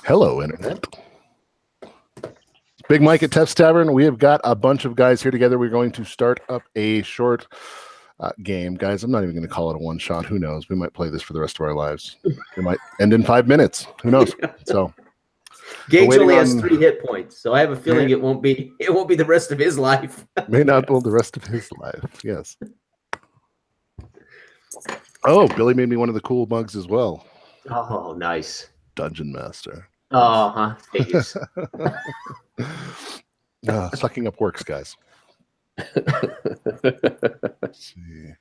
Hello, Internet. Big Mike at Tavern. We have got a bunch of guys here together. We're going to start up a short game. Guys, I'm not even going to call it a one-shot. Who knows? We might play this for the rest of our lives. It might end in 5 minutes. Who knows? So, Gage only has 3 hit points, so I have a feeling it won't be the rest of his life. May not be the rest of his life. Yes. Oh, Billy made me one of the cool mugs as well. Oh, nice. Dungeon Master. Oh, thanks. Sucking up works, guys. Let's see.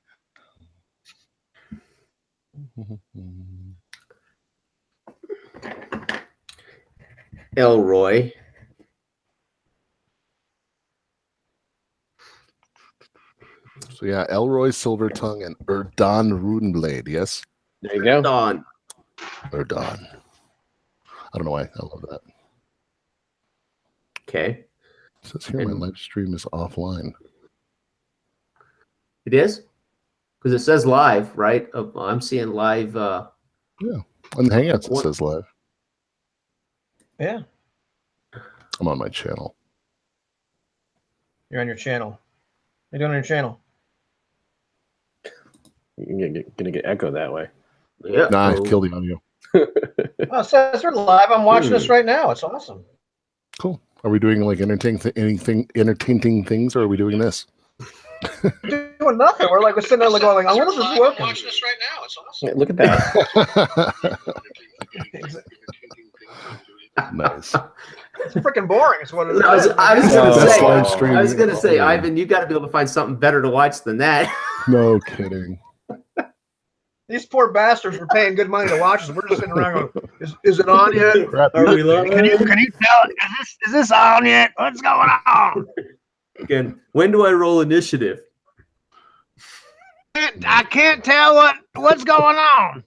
Elroy. So yeah, Elroy Silvertongue and Erdan Rudenblade. Yes. There you go. Erdan. I don't know why. I love that. Okay. It says here my live stream is offline. It is? Because it says live, right? I'm seeing live. Yeah. On the Hangouts, it says live. Yeah. I'm on my channel. You're on your channel. What are you doing on your channel? You're gonna get echo that way. Yeah. Nah, I killed the audio. Oh, it says we're live. I'm watching this right now. It's awesome. Cool. Are we doing like entertaining things, or are we doing this? We're doing nothing. We're sitting there going, I wonder if it's working. Watching this right now. It's awesome. Yeah, look at that. Nice. It's freaking boring. It's what it is. I was gonna say, Yeah. Ivan, you got to be able to find something better to watch than that. No kidding. These poor bastards were paying good money to watch us. We're just sitting around going, is it on yet? Are we live? Can you tell? Is this on yet? What's going on? Again, when do I roll initiative? I can't tell what's going on.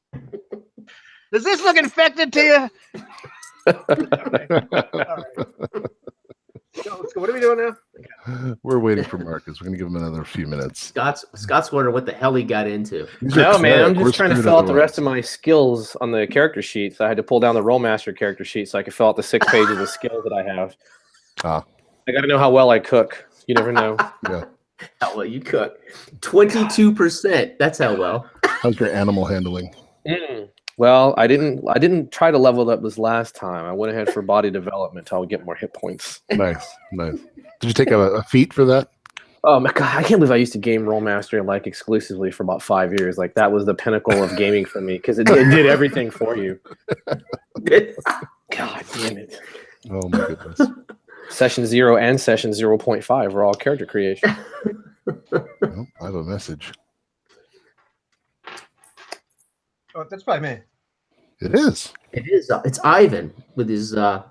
Does this look infected to you? All right. So, let's go. What are we doing now? We're waiting for Marcus. We're gonna give him another few minutes. Scott's wondering what the hell he got into. No, man, I'm just trying to fill out the rest of my skills on the character sheet. So I had to pull down the Rollmaster character sheet so I could fill out the 6 pages of skills that I have. I got to know how well I cook. You never know. Yeah. How well you cook. 22%. That's how well. How's your animal handling? Well, I didn't try to level it up this last time. I went ahead for body development until I would get more hit points. Nice. Did you take a feat for that? Oh my god, I can't believe I used to game Rollmaster like exclusively for about 5 years. Like that was the pinnacle of gaming for me because it did everything for you. God damn it. Oh my goodness. Session 0 and Session 0.5 were all character creation. Well, I have a message. Oh, that's probably me. It is. It is. It's Ivan with his. Trying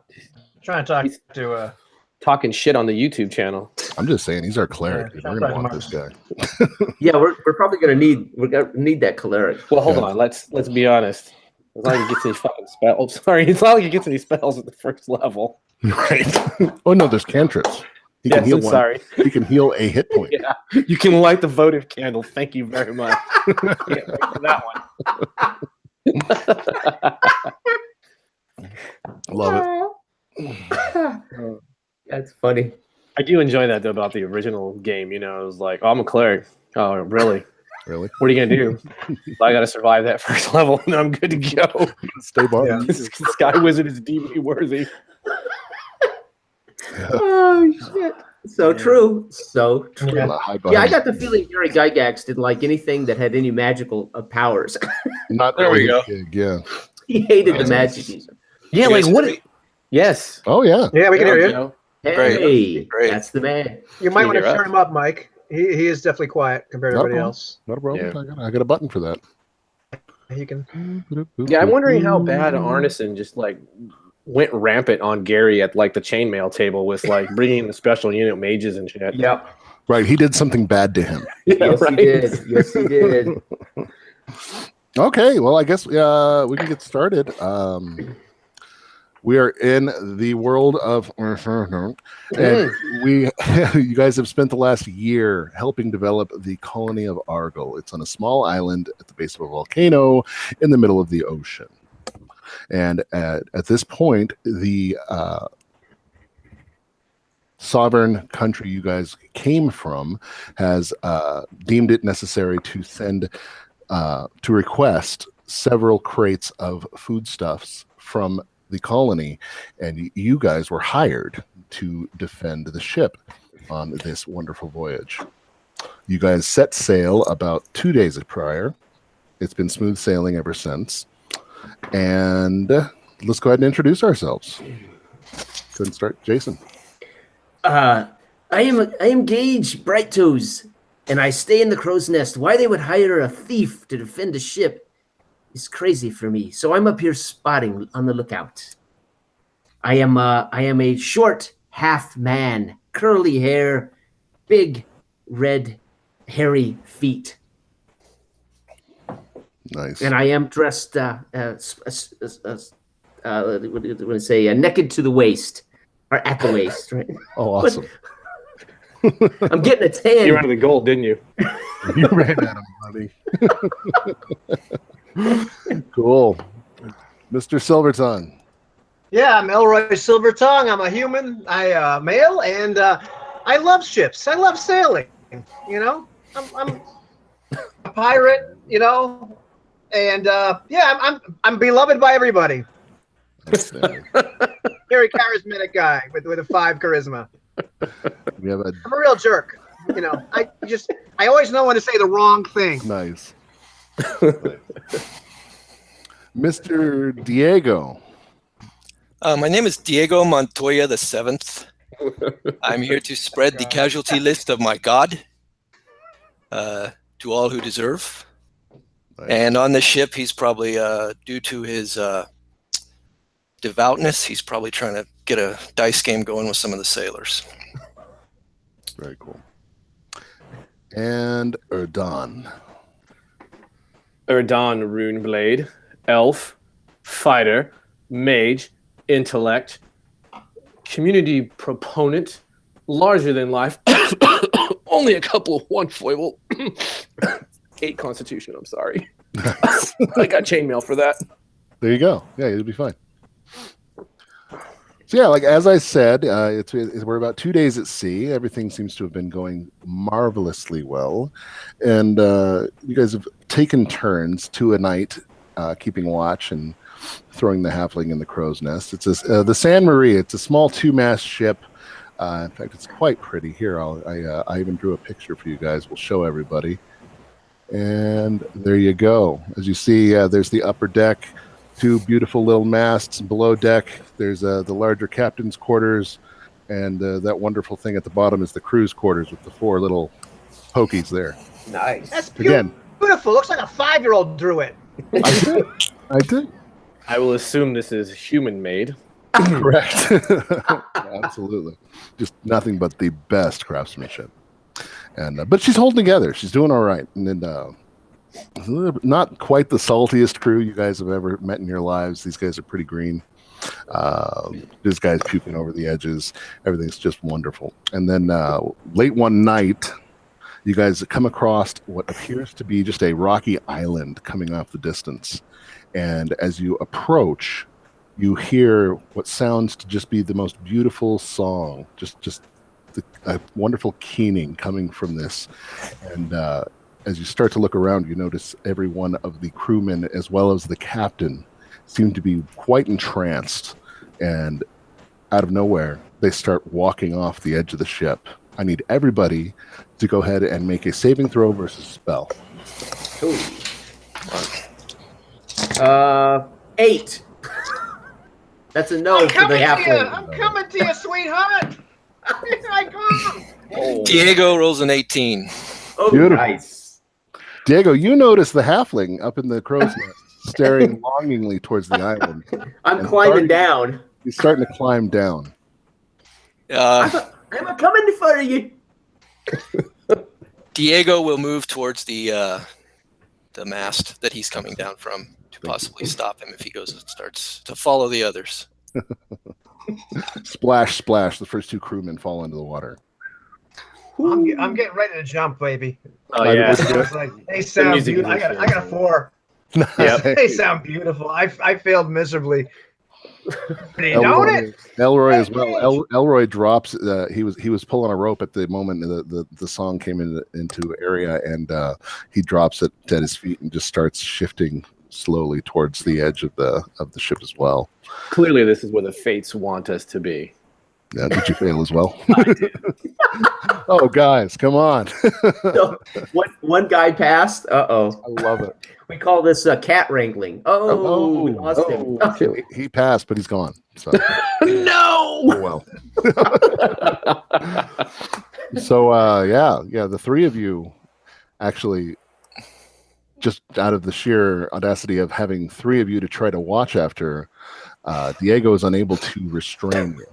to talk to. Talking shit on the YouTube channel. I'm just saying he's our cleric. We're gonna want this guy. Yeah, we're probably gonna need that cleric. Well, hold on. Let's be honest. It's not like he gets any fucking spells. Sorry, it's not like he gets any spells at the first level. Right. Oh no, there's cantrips. He can heal one. Sorry. He can heal a hit point. Yeah. You can light the votive candle. Thank you very much. Can't wait for that one. Love it. That's funny. I do enjoy that though about the original game. You know, it was like, oh, I'm a cleric. Oh, really? Really? What are you gonna do? Well, I got to survive that first level, and I'm good to go. Stay bar. Yeah. This Sky Wizard is deeply worthy. Yeah. Oh shit! So true. So true. Yeah, I got the feeling Gary Gygax didn't like anything that had any magical powers. Not There we go. Big, yeah. He hated the magic user. Yeah, like what? Yes. Oh yeah. Yeah, we can hear you. know, Hey, Great. that's the man. You might want to Hear turn him up, Mike. He is definitely quiet compared to No everybody problem. else. Not a problem. Yeah. I got a button for that. He can. Yeah, I'm wondering how bad Arneson just like went rampant on Gary at like the chainmail table with like bringing in the special unit mages and shit. Yep. Right, he did something bad to him. Yes, right. he did. Yes, he did. Okay, well, I guess we can get started. We are in the world of, and you guys have spent the last year helping develop the colony of Argol. It's on a small island at the base of a volcano in the middle of the ocean. And at this point, the sovereign country you guys came from has deemed it necessary to send to request several crates of foodstuffs from the colony, and you guys were hired to defend the ship on this wonderful voyage. You guys set sail about 2 days prior. It's been smooth sailing ever since. And let's go ahead and introduce ourselves. Go ahead and start, Jason. I am Gage Brighttoes, and I stay in the crow's nest. Why they would hire a thief to defend a ship is crazy for me. So I'm up here spotting on the lookout. I am a short half man, curly hair, big red hairy feet. Nice. And I am dressed what do I say, naked to the waist, or at the waist, right? Oh, awesome. I'm getting a tan. You ran out of gold, didn't you? You ran out of money. Cool. Mr. Silvertongue. Yeah, I'm Elroy Silvertongue. I'm a human. I male, and I love ships. I love sailing. You know, I'm a pirate. You know, and yeah, I'm beloved by everybody. Very charismatic guy with a 5 charisma. We have I'm a real jerk. You know, I always know when to say the wrong thing. Nice. Mr. Diego. My name is Diego Montoya VII. I'm here to spread the casualty list of my God to all who deserve. Nice. And on the ship, he's probably, due to his devoutness, he's probably trying to get a dice game going with some of the sailors. Very cool. And Erdan. Erdan Runeblade, elf, fighter, mage, intellect, community proponent, larger than life, only a couple of 1 foible, 8 constitution, I'm sorry. I got chainmail for that. There you go. Yeah, you'll be fine. So yeah, like as I said, we're about 2 days at sea. Everything seems to have been going marvelously well, and you guys have taken turns to a night keeping watch and throwing the halfling in the crow's nest. It's the San Marie. It's a small 2-mast ship. In fact, it's quite pretty. Here, I even drew a picture for you guys. We'll show everybody. And there you go. As you see, there's the upper deck. 2 beautiful little masts. Below deck, there's the larger captain's quarters, and that wonderful thing at the bottom is the crew's quarters with the 4 little pokies there. Nice. That's beautiful. Looks like a 5-year-old drew it. I did. I will assume this is human-made. Correct. Absolutely. Just nothing but the best craftsmanship. And but she's holding together. She's doing all right. And then not quite the saltiest crew you guys have ever met in your lives. These guys are pretty green. This guy's puking over the edges. Everything's just wonderful. And then late one night, you guys come across what appears to be just a rocky island coming off the distance. And as you approach, you hear what sounds to just be the most beautiful song, just a wonderful keening coming from this. And as you start to look around, you notice every one of the crewmen, as well as the captain, seem to be quite entranced. And out of nowhere, they start walking off the edge of the ship. I need everybody to go ahead and make a saving throw versus spell. Ooh. 8. That's a no for the halfling. I'm coming to you, sweetheart. Here I come. Oh. Diego rolls an 18. Oh, beautiful. Nice. Diego, you notice the halfling up in the crow's nest staring longingly towards the island. I'm climbing down. He's starting to climb down. I'm coming for you. Diego will move towards the mast that he's coming down from to possibly stop him if he starts to follow the others. Splash, splash. The first 2 crewmen fall into the water. I'm getting ready to jump, baby. Oh, yeah. Like, they sound beautiful. I got a 4. Yep. They sound beautiful. I failed miserably. Don't Elroy, it? Elroy as Hey, well. Gage. Elroy drops. He was pulling a rope at the moment the song came into area, and he drops it at his feet and just starts shifting slowly towards the edge of the ship as well. Clearly, this is where the fates want us to be. Yeah, did you fail as well? I did. Oh, guys, come on! So, one guy passed. Uh-oh. I love it. We call this cat wrangling. Oh, we lost him. He passed, but he's gone. So. No. Oh, well. So yeah, the three of you actually, just out of the sheer audacity of having three of you to try to watch after, Diego is unable to restrain you.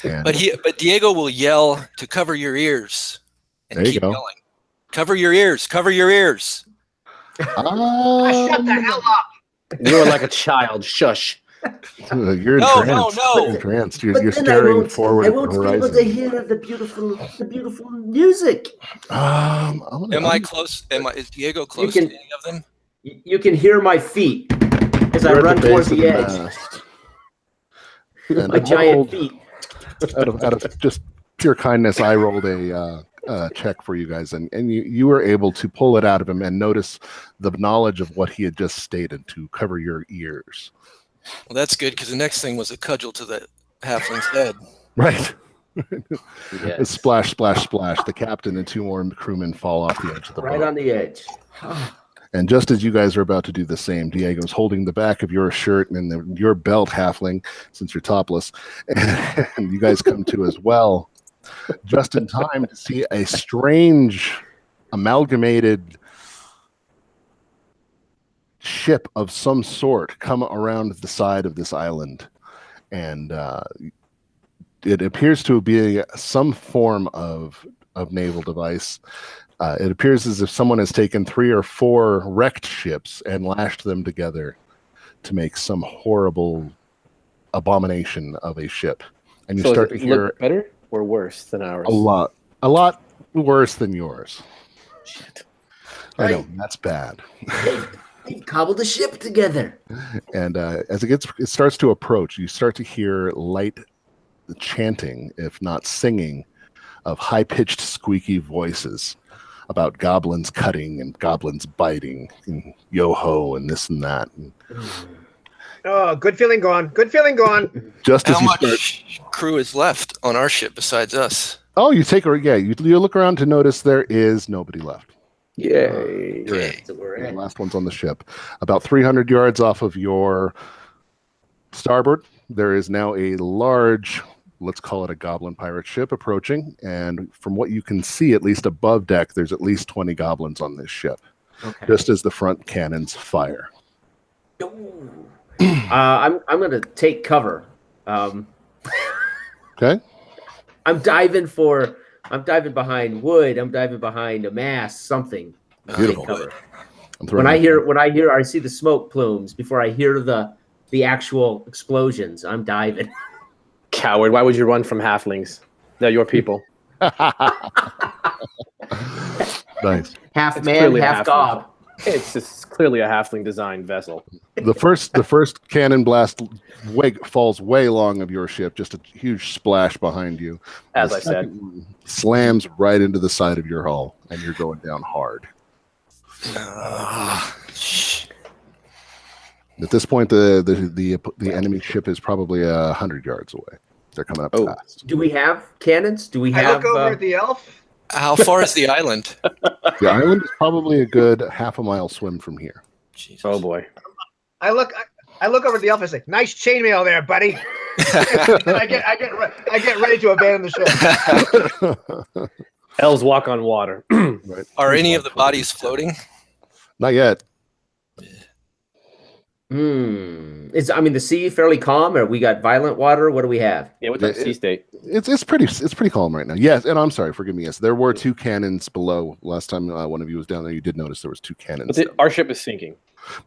And But Diego will yell to cover your ears and There you keep go. yelling. Cover your ears, cover your ears. Shut the hell up. You're like a child. Shush. You're No, entranced. no, no. Entranced. You're But then staring forward I at the won't be able horizon. to hear the beautiful music. Am I close? Is Diego close can- to any of them? You can hear my feet as I You're at run base towards of the edge. mast. And My I giant rolled- feet. out of just pure kindness, I rolled a check for you guys, and you were able to pull it out of him and notice the knowledge of what he had just stated to cover your ears. Well, that's good because the next thing was a cudgel to the halfling's head. Right. Yes. Splash, splash, splash. The captain and two more crewmen fall off the edge of the Right boat. on the edge. And just as you guys are about to do the same, Diego's holding the back of your shirt and your belt, halfling, since you're topless, and you guys come to as well, just in time to see a strange amalgamated ship of some sort come around the side of this island. And it appears to be some form of naval device. It appears as if someone has taken 3 or 4 wrecked ships and lashed them together to make some horrible abomination of a ship. And you So start to does it hear look better or worse than ours? a lot worse than yours. Shit. I know, that's bad. They've cobbled the ship together. And as it starts to approach, you start to hear light chanting, if not singing, of high-pitched, squeaky voices about goblins cutting and goblins biting and yo-ho and this and that. And Oh, good feeling gone. Good feeling gone. just as How you much start, crew is left on our ship besides us? you look around to notice there is nobody left. Yay. You're in. So we're The in. last one's on the ship. About 300 yards off of your starboard, there is now a large, let's call it a goblin pirate ship approaching. And from what you can see, at least above deck, there's at least 20 goblins on this ship, Okay. just as the front cannons fire. I'm gonna take cover. Okay? I'm diving behind wood. I'm diving behind a mast, something. Beautiful. Take cover. I'm throwing When I see the smoke plumes before I hear the actual explosions. I'm diving. Coward. Why would you run from halflings? They're your people. Nice. Half It's man, clearly half half gob. It's just clearly a halfling designed vessel. The first cannon blast falls way long of your ship, just a huge splash behind you. As The I said. second one slams right into the side of your hull, and you're going down hard. At this point, the enemy ship is probably 100 yards away. They're coming up fast. Do we have cannons? Do we I have? look over at the elf. How far is the island? The island is probably a good half a mile swim from here. Jesus. Oh boy. I look over at the elf and say, "Nice chainmail there, buddy." I get ready to abandon the ship. Elves walk on water. Right. Are any of the bodies floating? Not yet. Is the sea fairly calm, or we got violent water? What do we have? Yeah, what's that sea state? It's pretty calm right now. Yes, and I'm sorry, forgive me. Yes, there were 2 cannons below. Last time one of you was down there, you did notice there was 2 cannons. But our ship is sinking.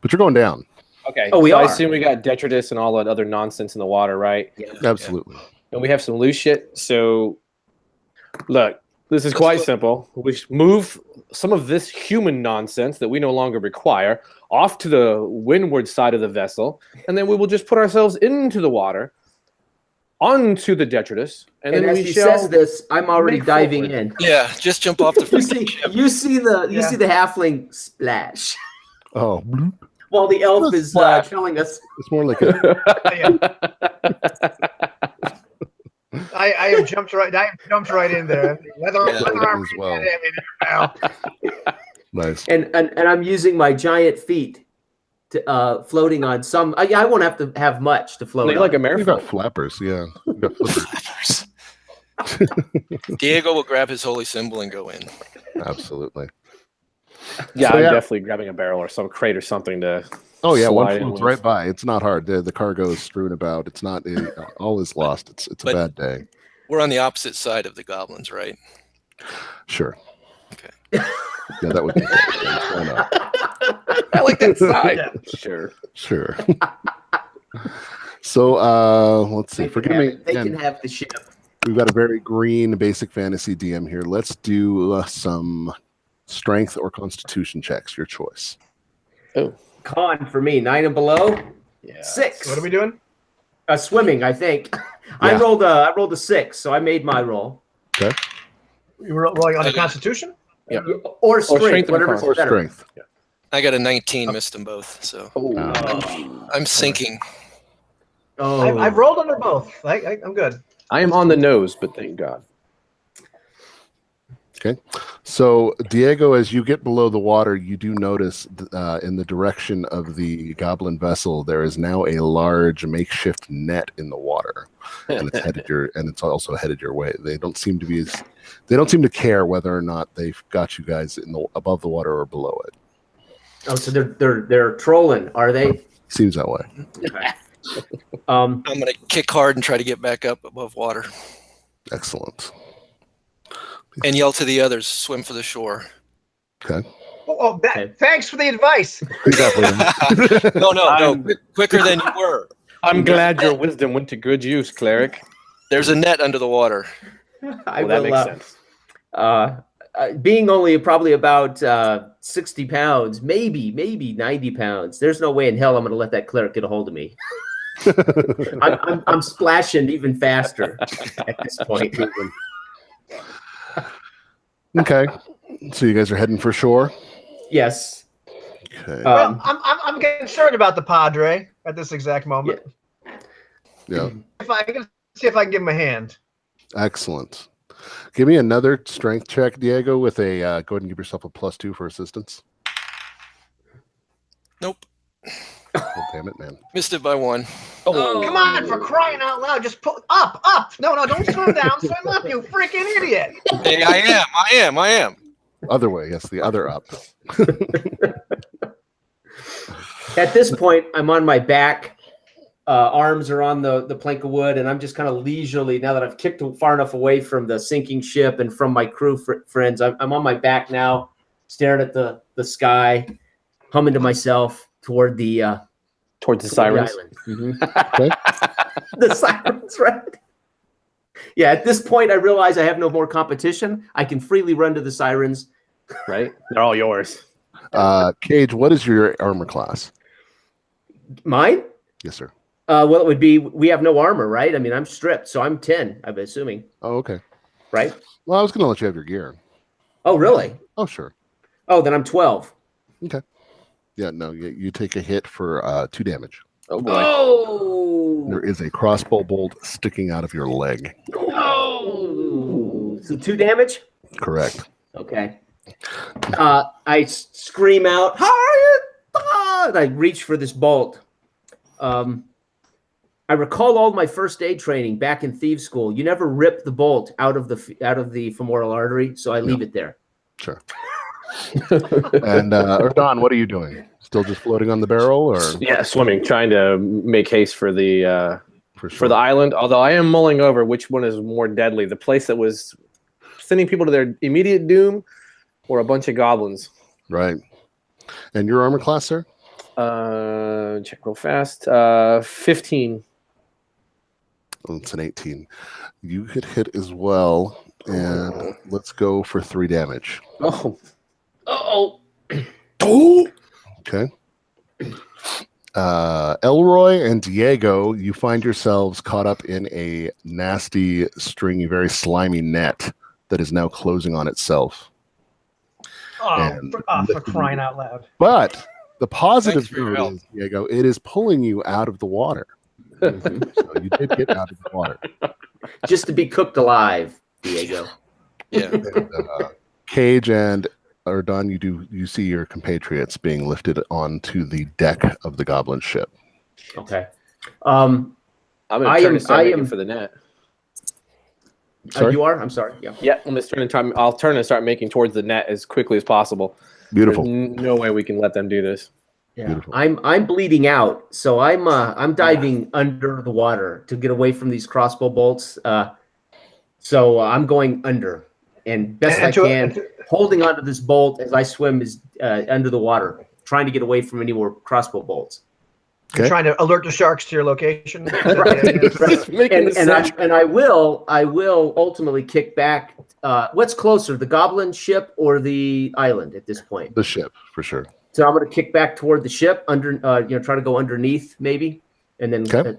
But you're going down. Okay. Oh, we so I are. assume we got detritus and all that other nonsense in the water, right? Absolutely. And we have some loose shit. So, look, This is quite simple. We move some of this human nonsense that we no longer require off to the windward side of the vessel, and then we will just put ourselves into the water, onto the detritus, and then as we he shall. says this, I'm already make diving forward. in. Yeah, just jump off the You freaking see, ship. you see the halfling splash Oh, bloop. while the elf is Splash. telling us. It's more like a I have jumped right in there. Leather Yeah. arm as well. now. Nice. And I'm using my giant feet to floating on some. I won't have to have much to float. They on. like a We've merfolk. got flappers, yeah. We've got flippers. Diego will grab his holy symbol and go in. Absolutely. Yeah, So, I'm yeah. definitely grabbing a barrel or some crate or something to. Oh yeah, one slide in floats with. right by. It's not hard. The cargo is strewn about. It's not all is lost. It's a But- bad day. We're on the opposite side of the goblins, right? Sure. Okay. Yeah, that would be fair enough. I like that side. Sure. Sure. So let's see. They can Forgive have me. it. They again, can have the ship. we've got a very green basic fantasy DM here. Let's do some strength or constitution checks. Your choice. Oh, Con for me, 9 and below. yeah. 6. What are we doing? Swimming, I think. I Yeah. rolled a 6, so I made my roll. You were rolling on the Constitution? Yep. Or strength, strength or whatever's con. Or better. strength. I got a 19, missed them both, so I'm sinking. Oh, I've rolled under both. I'm good. I am on the nose, but thank God. Okay. So, Diego, as you get below the water, you do notice in the direction of the goblin vessel, there is now a large makeshift net in the water, and it's also headed your way. They don't seem to care whether or not they've got you guys above the water or below it. Oh, so they're trolling, are they? Seems that way. Um, I'm gonna kick hard and try to get back up above water Excellent. and yell to the others, swim for the shore. Okay. Okay. Thanks for the advice. Exactly. No, quicker than you were. I'm glad your wisdom went to good use, cleric. There's a net under the water. I Well, that will, makes sense. being only probably about 60 pounds, maybe 90 pounds. There's no way in hell I'm going to let that cleric get a hold of me. I'm splashing even faster at this point. Okay. So you guys are heading for shore. Yes. Okay. Well, I'm concerned about the Padre at this exact moment. Yeah. If I can see if I can give him a hand. Excellent. Give me another strength check, Diego, with a go ahead and give yourself a +2 for assistance. Nope, Oh, damn it, man. missed it by 1. Oh. Come on, for crying out loud, just pull up. No, don't swim down, swim up, you freaking idiot. Hey, I am. Other way, yes, the other up. At this point, I'm on my back. Arms are on the plank of wood, and I'm just kind of leisurely, now that I've kicked far enough away from the sinking ship and from my crew friends, I'm on my back now, staring at the sky, humming to myself toward the Towards the sirens. island. Okay. The sirens, right? Yeah, at this point, I realize I have no more competition. I can freely run to the sirens. Right? They're all yours. Cage, what is your armor class? Mine? Yes, sir. Well, it would be, we have no armor, right? I mean, I'm stripped, so I'm 10, I'm assuming, Oh, okay. right? Well, I was going to let you have your gear. Oh, really? Oh, sure. Oh, then I'm 12. Yeah, no, you take a hit for 2 damage. Oh boy. Oh! There is a crossbow bolt sticking out of your leg. Oh! So 2 damage? Correct. Okay. I scream out, and I reach for this bolt. I recall all my first aid training back in thieves school. You never rip the bolt out of the femoral artery, so I leave it there. Sure. And Don, what are you doing? Still just floating on the barrel, or Yeah, swimming, trying to make haste for the for the island. Although I am mulling over which one is more deadly: the place that was sending people to their immediate doom, or a bunch of goblins. Right. And your armor class, sir? Check real fast. 15. Oh, it's an 18. You could hit as well. And let's go for 3 damage. Oh. Oh. Okay. Elroy and Diego, you find yourselves caught up in a nasty, stringy, very slimy net that is now closing on itself. For crying out loud. But the positive Thanks for your note help. is, Diego, it is pulling you out of the water. So you did get out of the water. Just to be cooked alive, Diego. Yeah. And, Cage and Erdon, you see your compatriots being lifted onto the deck of the goblin ship. Okay. I'm going I to turn am- and start I making am- for the net. Sorry? You are? I'm sorry. Yeah. Yeah, I'm going to turn. I'll turn and start making towards the net as quickly as possible. Beautiful. There's no way we can let them do this. Yeah. Beautiful. I'm bleeding out, so I'm diving under the water to get away from these crossbow bolts. So I'm going under, and best I can, holding onto this bolt as I swim is under the water, trying to get away from any more crossbow bolts. You're Okay. trying to alert the sharks to your location. Just making the same- And I will ultimately kick back. What's closer, the goblin ship or the island at this point? The ship, for sure. So I'm going to kick back toward the ship, try to go underneath maybe, and then Okay.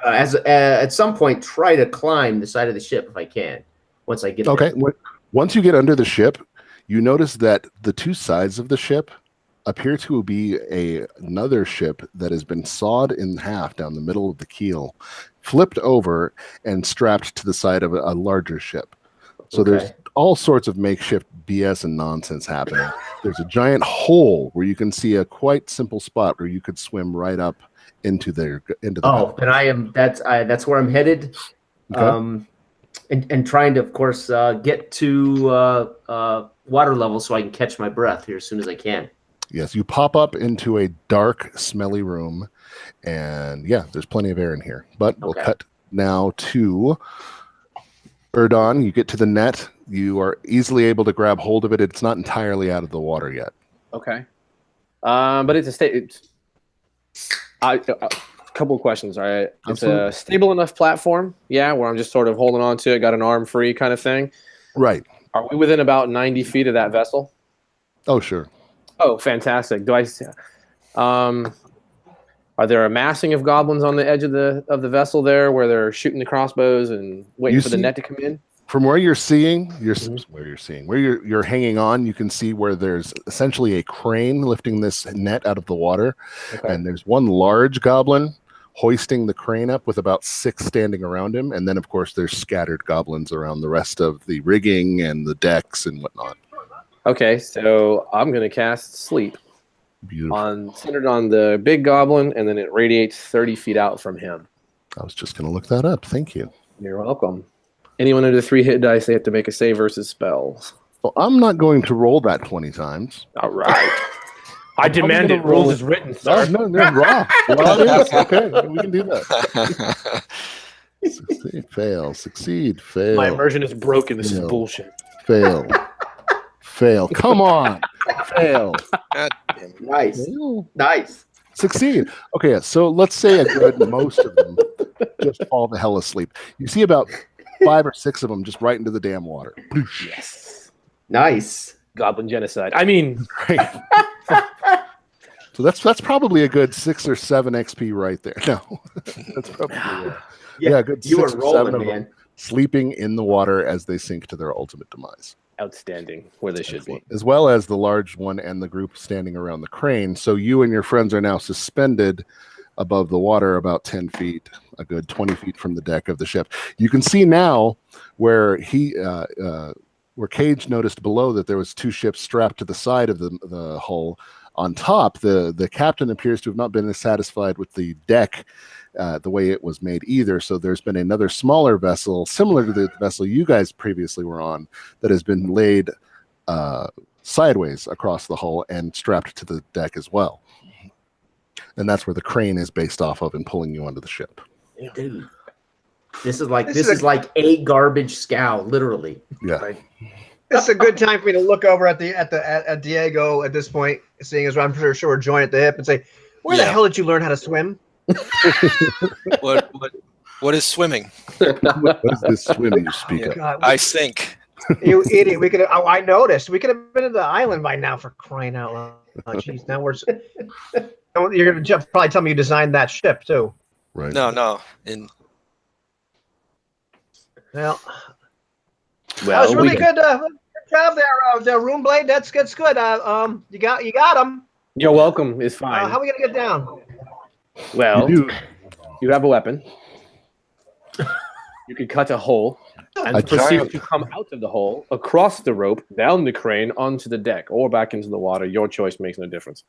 at some point try to climb the side of the ship if I can. Once I get Okay. there. Once you get under the ship, you notice that the 2 sides of the ship appear to be another ship that has been sawed in half down the middle of the keel, flipped over, and strapped to the side of a larger ship. So Okay. there's all sorts of makeshift BS and nonsense happening. There's a giant hole where you can see a quite simple spot where you could swim right up into the Oh, and I am. That's where I'm headed. Okay. And trying to, of course, get to water level so I can catch my breath here as soon as I can. Yes, you pop up into a dark, smelly room, and yeah, there's plenty of air in here. But we'll Okay. cut now to Erdon. You get to the net. You are easily able to grab hold of it. It's not entirely out of the water yet. Okay. But it's a state. A couple of questions. All right. It's Absolutely. a stable enough platform. Yeah, where I'm just sort of holding on to it, got an arm free kind of thing. Right. Are we within about 90 feet of that vessel? Oh, sure. Oh, fantastic. Are there a massing of goblins on the edge of the vessel there where they're shooting the crossbows and waiting You for the see- net to come in? From where you're seeing, Mhm. where you're hanging on, you can see where there's essentially a crane lifting this net out of the water, Okay. and there's one large goblin hoisting the crane up with about 6 standing around him, and then of course there's scattered goblins around the rest of the rigging and the decks and whatnot. Okay, so I'm going to cast Sleep Beautiful. centered on the big goblin, and then it radiates 30 feet out from him. I was just going to look that up. Thank you. You're welcome. Anyone under 3 hit dice, they have to make a save versus spells. Well, I'm not going to roll that 20 times. All right. I demand gonna it. Rules roll as written, No, sir. no, raw. Raw it is. Okay, we can do that. Succeed, fail, succeed, fail. My immersion is broken. This is No. bullshit. Fail. Fail. Come on. Fail. God damn it. Nice, Fail. nice. Succeed. Okay, so let's say a good most of them just fall the hell asleep. You see about 5 or 6 of them just right into the damn water. Yes. Nice. Goblin genocide. I mean, Great. So that's probably a good 6 or 7 XP right there. No, that's probably yeah, good. You 6 were or 7 rolling, of them man. sleeping in the water as they sink to their ultimate demise. outstanding. Where they should be. As well as the large one and the group standing around the crane. So you and your friends are now suspended above the water about 10 feet, a good 20 feet from the deck of the ship. You can see now where where Cage noticed below that there was 2 ships strapped to the side of the hull. On top, the captain appears to have not been satisfied with the deck the way it was made either. So there's been another smaller vessel, similar to the vessel you guys previously were on, that has been laid sideways across the hull and strapped to the deck as well. And that's where the crane is based off of and pulling you onto the ship. Dude, this is like a garbage scow, literally. Yeah. Right. It's a good time for me to look over at Diego at this point, seeing as I'm sure we're joined at the hip, and say, "Where the Yeah. hell did you learn how to swim?" What is swimming? What is this swim you speak of? God, I sink. You idiot! We could. Oh, I noticed. We could have been to the island by now, for crying out loud. Oh, jeez, now we're. You're gonna probably tell me you designed that ship too. Right. No. And Well, that Well, was really we- good. Good job there, Room Blade. That's good. You got them. You're welcome. It's fine. How are we gonna get down? Well, You do. you have a weapon. You could cut a hole and A proceed giant- to come out of the hole, across the rope, down the crane, onto the deck, or back into the water. Your choice makes no difference.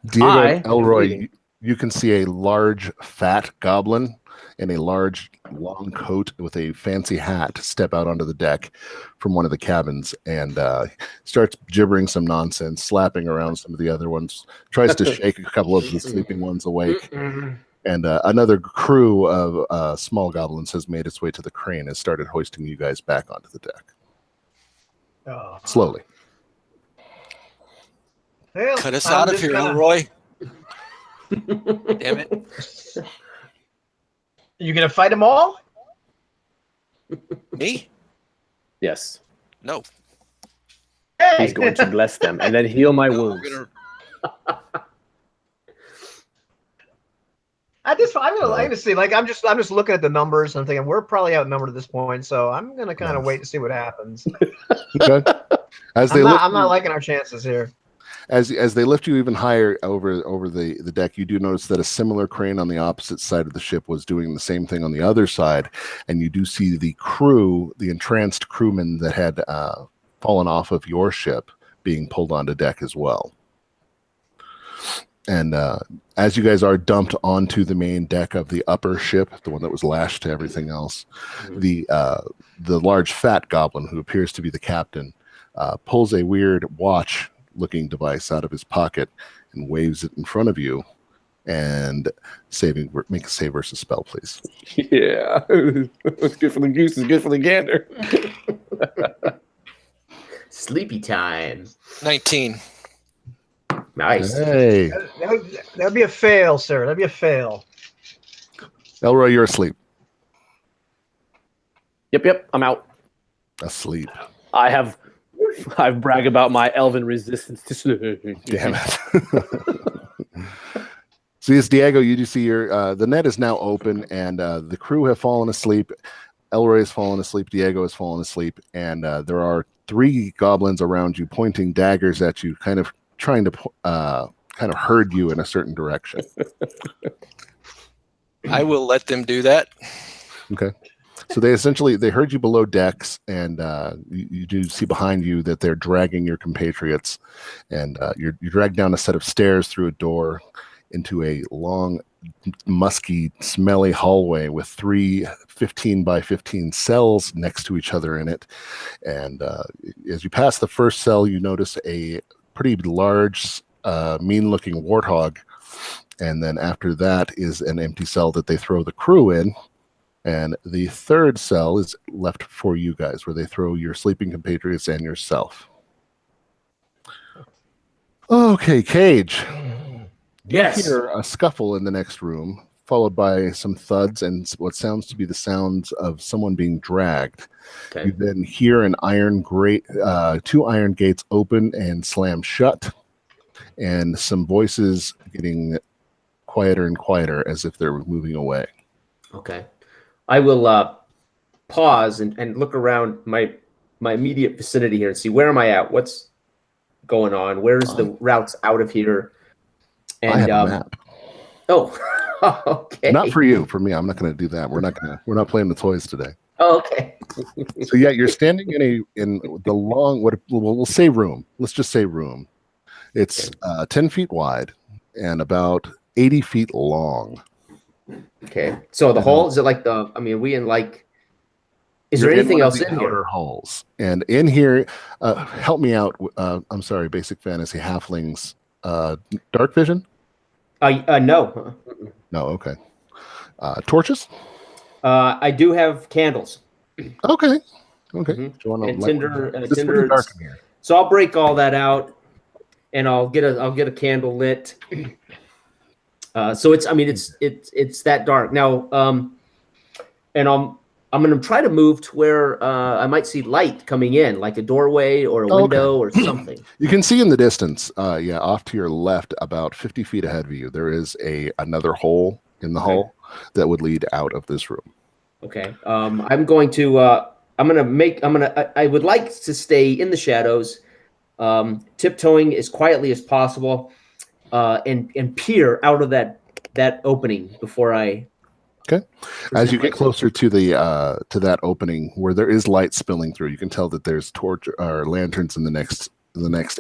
Diego I and am Elroy, leading. you can see a large, fat goblin in a large, long coat with a fancy hat step out onto the deck from one of the cabins and starts gibbering some nonsense, slapping around some of the other ones, tries to shake a couple of the sleeping ones awake. And another crew of small goblins has made its way to the crane and started hoisting you guys back onto the deck. Oh. Slowly. Well, cut us I'm out of just here, gonna- Elroy. Damn it. You gonna fight them all? Me? Yes. No. Hey, He's going to bless them and then heal my No, wounds. we're gonna- I'm gonna see. Like, I'm just looking at the numbers and thinking we're probably outnumbered at this point. So I'm gonna kind of Nice. wait to see what happens. Okay. As they I'm not liking our chances here. as they lift you even higher over the deck, you do notice that a similar crane on the opposite side of the ship was doing the same thing on the other side, and you do see the crew, the entranced crewmen that had fallen off of your ship, being pulled onto deck as well. And as you guys are dumped onto the main deck of the upper ship, the one that was lashed to everything else, the large fat goblin, who appears to be the captain, pulls a weird watch-looking device out of his pocket and waves it in front of you. And make a save versus spell, please. Yeah. It's good for the goose. It's good for the gander. Sleepy time. 19. Nice. Hey, That'd be a fail, sir. That'd be a fail. Elroy, you're asleep. Yep. I'm out. Asleep. I brag about my elven resistance to sleep. Damn it. So yes, Diego, you do see the net is now open, and the crew have fallen asleep. Elroy has fallen asleep. Diego has fallen asleep, and there are 3 goblins around you pointing daggers at you, kind of trying to kind of herd you in a certain direction. I will let them do that. Okay. So they herd you below decks, and you do see behind you that they're dragging your compatriots, and you're dragged down a set of stairs through a door into a long, musky, smelly hallway with 3 15 by 15 cells next to each other in it. And as you pass the first cell, you notice a pretty large, mean-looking warthog. And then after that is an empty cell that they throw the crew in. And the third cell is left for you guys, where they throw your sleeping compatriots and yourself. Okay, Cage. Yes. You hear a scuffle in the next room, followed by some thuds and what sounds to be the sounds of someone being dragged. Okay. You then hear an iron grate, 2 iron gates open and slam shut, and some voices getting quieter and quieter as if they're moving away. Okay. I will pause and look around my immediate vicinity here and see where am I at? What's going on? Where's the routes out of here? And I have a map. Oh, okay. Not for you, for me. I'm not going to do that. We're not playing the toys today. Oh, okay. So yeah, you're standing in the long, we'll say room. Let's just say room. It's 10 feet wide and about 80 feet long. Okay. So the hall, is it like we in like, is there You're anything one of else the in outer here? halls. And in here, help me out. I'm sorry, Basic Fantasy Halflings. Dark vision? No. No, okay. Torches? I do have candles. Okay. Mhm. Do you wanna And light tinder, one? It's tinder. pretty dark in here. So I'll break all that out, and I'll get a candle lit. So it's that dark now. And I'm going to try to move to where I might see light coming in, like a doorway or a window or something. You can see in the distance, off to your left, about 50 feet ahead of you, there is another hole in the hull that would lead out of this room. Okay. I'm going to. I would like to stay in the shadows, tiptoeing as quietly as possible, and peer out of that opening before I. Okay. As you get closer to that opening where there is light spilling through, you can tell that there's torch or lanterns in the next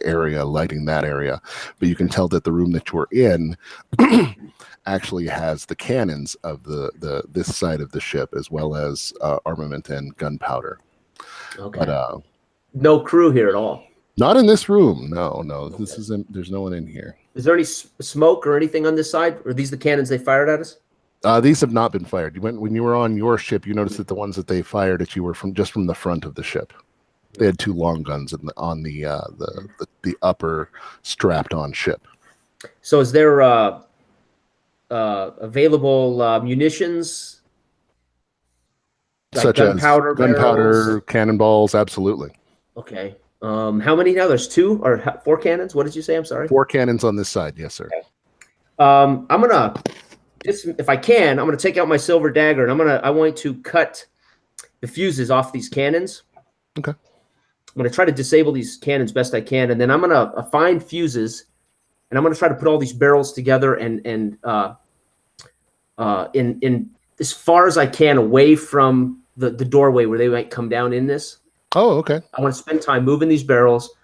area lighting that area, but you can tell that the room that you're in actually has the cannons of this side of the ship, as well as armament and gunpowder. Okay. But no crew here at all. not in this room. No. Okay. There's no one in here. Is there any smoke or anything on this side? Or are these the cannons they fired at us? These have not been fired. When you were on your ship, you noticed that the ones that they fired at you were from the front of the ship. They had 2 long guns on the upper strapped-on ship. So is there available munitions, like Such gunpowder, as gunpowder, barrels? cannonballs? Absolutely. Okay. How many now? There's 2 or 4 cannons. What did you say? I'm sorry. 4 cannons on this side. Yes, sir. Okay. I'm gonna if I can, I'm gonna take out my silver dagger and I want to cut the fuses off these cannons. Okay. I'm gonna try to disable these cannons best I can, and then I'm gonna find fuses, and I'm gonna try to put all these barrels together and in as far as I can away from the doorway where they might come down in this. Oh, okay. I want to spend time moving these barrels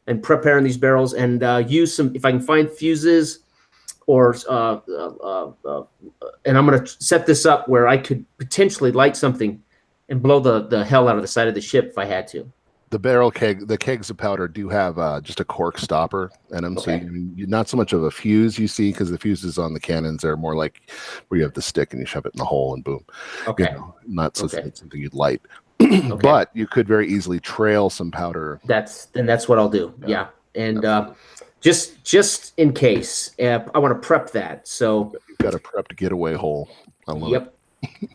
and preparing these barrels and use some, if I can find fuses or, and I'm going to set this up where I could potentially light something and blow the hell out of the side of the ship if I had to. The kegs of powder do have just a cork stopper in them, Okay. so you're not so much of a fuse you see, because the fuses on the cannons are more like where you have the stick and you shove it in the hole and boom. Okay. Not Okay. something you'd light. Okay. But you could very easily trail some powder. That's what I'll do. Yeah. And just in case, I want to prep that. So You've got a prep to getaway hole. I love it.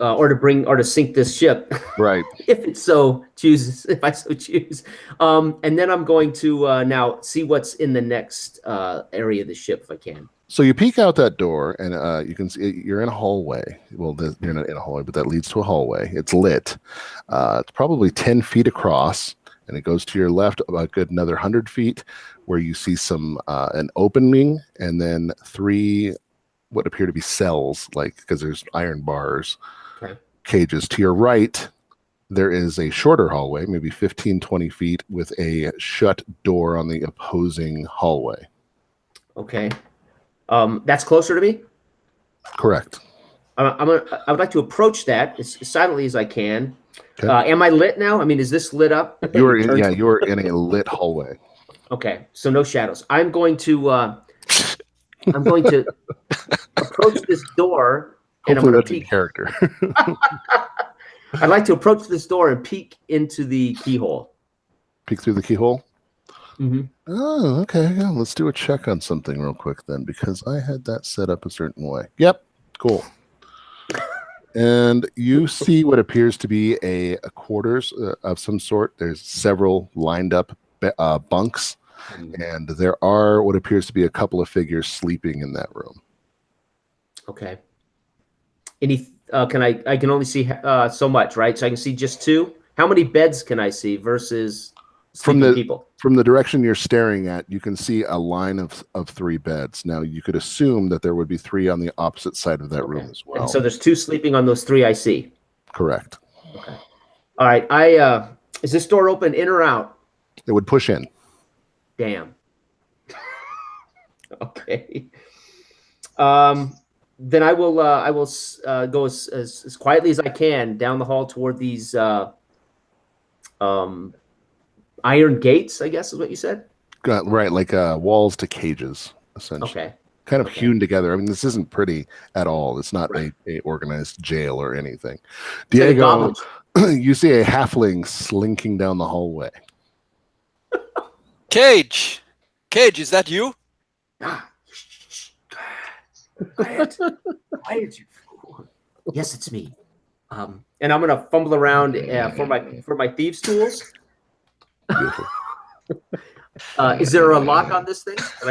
Or to sink this ship. Right. if I so choose. And then I'm going to now see what's in the next area of the ship if I can. So you peek out that door, and you can see you're in a hallway. Well, you're not in a hallway, but that leads to a hallway. It's lit. It's probably 10 feet across, and it goes to your left about a good another 100 feet, where you see an opening, and then 3 what appear to be cells, because there's iron bars, cages. To your right, there is a shorter hallway, maybe 15, 20 feet, with a shut door on the opposing hallway. Okay. That's closer to me? Correct. I would like to approach that as silently as I can. Okay. Am I lit now? I mean, is this lit up? You're in a lit hallway. Okay, so no shadows. I'm going to approach this door, and I'm going to peek. Character. I'd like to approach this door and peek into the keyhole. Peek through the keyhole. Mm-hmm. Oh, okay. Yeah, let's do a check on something real quick then, because I had that set up a certain way. Yep. Cool. And you see what appears to be a quarters of some sort. There's several lined up bunks, and there are what appears to be a couple of figures sleeping in that room. Okay. Any? I can only see so much, right? So I can see just 2. How many beds can I see versus people? From the direction you're staring at, you can see a line of 3 beds. Now, you could assume that there would be 3 on the opposite side of that room as well. And so there's 2 sleeping on those 3 I see. Correct. Okay. All right. Is this door open in or out? It would push in. Damn. Okay. Then I will go as quietly as I can down the hall toward these iron gates, I guess is what you said? Right, like walls to cages, essentially. Okay. Kind of hewn together. I mean, this isn't pretty at all. It's not a organized jail or anything. Diego, you see a halfling slinking down the hallway. Cage, is that you? Quiet, you fool. Yes, it's me. And I'm gonna fumble around for my thieves' tools. Beautiful. Is there a lock on this thing that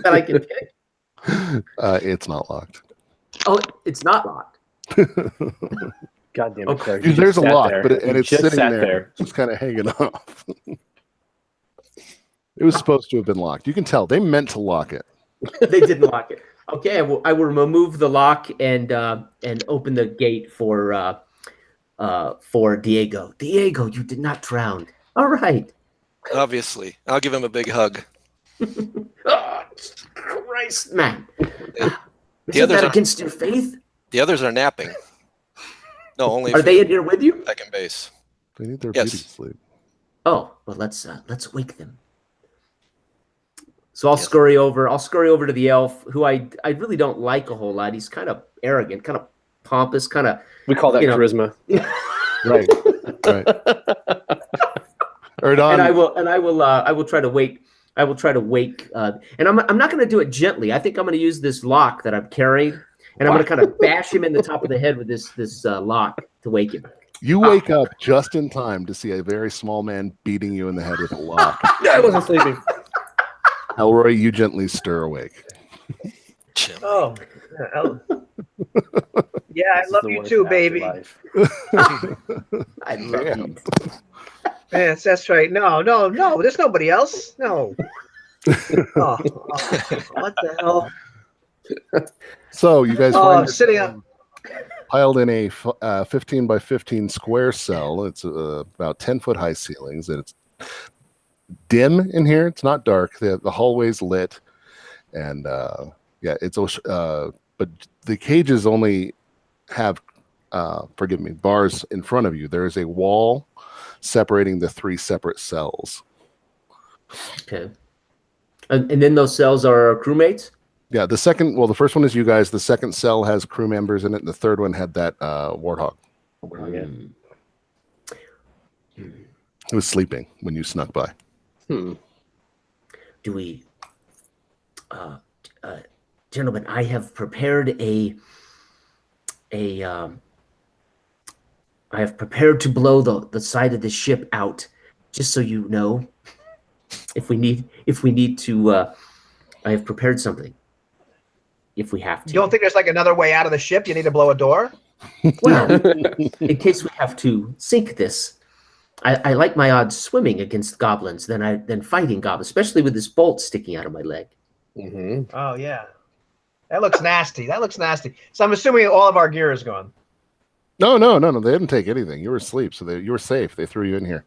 I can pick? It's not locked. Oh, it's not locked. God damn it, Okay. Clark. You There's just a sat lock, there. but You it's just sitting sat there, just kind of hanging off. It was supposed to have been locked. You can tell they meant to lock it. They didn't lock it. Okay, I will remove the lock and open the gate for Diego. Diego, you did not drown. All right. Obviously. I'll give him a big hug. Oh, Christ, man. The Isn't others that are- against your faith? The others are napping. No, only Are if they in here with you? second base. They need their Yes. beauty sleep. Oh, well, let's wake them. So I'll Yes. scurry over. I'll scurry over to the elf, who I really don't like a whole lot. He's kind of arrogant, kind of pompous, kind of. We call that You know. charisma. Right. Right. Erdon, And I will try to wake. I will try to wake. And I'm not going to do it gently. I think I'm going to use this lock that I'm carrying, and I'm going to kind of bash him in the top of the head with this lock to wake him. you wake up just in time to see a very small man beating you in the head with a lock. I wasn't sleeping. Elroy, you gently stir awake. Chim. Oh, yeah, I This is love the you worst too, baby. afterlife. I love Damn. you. Yes, that's right. No, there's nobody else. No. Oh, what the hell? So you guys Oh, find I'm sitting up. piled in a 15 by 15 square cell. It's about 10-foot high ceilings, and it's dim in here. It's not dark. The hallway's lit, and yeah, it's but the cages only have forgive me, bars in front of you. There is a wall separating the 3 separate cells. Okay. And then those cells are crewmates? Yeah, the first one is you guys. The second cell has crew members in it. And the third one had that warthog. Yeah. It was sleeping when you snuck by. Hmm. Do we gentlemen, I have prepared I have prepared to blow the side of the ship out, just so you know. If we need to, I have prepared something. If we have to. You don't think there's like another way out of the ship? You need to blow a door? Well, in case we have to sink this, I like my odds swimming against goblins than fighting goblins, especially with this bolt sticking out of my leg. Mm-hmm. Oh yeah, that looks nasty. So I'm assuming all of our gear is gone. No. They didn't take anything. You were asleep, so you were safe. They threw you in here.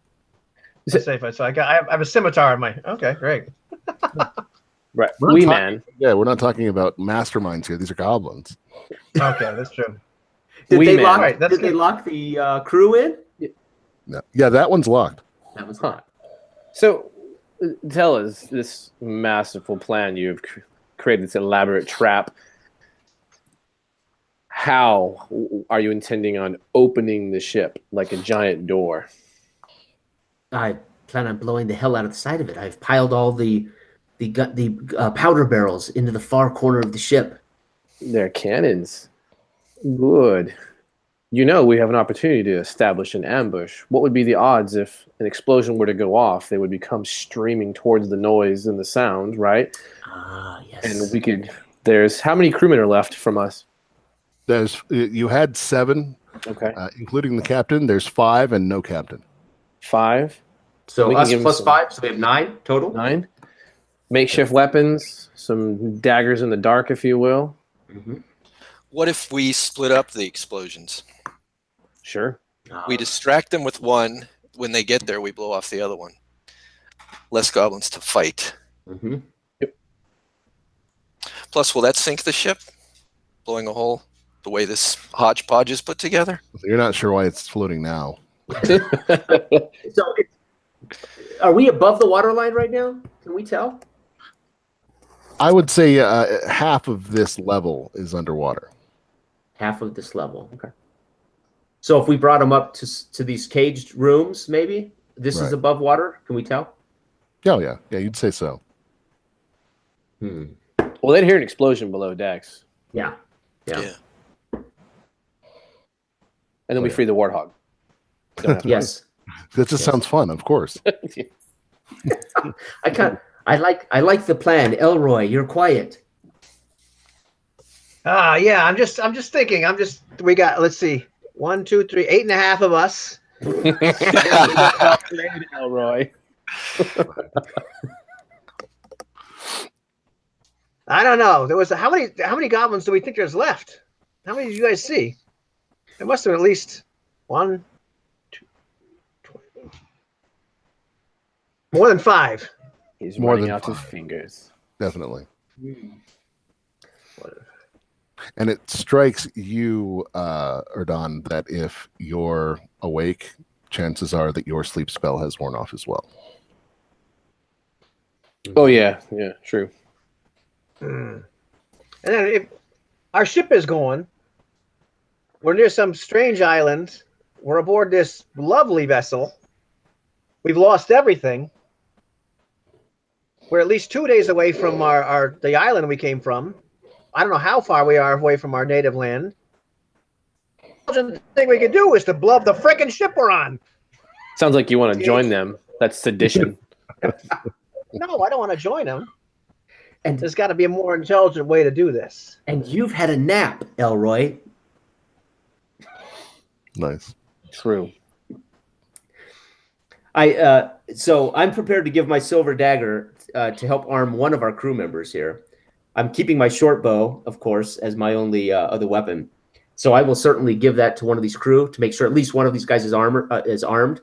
Safe. So I have a scimitar in my. Okay, great. Right. We're not Wee talking- man. Yeah, we're not talking about masterminds here. These are goblins. Okay, that's true. Did Wee they man. lock? Right, that's Did they good. lock the crew in? No. Yeah, that one's locked. That was Huh. not. So, tell us this masterful plan you've created, this elaborate trap. How are you intending on opening the ship like a giant door? I plan on blowing the hell out of the side of it. I've piled all the powder barrels into the far corner of the ship. They're cannons. Good. You know we have an opportunity to establish an ambush. What would be the odds if an explosion were to go off? They would become streaming towards the noise and the sound, right? Ah, yes. And we could. There's how many crewmen are left from us? You had 7, Okay, including the captain. There's 5 and no captain. 5, so we can us give 'em plus some- 5, so we have 9 total. 9. Makeshift weapons, some daggers in the dark, if you will. Mhm. What if we split up the explosions? Sure. We distract them with one. When they get there, we blow off the other one. Less goblins to fight. Mhm. Plus, will that sink the ship? Blowing a hole the way this hodgepodge is put together? You're not sure why it's floating now. So, are we above the waterline right now? Can we tell? I would say half of this level is underwater. Half of this level. Okay. So if we brought them up to these caged rooms, maybe this is Right. above water. Can we tell? Oh, yeah. Yeah, you'd say so. Well, they'd hear an explosion below decks. Yeah. Yeah. Yeah. and then we yeah. free the warthog. Don't have to Yes. That just sounds fun, of course. I like the plan. Elroy, you're quiet. Yeah, I'm just thinking. We got, let's see, 1, 2, 3, 8.5 of us. Elroy. I don't know. There was how many goblins do we think there's left? How many did you guys see? There must have been at least 1, 2, 20. More than 5. He's More running than out his 5. fingers. Definitely. And it strikes you, Erdon, that if you're awake, chances are that your sleep spell has worn off as well. Oh yeah, true. And then if our ship is going, we're near some strange island. We're aboard this lovely vessel. We've lost everything. We're at least 2 days away from the island we came from. I don't know how far we are away from our native land. The thing we could do is to blow up the frickin' ship we're on. Sounds like you want to join them. That's sedition. No, I don't want to join them. And There's got to be a more intelligent way to do this. and you've had a nap, Elroy. Nice. True. So I'm prepared to give my silver dagger to help arm one of our crew members here. I'm keeping my short bow, of course, as my only other weapon. So I will certainly give that to one of these crew to make sure at least one of these guys is armed.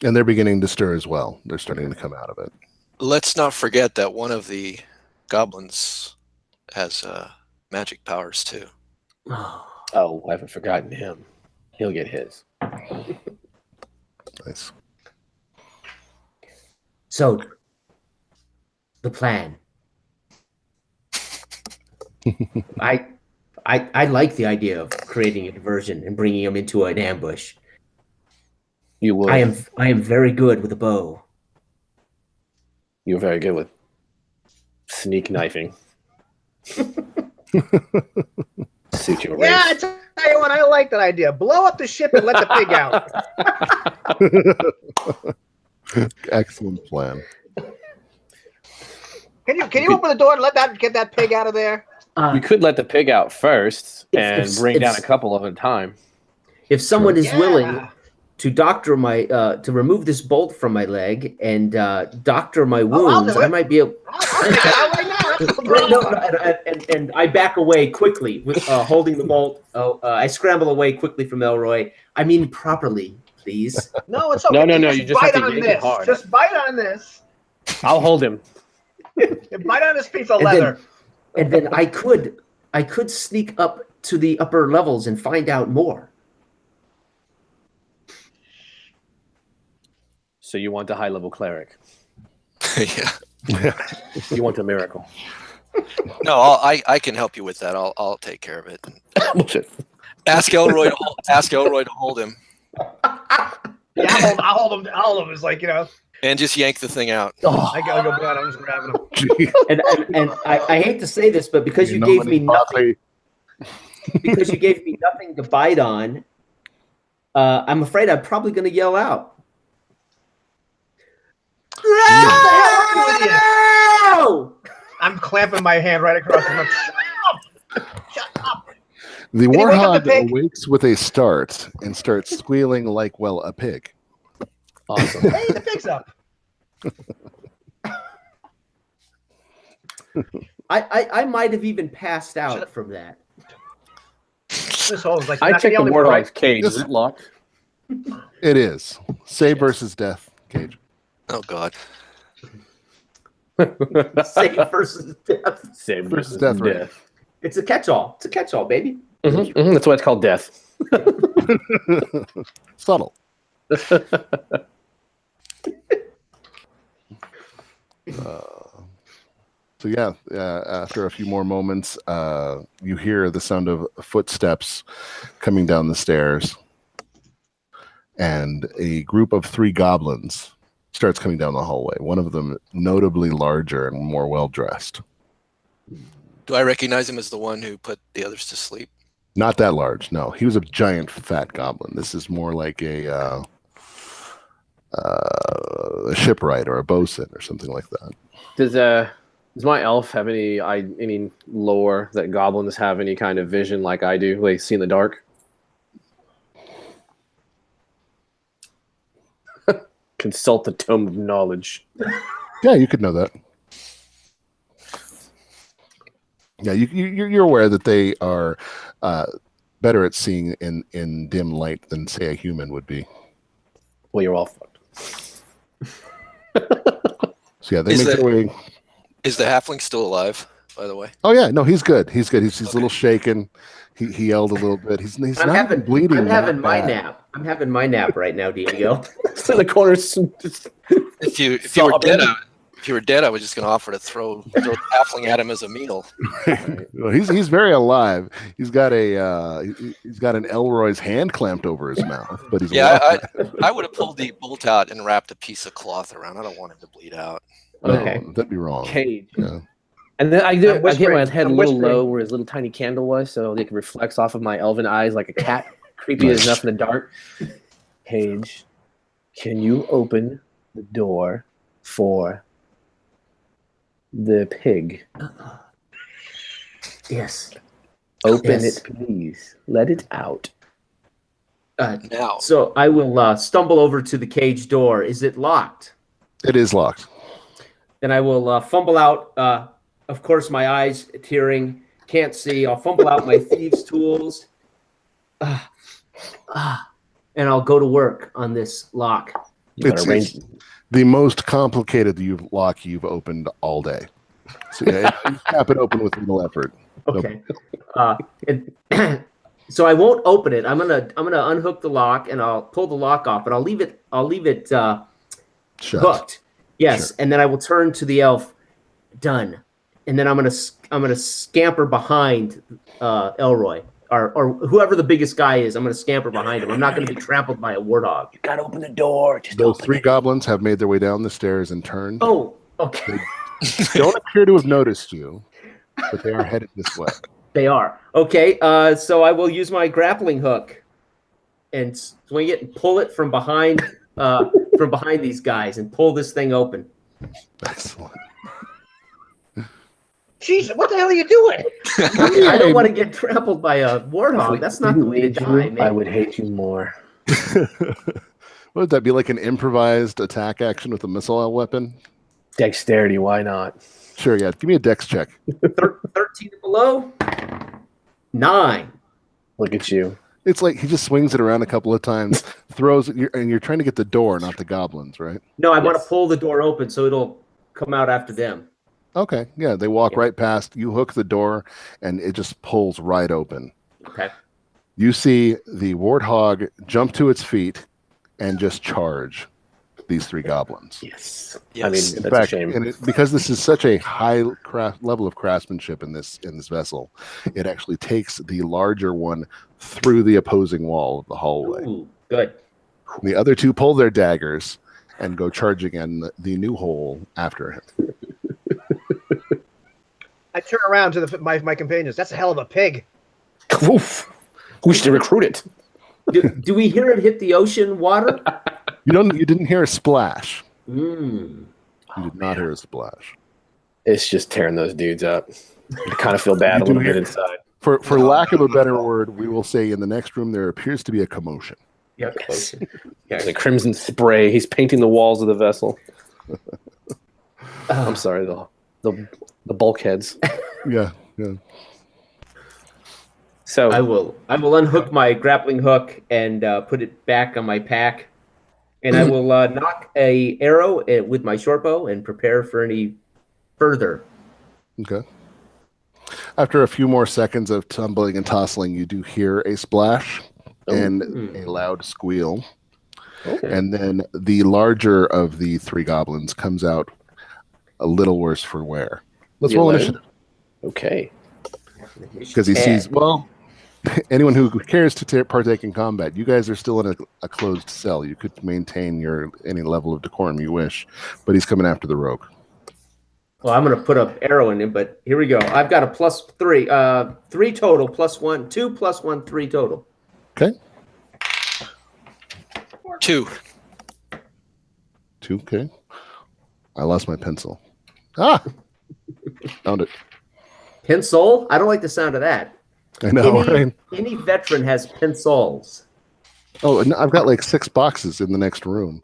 And they're beginning to stir as well. They're starting to come out of it. Let's not forget that one of the goblins has magic powers too. Oh, I haven't forgotten him. He'll get his. Nice. So the plan. I like the idea of creating a diversion and bringing him into an ambush. You will. I am very good with a bow. You're very good with sneak knifing. Suit your Yeah, I race. tell you what, I like that idea. Blow up the ship and let the pig out. Excellent plan. Can you open the door and get that pig out of there? You could let the pig out first and If- bring down if- a couple at a time. If someone is Yeah. willing to doctor my to remove this bolt from my leg and doctor my I'll wounds, do I it. might be able. I'll take it out right now. That's no No, problem. and I back away quickly with holding the bolt. I scramble away quickly from Elroy. I mean properly, please. No, it's okay. No, Just you just bite have to on yank it this. hard. Just bite on this. I'll hold him. And bite on this piece of And then- leather. And then I could sneak up to the upper levels and find out more. So you want the high level cleric. Yeah. You want a miracle. No, I can help you with that. I'll take care of it. Bullshit. Ask Elroy to hold him, Yeah, I'll hold him. It's like, and just yank the thing out. Oh, I gotta go down. I'm just grabbing him. and I hate to say this, but because you gave me nothing, because you gave me nothing to bite on, I'm afraid I'm probably going to yell out. No! I'm clamping my hand right across the mouth. Shut up! The Can you wake up the warthog pig? awakes with a start and starts squealing like, well, a pig. Awesome. Hey, the pig's up. I might have even passed out from that. This hole is like, I you're not checked the gonna yell anymore, warthog's cage. Is it locked? It is. Save versus death, Cage. Oh God. Save versus death. Save Versus versus death, right? death. It's a catch-all. It's a catch-all, baby. That's why it's called death. Subtle. So yeah, after a few more moments, you hear the sound of footsteps coming down the stairs, and a group of 3 goblins starts coming down the hallway. One of them notably larger and more well dressed. Do I recognize him as the one who put the others to sleep? Not that large. No, he was a giant fat goblin. This is more like a shipwright or a bosun or something like that. Does my elf have any lore that goblins have any kind of vision like I do, like see in the dark? Consult the tome of knowledge. Yeah, you could know that. Yeah, you're aware that they are better at seeing in dim light than, say, a human would be. Well, you're all fucked. So yeah, they make their way. Is the halfling still alive, by the way? Oh yeah, no, he's good. He's good. He's a little shaken. He yelled a little bit. He's not even bleeding. I'm having my nap. I'm having my nap right now, Diego. It's in the corner. If you were dead, I was just going to offer to throw the halfling at him as a meal. Well, he's very alive. He's got an Elroy's hand clamped over his mouth, but he's I would have pulled the bolt out and wrapped a piece of cloth around. I don't want him to bleed out. Okay, no, that'd be wrong. Cage. Yeah. And then I get my head a little whispering. low where his little tiny candle was, so it reflects off of my elven eyes like a cat. Creepy as enough in the dark. Cage, can you open the door for the pig? Yes. Open Yes. it, please. Let it out. Now, So I will stumble over to the cage door. Is it locked? It is locked. Then I will fumble out. Of course, my eyes tearing, can't see. I'll fumble out my thieves' tools, and I'll go to work on this lock. It's the most complicated lock you've opened all day. So yeah, you snap it open with little effort. Okay. So I won't open it. I'm gonna unhook the lock and I'll pull the lock off, but I'll leave it Shut. hooked. Yes, Sure. and then I will turn to the elf. Done. And then I'm gonna scamper behind Elroy or whoever the biggest guy is. I'm gonna scamper behind him. I'm not gonna be trampled by a warthog. You gotta open the door. Just Those open three it. goblins have made their way down the stairs and turned. Oh, okay. They don't appear to have noticed you, but they are headed this way. They are. Okay, so I will use my grappling hook and swing it and pull it from behind these guys and pull this thing open. Excellent. Jesus, what the hell are you doing? I don't want to get trampled by a warthog. That's not the way to die, man. I would hate you more. What would that be, like an improvised attack action with a missile weapon? Dexterity, why not? Sure, yeah. Give me a dex check. 13 and below. 9. Look at you. It's like he just swings it around a couple of times, throws it, and you're trying to get the door, not the goblins, right? No, I want to pull the door open so it'll come out after them. Okay, yeah. They walk right past. You hook the door, and it just pulls right open. Okay. You see the warthog jump to its feet and just charge these three goblins. Yes. Yes. I mean, In that's fact, a shame. because this is such a high level of craftsmanship in this vessel, it actually takes the larger one through the opposing wall of the hallway. Ooh, good. The other two pull their daggers and go charging in the new hole after him. I turn around to my companions. That's a hell of a pig. Oof. We should recruit it. Do we hear it hit the ocean water? You didn't hear a splash. Mm. You did not hear a splash. It's just tearing those dudes up. I kind of feel bad You a little do bit hear- inside. For lack of a better word, we will say in the next room there appears to be a commotion. Yep. The crimson spray. He's painting the walls of the vessel. I'm sorry, the bulkheads. Yeah. So I will unhook my grappling hook and put it back on my pack, and I will knock a arrow with my short bow and prepare for any further. Okay. After a few more seconds of tumbling and tossling, you do hear a splash and a loud squeal. Okay. And then the larger of the three goblins comes out a little worse for wear. Let's The roll 11? initiative. Okay. Because he sees, well, anyone who cares to partake in combat, you guys are still in a closed cell. You could maintain any level of decorum you wish, but he's coming after the rogue. Well, I'm going to put up arrow in it, but here we go. I've got a +3. 3 total, +1. 2 +1, 3 total. Okay. 2. 2. Okay. I lost my pencil. Ah! Found it. Pencil? I don't like the sound of that. I know, right? Any veteran has pencils. Oh, and I've got like 6 boxes in the next room.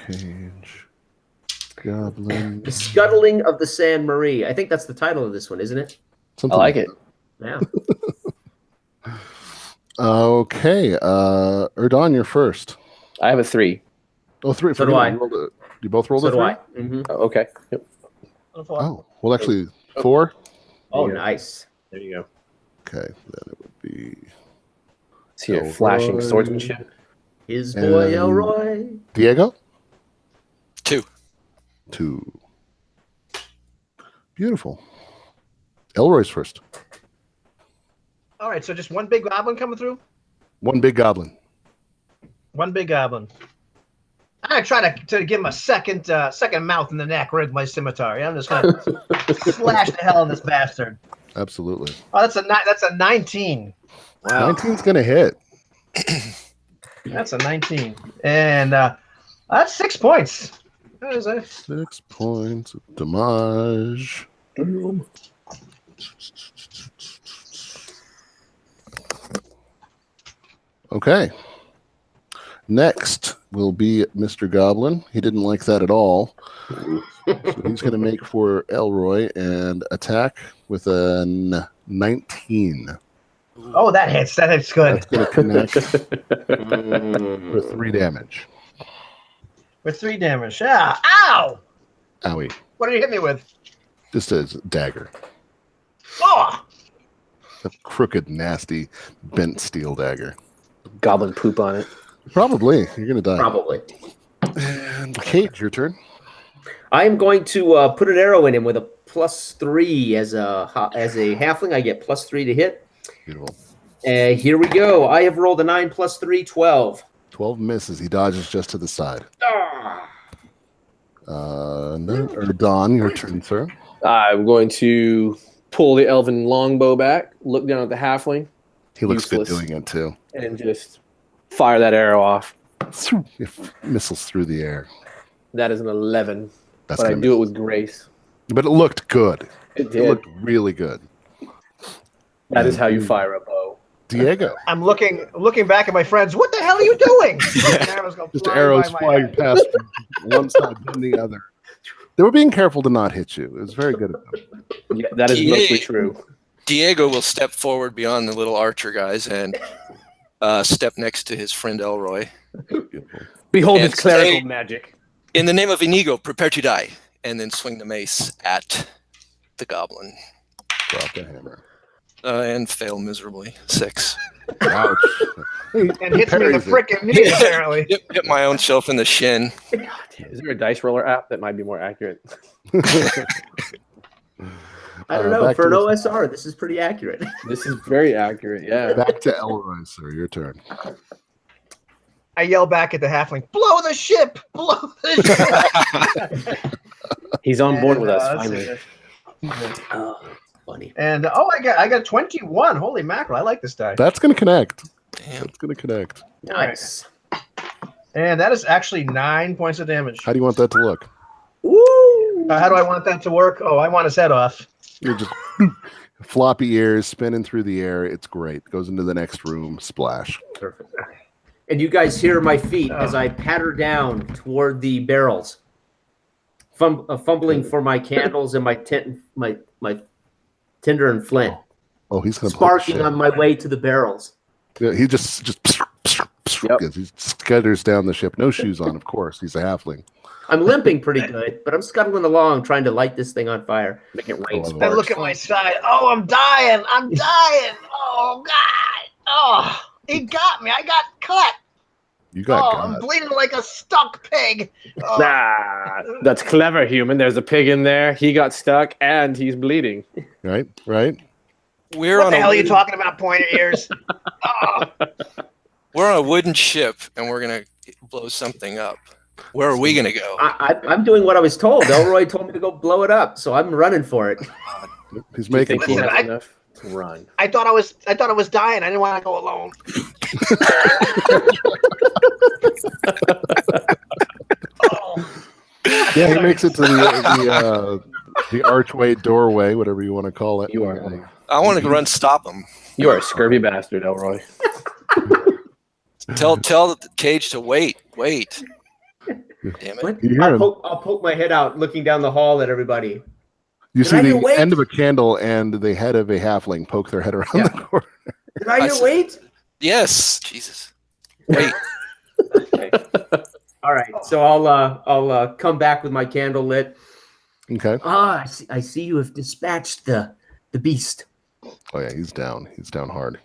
Cage. Goblin. The Scuttling of the San Marie. I think that's the title of this one, isn't it? Something I like it. Yeah. Okay. Erdon, you're first. I have a 3. Oh, 3. So do I. You both rolled So a 3? do I. Mm-hmm. Oh, okay. Yep. Oh, well, actually, 4. Oh, Yeah. nice. There you go. Okay, then it would be See your Elroy. flashing swordsmanship. His boy And- Elroy. Diego. 2. 2. Beautiful. Elroy's first. All right, so just one big goblin coming through. One big goblin. One big goblin. I'm gonna try to give him a second mouth in the neck with my scimitar. Yeah, I'm just gonna slash the hell out of this bastard. Absolutely. Oh, that's a 19. Wow. 19's gonna hit. That's a 19, and that's 6 points. That is a 6 points of damage. Okay. Next will be Mr. Goblin. He didn't like that at all. So he's going to make for Elroy and attack with a 19. Oh, that hits. That hits good. That's going to connect for 3 damage. With 3 damage. Yeah. Ow! Owie. What did you hit me with? Just a dagger. Oh! A crooked, nasty, bent steel dagger. Goblin poop on it. Probably. You're going to die. Probably. And Cage, your turn. I am going to put an arrow in him with a +3 as a halfling. I get +3 to hit. Beautiful. Here we go. I have rolled a 9 + 3, 12. 12 misses. He dodges just to the side. Ah! Don, your turn, sir. I'm going to pull the elven longbow back, look down at the halfling, He looks Useless. good doing it too. and just fire that arrow off. It missiles through the air. That is an 11, That's but I gonna do it miss. with grace. But it looked good. It It did. looked really good. That is how you fire a bow. Diego. I'm looking back at my friends. What the hell are you doing? Arrows go Just flying arrows by my flying head. past one side and the other. They were being careful to not hit you. It was very good of them. Yeah, that is Yeah. mostly true. Diego will step forward beyond the little archer guys and step next to his friend Elroy. Beautiful. Behold And his clerical say- magic. In the name of Inigo, prepare to die. And then swing the mace at the goblin. Drop the hammer. And fail miserably. 6. Ouch. Hey, And hits me in the parries it. frickin' knee, apparently. Hit my own self in the shin. Is there a dice roller app that might be more accurate? I don't know. back For an to- OSR, this is pretty accurate. This is very accurate. Yeah. Back to Elroy, sir. Your turn. I yell back at the halfling, blow the ship! Blow the ship! He's on board with And, us let's finally. see. Oh, funny. And I got 21. Holy mackerel! I like this die. That's going to connect. Damn. That's going to connect. Nice. And that is actually 9 points of damage. How do you want that to look? Woo! How do I want that to work? Oh, I want his head off. You're just floppy ears spinning through the air. It's great. Goes into the next room. Splash. Perfect. And you guys hear my feet as I patter down toward the barrels, fumbling for my candles and my tinder and flint, Oh, he's going to sparking on my way to the barrels. Yeah, he just Yep. he scutters down the ship. No shoes on, of course. He's a halfling. I'm limping pretty good, but I'm scuttling along trying to light this thing on fire. Make it Oh, rain I And sparks. look at my side. Oh, I'm dying. I'm dying. Oh, God. Oh, he got me. I got cut. You got Oh, I'm God. bleeding like a stuck pig. Oh, Nah, that's clever, human. There's a pig in there. He got stuck and he's bleeding. Right? Right? We're what on the a hell are you wooden- talking about, pointer ears? Oh, We're on a wooden ship and we're gonna blow something up. Where are we going to go? I'm doing what I was told. Elroy told me to go blow it up, so I'm running for it. He's Do you making. think he Listen, has enough to run? I thought I was dying. I didn't want to go alone. Oh. Yeah, he makes it to the archway, doorway, whatever you want to call it. You are I want to run stop him. you are a scurvy bastard, Elroy. Tell the cage to wait. Damn it. What? You hear him. I'll poke my head out, looking down the hall at everybody. You Did see I hear the wait? end of a candle and the head of a halfling poke their head around Yeah. the corner. Did I hear said- wait? Yes. Jesus. Wait. Okay. All right, so I'll come back with my candle lit. Okay. I see you have dispatched the beast. Oh yeah, he's down. He's down hard.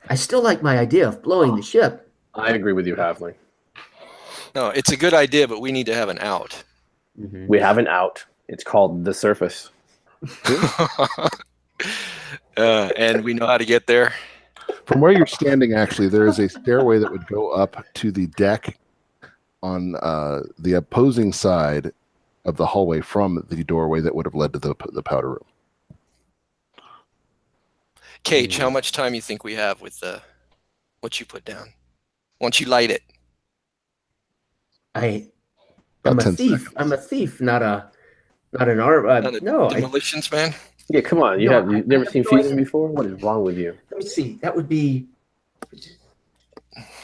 I still like my idea of blowing the ship. I agree with you, Halfling. No, it's a good idea, but we need to have an out. We have an out. It's called the surface. And we know how to get there. From where you're standing, actually, there is a stairway that would go up to the deck on the opposing side of the hallway from the doorway that would have led to the powder room. Cage, how much time you think we have with what you put down? Once you light it. I'm About a 10 thief. seconds. I'm a thief, not an arm. Not a No, demolitions man. Yeah, come on. You've I never have seen no Fusion idea. before? What is wrong with you? let me see. That would be,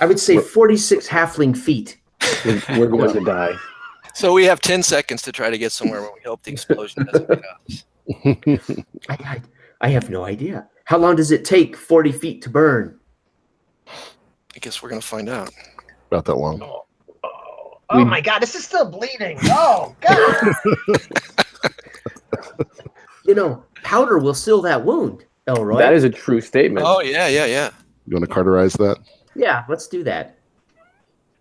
I would say 46 halfling feet. We're going to die. So we have 10 seconds to try to get somewhere where we hope the explosion doesn't get us. I have no idea. How long does it take 40 feet to burn? I guess we're gonna find out. About that long. Oh my God, this is still bleeding. Oh God. Powder will seal that wound, Elroy. That is a true statement. Oh yeah. You want to carterize that? Yeah, let's do that.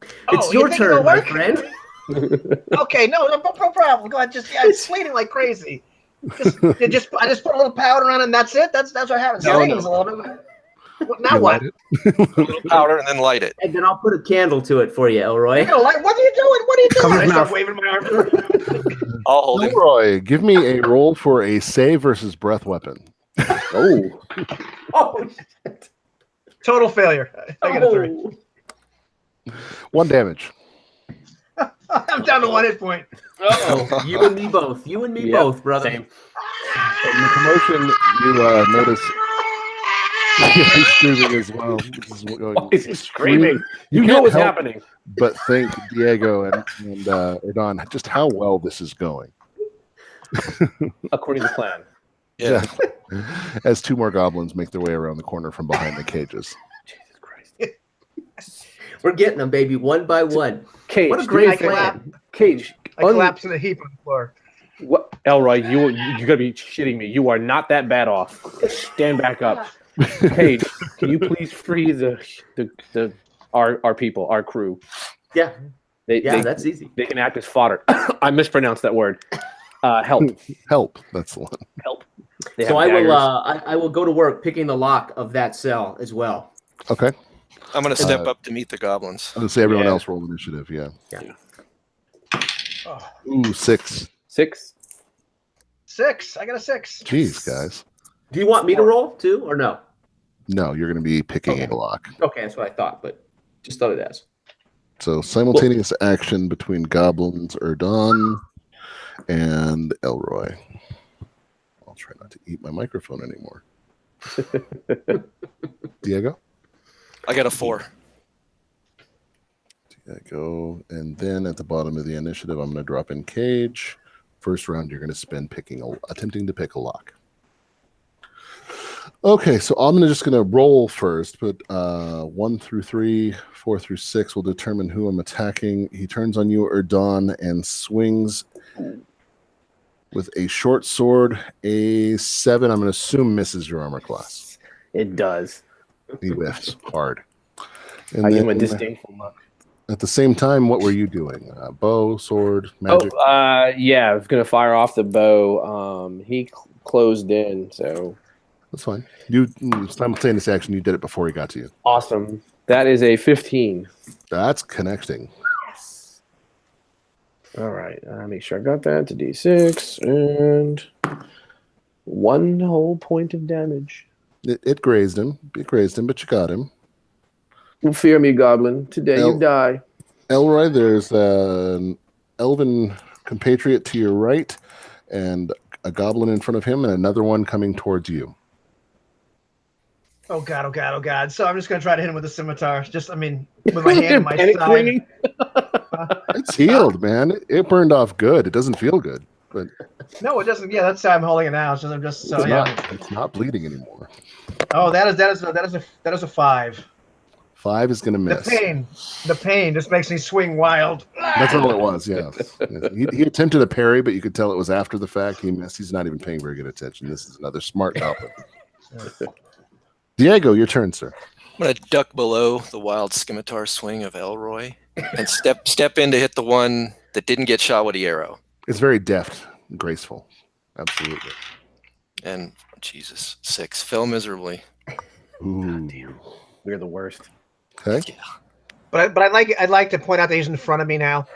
Oh, It's you your think it'll turn, my work? friend. Okay, no problem. Go ahead. It's bleeding like crazy. I just put a little powder on it and that's it. That's what happens. No, Stings a little bit. Now You what? light it? A little powder and then light it. And then I'll put a candle to it for you, Elroy. What are you doing? What are you doing? Cover I his start mouth. waving my arm. I'll hold him. Elroy, give me a roll for a save versus breath weapon. Oh, Oh, shit. Total failure. I get a 3. Oh. 1 damage. I'm down to 1 hit point. Uh-oh. You and me both. You and me Yep, both, brother. same. In the commotion, you notice he's screaming as well. This is what going- Why is he screaming? You can't know what's help happening. But think, Diego and Erdon, just how well this is going. According to plan. Yeah. As 2 more goblins make their way around the corner from behind the cages. Jesus Christ. We're getting them, baby, one by one. Cage, What a do great me a plan. favor. Cage, I collapse in a heap on the floor. What, Elroy, you gotta be shitting me. You are not that bad off. Stand back up. Cage, can you please free our people, our crew? Yeah, They that's easy. they can act as fodder. I mispronounced that word. Help. Help. That's the one. Help. They So have I will. daggers. I will go to work picking the lock of that cell as well. Okay. I'm gonna step up to meet the goblins. I'm going to say everyone Yeah. else roll initiative. Yeah. Oh, Ooh, 6. 6. 6. I got a 6. Jeez, guys. Do you want me to roll too, or no? No, you're going to be picking Okay. a lock. Okay, that's what I thought, but just thought I'd ask. So simultaneous action between goblins, Erdon, and Elroy. I'll try not to eat my microphone anymore. Diego? I got a 4. Diego. And then at the bottom of the initiative, I'm going to drop in Cage. First round, you're going to spend attempting to pick a lock. Okay, so I'm just going to roll first, but 1 through 3, 4 through 6 will determine who I'm attacking. He turns on you, Erdon, and swings with a short sword. A 7, I'm going to assume, misses your armor class. It does. He whiffs hard. And I give him a then, disdainful look. at the same time, what were you doing? Bow, sword, magic? Yeah, I was gonna fire off the bow. He closed in, so That's fine. You simultaneous action. You did it before he got to you. awesome. That is a 15. That's connecting. All right. Make sure I got that to D6 and 1 whole point of damage. It grazed him. It grazed him, but you got him. Fear me, goblin. Today you die. Elroy, there's an elven compatriot to your right, and a goblin in front of him, and another one coming towards you. Oh god, oh god, oh god. So I'm just gonna try to hit him with a scimitar. Just, I mean, with my hand on my Panic side. ringing? It's healed, man. It burned off good. It doesn't feel good, but No, it doesn't. Yeah, that's how I'm holding it now. So I'm just so it's not bleeding anymore. Oh, that is a 5. 5 is gonna miss. The pain just makes me swing wild. That's all it was. Yeah, he attempted a parry, but you could tell it was after the fact. He missed. He's not even paying very good attention. This is another smart goblin. Diego, your turn, sir. I'm going to duck below the wild scimitar swing of Elroy and step in to hit the one that didn't get shot with the arrow. It's very deft, and graceful. Absolutely. And Jesus, 6 fell miserably. Ooh. We're the worst. Okay. Yeah. But I'd like to point out that he's in front of me now.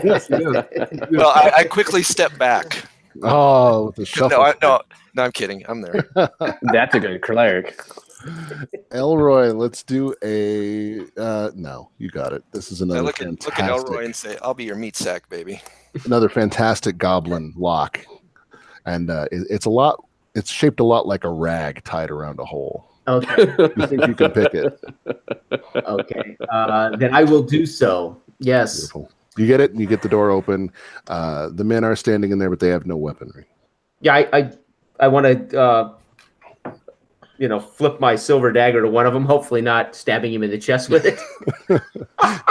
Yes, Well, I quickly step back. Oh, with the shuffle. No, I'm kidding. I'm there. That's a good cleric. Elroy, let's do a. No, you got it. This is I another look at Elroy and say, "I'll be your meat sack, baby." Another fantastic goblin lock, and it's a lot. It's shaped a lot like a rag tied around a hole. Okay. You think you can pick it? Okay. Then I will do so. Yes. Beautiful. You get it, and you get the door open. The men are standing in there, but they have no weaponry. Yeah, I want to, flip my silver dagger to one of them. Hopefully, not stabbing him in the chest with it.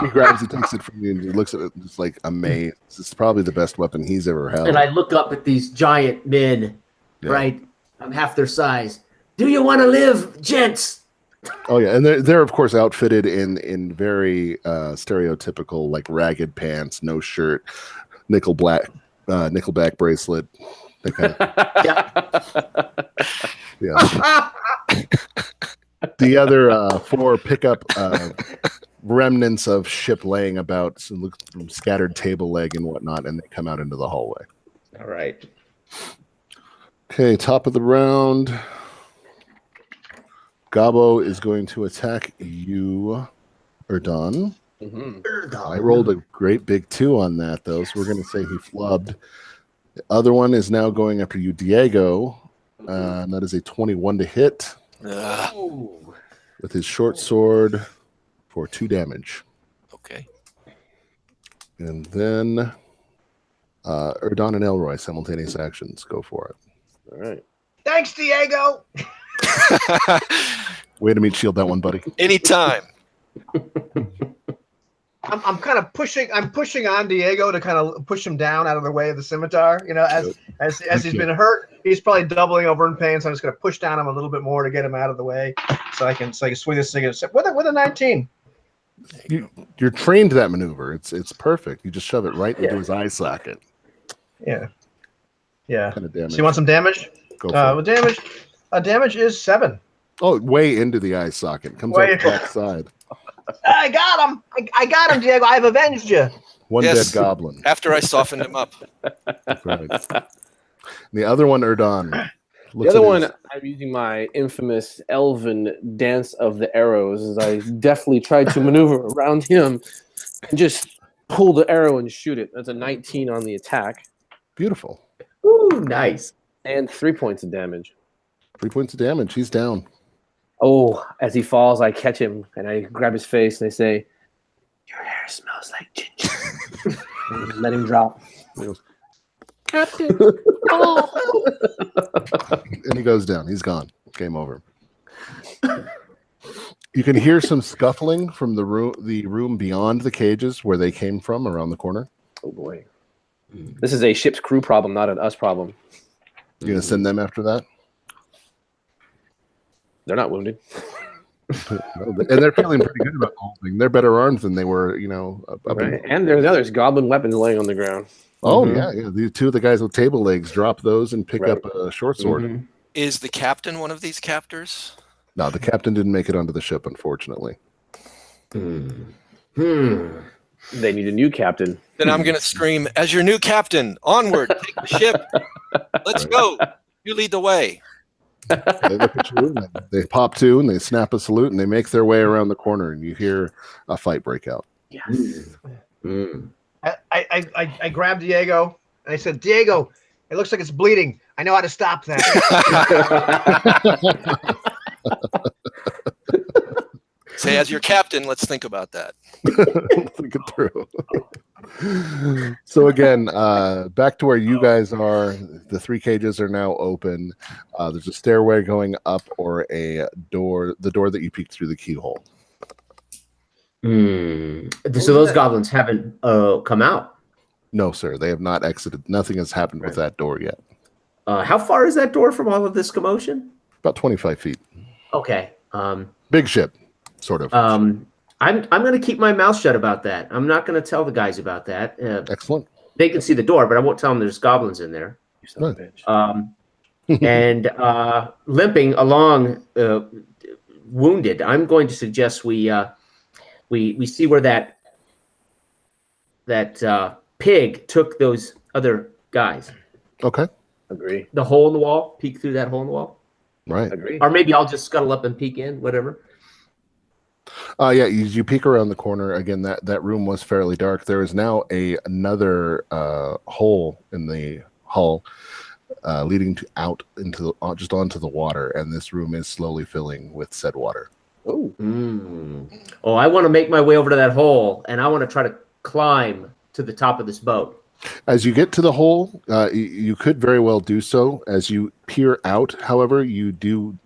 He grabs it, takes it from you, and he looks at it just like amazed. It's probably the best weapon he's ever held. And I look up at these giant men. Yeah. Right, I'm half their size. Do you want to live, gents? Oh yeah, and they're of course outfitted in very stereotypical like ragged pants, no shirt, nickelback bracelet. That kind of, yeah. The other 4 pick up remnants of ship laying about, so look from scattered table leg and whatnot, and they come out into the hallway. All right. Okay, top of the round. Gabo is going to attack you, Erdon. Mm-hmm. I rolled a great big 2 on that, though, so we're going to say he flubbed. The other one is now going after you, Diego. And that is a 21 to hit with his short sword for 2 damage. Okay. And then Erdon and Elroy, simultaneous actions. Go for it. All right. Thanks, Diego. Way to meet shield that one, buddy. Anytime. I'm kind of pushing. I'm pushing on Diego to kind of push him down out of the way of the scimitar. As he's been hurt, he's probably doubling over in pain. So I'm just going to push down him a little bit more to get him out of the way, so I can swing this thing with a 19. You're trained to that maneuver. It's perfect. You just shove it right into his eye socket. Yeah. Kind of damage. So you want some damage? Go for it. Damage. Damage is 7. Oh, way into the eye socket. Comes out the back side. I got him. I got him, Diego. I've avenged you. One Yes. dead goblin. After I softened him up. Right. The other one, Erdon. The other one, I'm using my infamous elven dance of the arrows as I deftly tried to maneuver around him and just pull the arrow and shoot it. That's a 19 on the attack. Beautiful. Ooh, nice. And 3 points of damage. 3 points of damage. He's down. Oh, as he falls, I catch him and I grab his face and I say, "Your hair smells like ginger." And let him drop. He goes, Captain. and he goes down. He's gone. Game over. You can hear some scuffling from the room beyond the cages where they came from, around the corner. Oh boy. This is a ship's crew problem, not an us problem. You gonna send them after that? They're not wounded. And they're feeling pretty good about the whole thing. They're better armed than they were, up Right. And there's goblin weapons laying on the ground. Oh yeah. The 2 of the guys with table legs drop those and pick Right. up a short sword. Mhm. Is the captain one of these captors? No, the captain didn't make it onto the ship, unfortunately. They need a new captain. Then I'm going to scream, as your new captain, onward, take the ship. Let's go. You lead the way. They look at you, and they pop to, and they snap a salute, and they make their way around the corner, and you hear a fight break out. Yes. I grabbed Diego and I said, Diego, it looks like it's bleeding. I know how to stop that. Say, as your captain, let's think about that. Think it through. So again, back to where you guys are. The 3 cages are now open. There's a stairway going up, or a door. The door that you peeked through the keyhole. So those goblins haven't come out. No, sir. They have not exited. Nothing has happened with that door yet. How far is that door from all of this commotion? About 25 feet. Okay. Big ship, sort of. I'm going to keep my mouth shut about that. I'm not going to tell the guys about that. Excellent. They can see the door, but I won't tell them there's goblins in there. You son of a bitch. And limping along, wounded, I'm going to suggest we see where that pig took those other guys. Okay. Agree. The hole in the wall. Peek through that hole in the wall. Right. Agree. Or maybe I'll just scuttle up and peek in. Whatever. Yeah, you peek around the corner. Again, that room was fairly dark. There is now another hole in the hull leading out into just onto the water, and this room is slowly filling with said water. Oh. Oh, I want to make my way over to that hole, and I want to try to climb to the top of this boat. As you get to the hole, you could very well do so. As you peer out, however, you do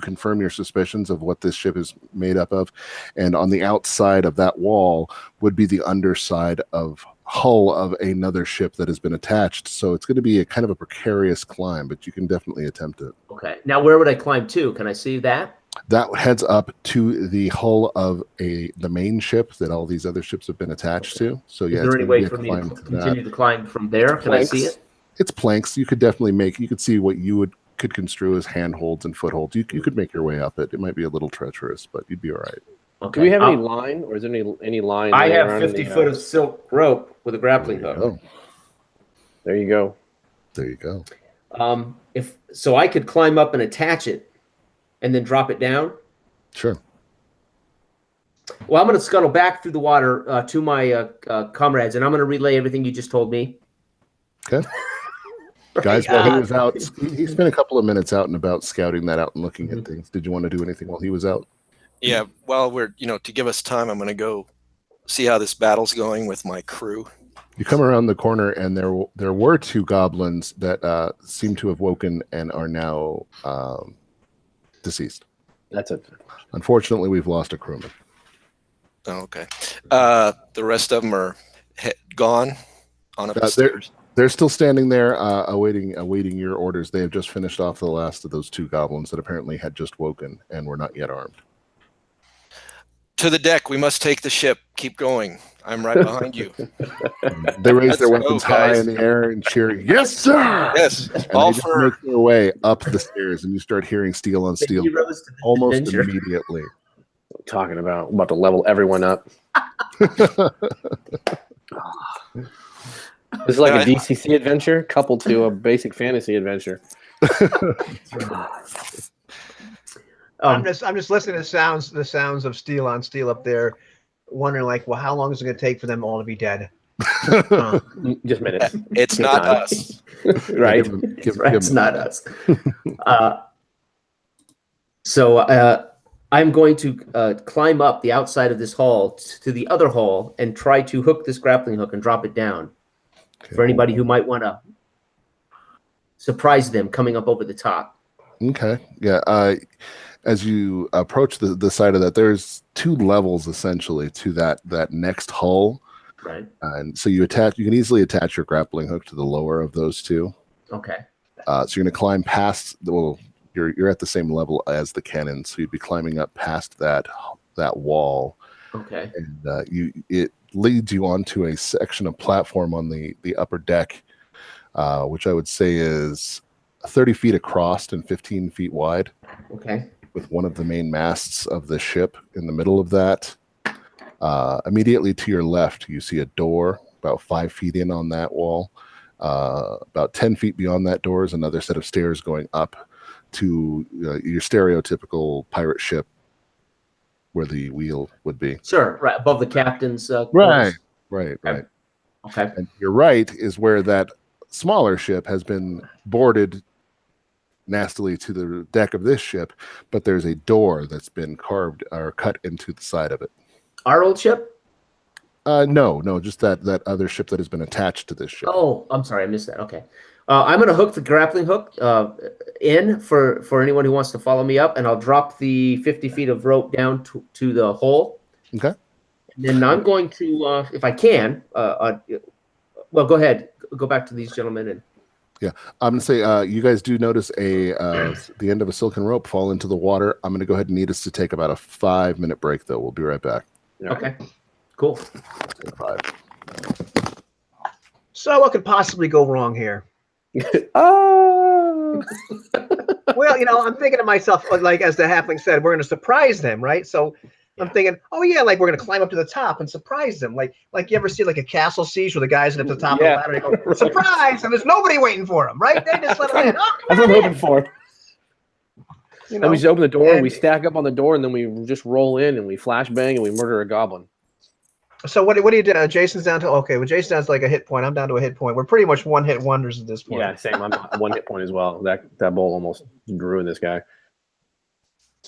confirm your suspicions of what this ship is made up of, and on the outside of that wall would be the underside of hull of another ship that has been attached. So it's going to be a kind of a precarious climb, but you can definitely attempt it. Okay. Now, where would I climb to? Can I see that? That heads up to the hull of the main ship that all these other ships have been attached to. So yeah, is there any way for me to continue to climb from there? Can I see it? It's planks. You could definitely you could see what you could construe as handholds and footholds. You could make your way up it. It might be a little treacherous, but you'd be all right. Okay. Do we have any line, or is there any line? I have 50 foot of silk rope with a grappling hook. There you go. There you go. If so, I could climb up and attach it, and then drop it down. Sure. Well, I'm going to scuttle back through the water to my comrades, and I'm going to relay everything you just told me. Okay. Guys, while he was out, he spent a couple of minutes out and about scouting that out and looking at things. Did you want to do anything while he was out? Yeah, while we're, to give us time, I'm going to go see how this battle's going with my crew. You come around the corner, and there were 2 goblins that seem to have woken and are now deceased. That's it. Unfortunately, we've lost a crewman. Oh, okay. The rest of them are gone on up the stairs. They're still standing there, awaiting your orders. They have just finished off the last of those 2 goblins that apparently had just woken and were not yet armed. To the deck. We must take the ship. Keep going. I'm right behind you. They raise their weapons high in the air and cheer, "Yes, sir!" Yes. And they just make their way up the stairs, and you start hearing steel on steel almost immediately. Talking about to level everyone up. This is like a DCC adventure coupled to a basic fantasy adventure. I'm just listening to the sounds of steel on steel up there, wondering well, how long is it going to take for them all to be dead? Just minutes. It's not us, right? It's not us. So I'm going to climb up the outside of this hall to the other hall and try to hook this grappling hook and drop it down. Okay. For anybody who might want to surprise them coming up over the top. Okay. Yeah. As you approach the side of that, there's 2 levels essentially to that next hull. Right. And so you can easily attach your grappling hook to the lower of those 2. Okay. So you're going to climb past you're at the same level as the cannon, so you'd be climbing up past that wall. Okay. And it leads you onto a section of platform on the upper deck, which I would say is 30 feet across and 15 feet wide. Okay. With one of the main masts of the ship in the middle of that. Immediately to your left, you see a door about 5 feet in on that wall. About 10 feet beyond that door is another set of stairs going up to your stereotypical pirate ship where the wheel would be. Sure, right above the captain's Right. quarters. Okay. And your right is where that smaller ship has been boarded nastily to the deck of this ship, but there's a door that's been carved or cut into the side of it. Our old ship? No, just that other ship that has been attached to this ship. Oh, I'm sorry, I missed that. Okay. I'm going to hook the grappling hook in for anyone who wants to follow me up, and I'll drop the 50 feet of rope down to the hole. Okay. And then I'm going to, if I can, well, go ahead. Go back to these gentlemen. And Yeah, I'm going to say you guys do notice the end of a silken rope fall into the water. I'm going to go ahead and need us to take about a 5-minute break, though. We'll be right back. Okay, cool. 5. So what could possibly go wrong here? Oh. Well, I'm thinking to myself, like as the halfling said, we're going to surprise them, right? So I'm thinking, oh yeah, like we're going to climb up to the top and surprise them, like you ever see like a castle siege where the guys at the top of the ladder, they go surprise, and there's nobody waiting for them, right? They just let them in. Oh, That's what I'm hoping for. And we just open the door, and we stack up on the door, and then we just roll in and we flashbang and we murder a goblin. So what do you do? Jason's down to well, Jason's down to like a hit point. I'm down to a hit point. We're pretty much one-hit wonders at this point. Yeah, same. I'm at 1 hit point as well. That bowl almost ruined this guy.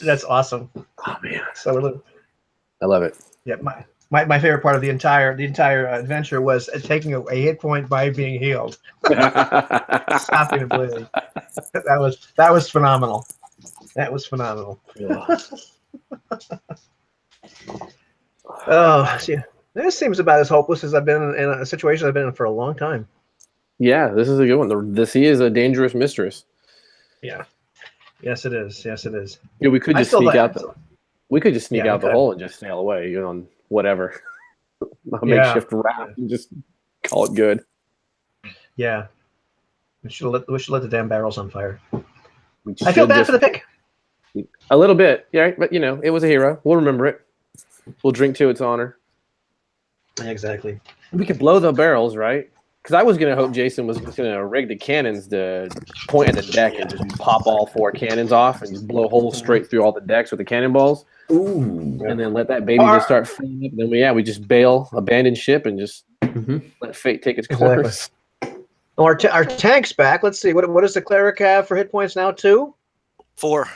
That's awesome. Oh man, So I love it. yeah, my favorite part of the entire adventure was taking a hit point by being healed, stopping the bleeding. That was phenomenal. That was phenomenal. Yeah. Oh, see, this seems about as hopeless as I've been in a situation I've been in for a long time. Yeah, this is a good one. The sea is a dangerous mistress. Yeah. Yes, it is. Yes, it is. Yeah, we could I just still sneak like- out. We could just sneak Yeah, out the okay. hole and just sail away, on whatever. A Yeah. makeshift raft and just call it good. Yeah. We should let the damn barrels on fire. We I feel should bad for the pick. A little bit, yeah, but it was a hero. We'll remember it. We'll drink to its honor. Exactly. We could blow the barrels, right? Because I was gonna hope Jason was just gonna rig the cannons to point at the deck and just pop all 4 cannons off and just blow holes straight through all the decks with the cannonballs. Ooh. And then let that baby just start filling up. And then we just bail, abandon ship, and just let fate take its Exactly. course. Oh, our tank's back. Let's see. What does the cleric have for hit points now? 2? 4.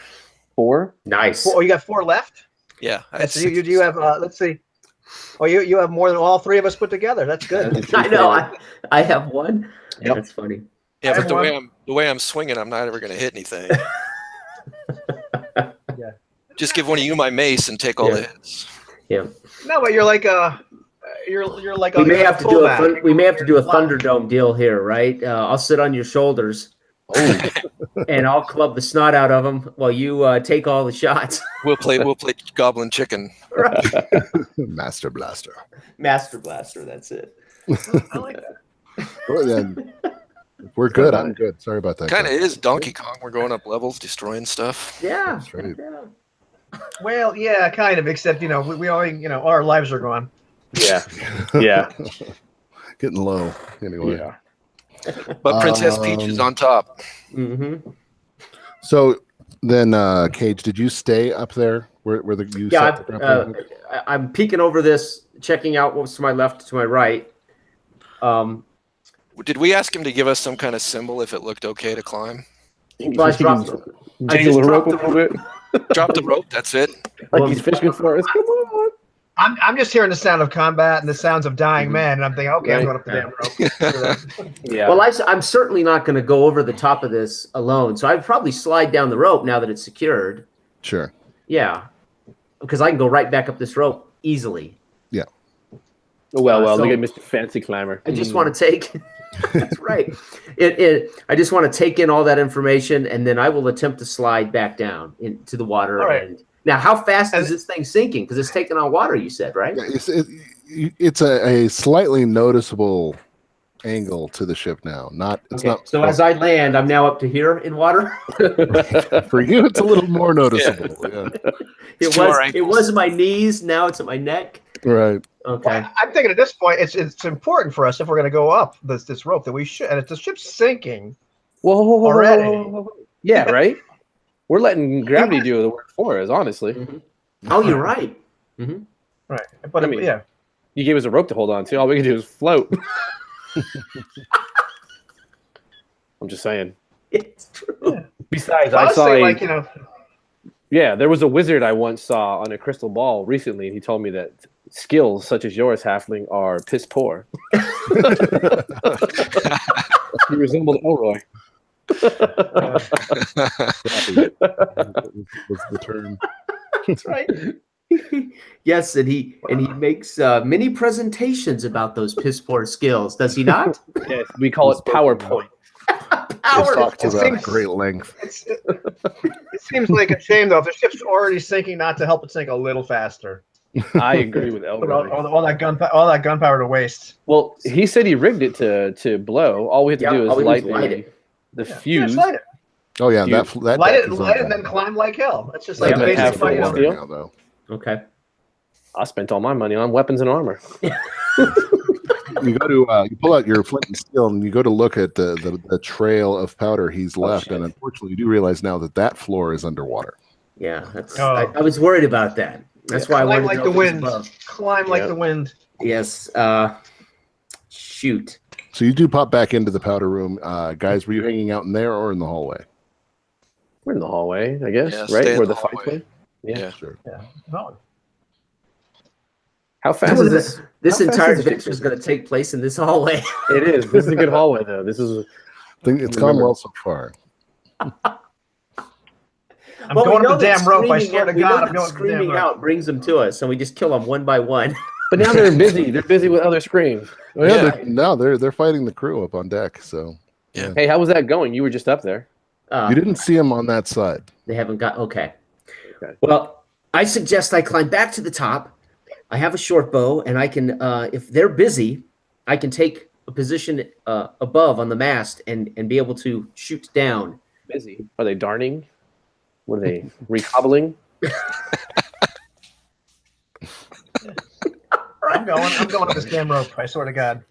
4. Nice. Oh, you got 4 left. Yeah. I had That's, you 6. have. Let's see. Oh, you have more than all 3 of us put together. That's good. I know. I have one. Yep. That's funny. Yeah, I but have the way I'm swinging, I'm not ever going to hit anything. Yeah. Just give one of you my mace and take all the hits. Yeah. No, but you're like you're like We may you're have to do fullback. we may have to do a Thunderdome deal here, right? I'll sit on your shoulders. And I'll club the snot out of them while you take all the shots. We'll play Goblin Chicken. Right. Master Blaster. Master Blaster, that's it. I like that. Well, then, we're good. I'm good. Sorry about that. Kind of guys. is Donkey Kong. We're going up levels, destroying stuff. Yeah. That's right. Yeah. Well, yeah, kind of. Except we only our lives are gone. Yeah. Yeah. Getting low. Anyway. Yeah. But Princess Peach is on top. Mm-hmm. So then, Cage, did you stay up there where you Yeah, set the grappling hook? I'm peeking over this, checking out what's to my left, to my right. Did we ask him to give us some kind of symbol if it looked okay to climb? Well, I dropped, I Jiggle just the rope dropped a the little bit. Drop the rope. That's it. Like he's fishing for us. Come on. I'm just hearing the sound of combat and the sounds of dying men, and I'm thinking, okay, I'm Right. going up the damn rope. Yeah. Well, I'm certainly not going to go over the top of this alone, so I'd probably slide down the rope now that it's secured. Sure. Yeah, because I can go right back up this rope easily. Well, so- look at Mr. Fancy Climber. I just want to take. That's right. I just want to take in all that information, and then I will attempt to slide back down into the water. All right. And now, how fast is this thing sinking? Because it's taking on water. You said, right? Yeah, it's a slightly noticeable angle to the ship now. It's Okay, not. so as I land, I'm now up to here in water. For you, it's a little more noticeable. Yeah. It to our was ankles. my knees. Now it's at my neck. Right. Okay. Well, I'm thinking at this point, it's important for us if we're going to go up this rope that we should. And if the ship's sinking, already. Yeah, right. We're letting gravity do the work for us, honestly. Mhm. Oh, you're right. Mm-hmm. Right. But I mean, yeah. You gave us a rope to hold on to. All we can do is float. I'm just saying. It's true. Yeah. Besides, I I was saw thinking, a, yeah, there was a wizard I once saw on a crystal ball recently, and he told me that skills such as yours, Halfling, are piss poor. He resembled Elroy. What's the term? That's right. Yes, and he makes many presentations about those piss poor skills. Does he not? Yes, we call it PowerPoint. Let's talk to It that seems- at great length. It seems like a shame, though, if the ship's already sinking, not to help it sink a little faster. I agree with Put Elroy. all that gunpowder to waste. Well, he said he rigged it to blow. All we have to do all is we light, do is light it. the Yeah, fuse. light it. Oh yeah, You- that Light deck it, is light it, on and then climb like hell. That's just Yeah, like but basic half for the fighting. water. water Steel? now, though. Okay. I spent all my money on weapons and armor. You go to you pull out your flint and steel, and you go to look at the trail of powder he's left, shit. and unfortunately, you do realize now that floor is underwater. Yeah, that's. Oh. I was worried about that. That's why I Climb wanted like to the know if it was wind. above. Climb like Yeah. the wind. Yes. Shoot. So you do pop back into the powder room, guys. Were you hanging out in there or in the hallway? We're in the hallway, I guess, Yeah, stay right? in Where the the fights hallway. were? Yeah. Yeah. Sure. Yeah. No. How fast is this? This how fast entire is the ship adventure is going to take place in this hallway. It is. This is a good hallway, though. This is. Think it's gone well so far. I'm Well, we going know up the that damn rope. I screaming swear to out- we know God, that I'm going up the damn screaming rope. out brings them to us, and we just kill them one by one. But now they're busy. They're busy with other screams. Oh, yeah, Yeah. they're fighting the crew up on deck. So Hey, how was that going? You were just up there. you didn't see them on that side. They haven't got okay. Okay. Well, I suggest I climb back to the top. I have a short bow, and I can, if they're busy, I can take a position above on the mast and be able to shoot down. Busy. Are they darning? What are they recobbling? I'm going up this damn rope. I swear to God.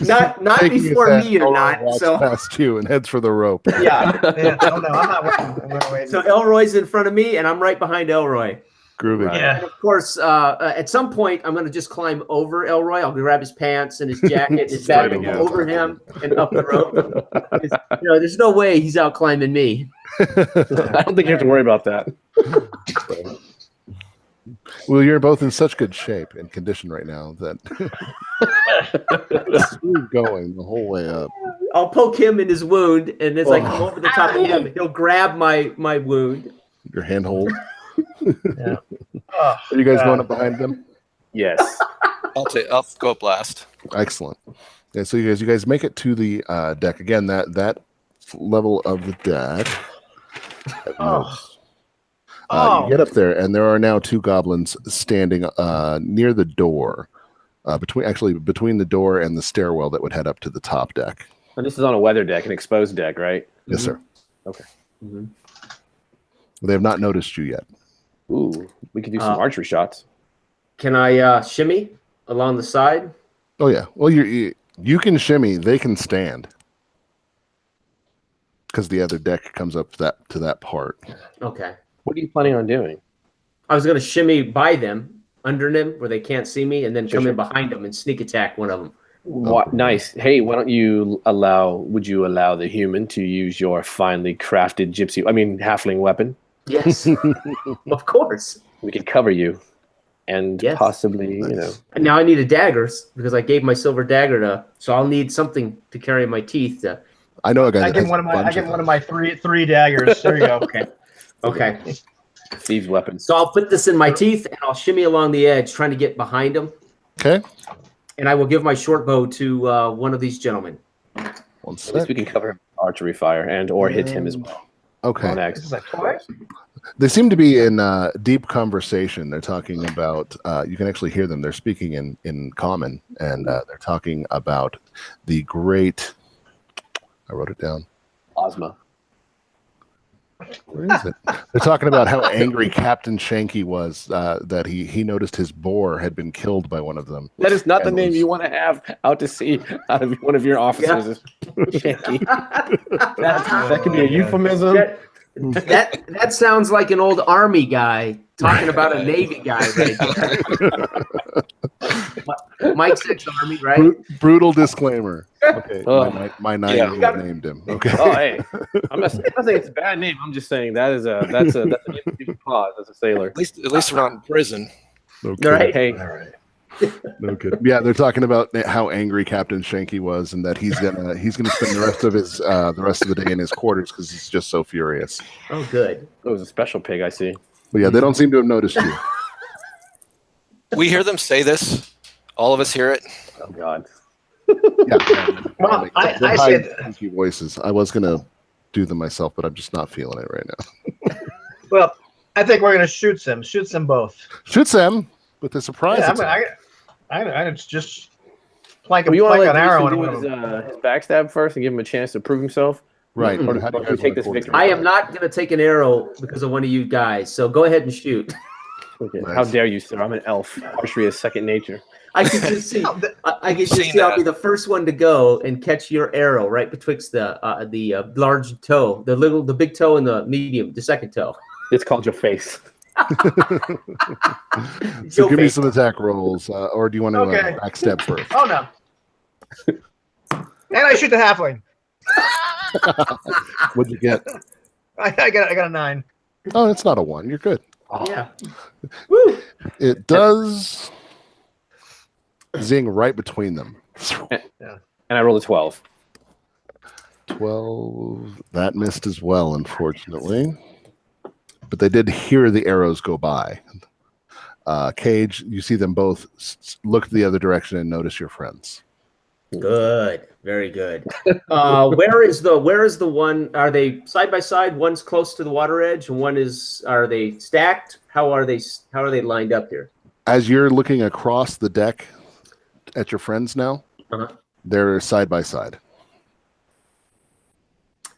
Not Taking before his me, head, you're Elroy not. walks So past you and heads for the rope. yeah. Yeah, oh no, I'm not waiting. I'm not waiting. So Elroy's in front of me, and I'm right behind Elroy. Groovy. Yeah. And of course, at some point, I'm going to just climb over Elroy. I'll grab his pants and his jacket, and his bag, and go over him and up the rope. There's no way he's out climbing me. I don't think you have to worry about that. Well, you're both in such good shape and condition right now that smooth going the whole way up. I'll poke him in his wound, and as I come over the top of him, he'll grab my wound. Your handhold. Yeah. Oh, Are you guys God. going up behind them? Yes. I'll go up last. Excellent. Yeah, so you guys make it to the deck again. That level of the deck. You get up there, and there are now two goblins standing near the door, between the door and the stairwell that would head up to the top deck. And this is on a weather deck, an exposed deck, right? Yes, sir. Okay. Mm-hmm. They have not noticed you yet. Ooh, we could do some archery shots. Can I shimmy along the side? Oh yeah. Well, you can shimmy. They can stand because the other deck comes up to that part. Okay. What are you planning on doing? I was going to shimmy by them, under them, where they can't see me, and then come Sure. in behind them and sneak attack one of them. What, nice. Hey, would you allow the human to use your finely crafted halfling weapon? Yes, of course. We could cover you and Yes. possibly, And now I need a dagger because I gave my silver dagger so I'll need something to carry my teeth. I know a guy. I that get has one a of my bunch three daggers. There you go. Okay. thieves' weapons. So I'll put this in my teeth and I'll shimmy along the edge, trying to get behind them. Okay. And I will give my short bow to one of these gentlemen. One At least sec. we can cover him with archery fire or hit him as well. Okay. On This is a toy. They seem to be in deep conversation. They're talking about. You can actually hear them. They're speaking in common, and they're talking about the great. I wrote it down. Ozma. Where is it? They're talking about how angry Captain Shanky was that he noticed his boar had been killed by one of them. That is not the And name was- you want to have out to sea out of one of your officers. Is Shanky. That could be a euphemism. That sounds like an old army guy talking about a navy guy right there. Mike's ex-army, right? Brutal disclaimer. Okay, Oh. my 9-year-old named him. Okay. Oh, hey, I'm not saying it's a bad name. I'm just saying that's a pause as a sailor. At least we're not in prison. Okay. Right. Hey, No kidding. Yeah, they're talking about how angry Captain Shanky was, and that he's gonna spend the rest of the day in his quarters because he's just so furious. Oh, good. it was a special pig. I see. But yeah, they don't seem to have noticed you. We hear them say this. All of us hear it. Oh God. Yeah. Well, I They're high, said- funky voices. I was gonna do them myself, but I'm just not feeling it right now. Well, I think we're gonna shoot them. Shoot them both. Shoots them with a surprise. Yeah, attack. I just plank Well, you want to an let arrow Jason in do one of them. his backstab first and give him a chance to prove himself? Right. Mm-mm. How do you Or guys take wanna this coordinate? victory? I am not going to take an arrow because of one of you guys. So go ahead and shoot. Okay. Nice. How dare you, sir? I'm an elf. Archery is second nature. I can just see. I can just Seen see. I'll that. be the first one to go and catch your arrow right betwixt the large toe, the big toe, and the second toe. It's called your face. So Your give me face. some attack rolls, or do you want to Okay. backstab first? Oh no! And I shoot the halfling. What'd you get? I got a 9. Oh, it's not a 1. You're good. Yeah. Woo! It does zing right between them. And I rolled a 12. 12. That missed as well, unfortunately. But they did hear the arrows go by. Cage, you see them both look the other direction and notice your friends. Good. Very good. Where is the one? Are they side by side? One's close to the water edge, and are they stacked? How are they lined up here? As you're looking across the deck at your friends now, Uh-huh. they're side by side.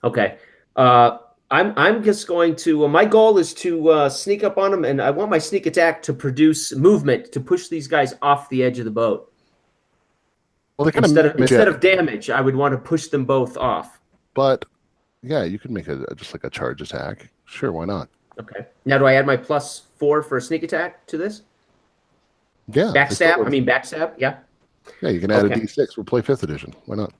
Okay. I'm just going to. My goal is to sneak up on them, and I want my sneak attack to produce movement to push these guys off the edge of the boat. Well, they kind Instead of damage, I would want to push them both off. But yeah, you could make just like a charge attack. Sure, why not? Okay. Now, do I add my +4 for a sneak attack to this? Yeah. Backstab. I mean backstab. Yeah. Yeah, you can add Okay. a D6. We'll play 5th edition. Why not?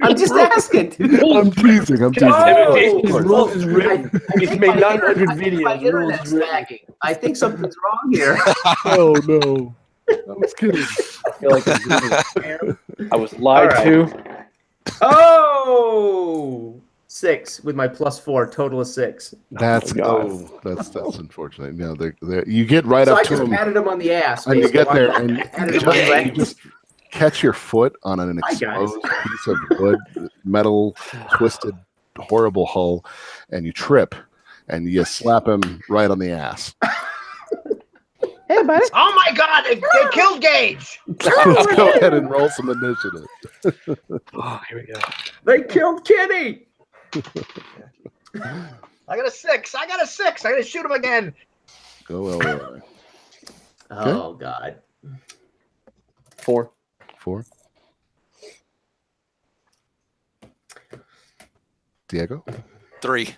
I'm just asking. I'm teasing. I'm teasing. Oh! His rules is written. He's made 900 My videos. Rules internet's is written. lagging. I think something's wrong here. Oh no. I was kidding. I feel like I was lied All to. Oh, 6 with my +4, total of 6. That's God. that's unfortunate. No, you get right So up I to just him, patted him on the ass. and you basically. get there, and Patted him on the you leg. just catch your foot on an Hi, guys. exposed piece of wood, metal, twisted, horrible hull, and you trip, and you slap him right on the ass. Hey, buddy. Oh my God! They killed Gage. Let's go ahead and roll some initiative. Oh, here we go. They killed Kenny. I got a 6. I got to shoot him again. Go Elroy. Oh God. 4. 4. Diego 3.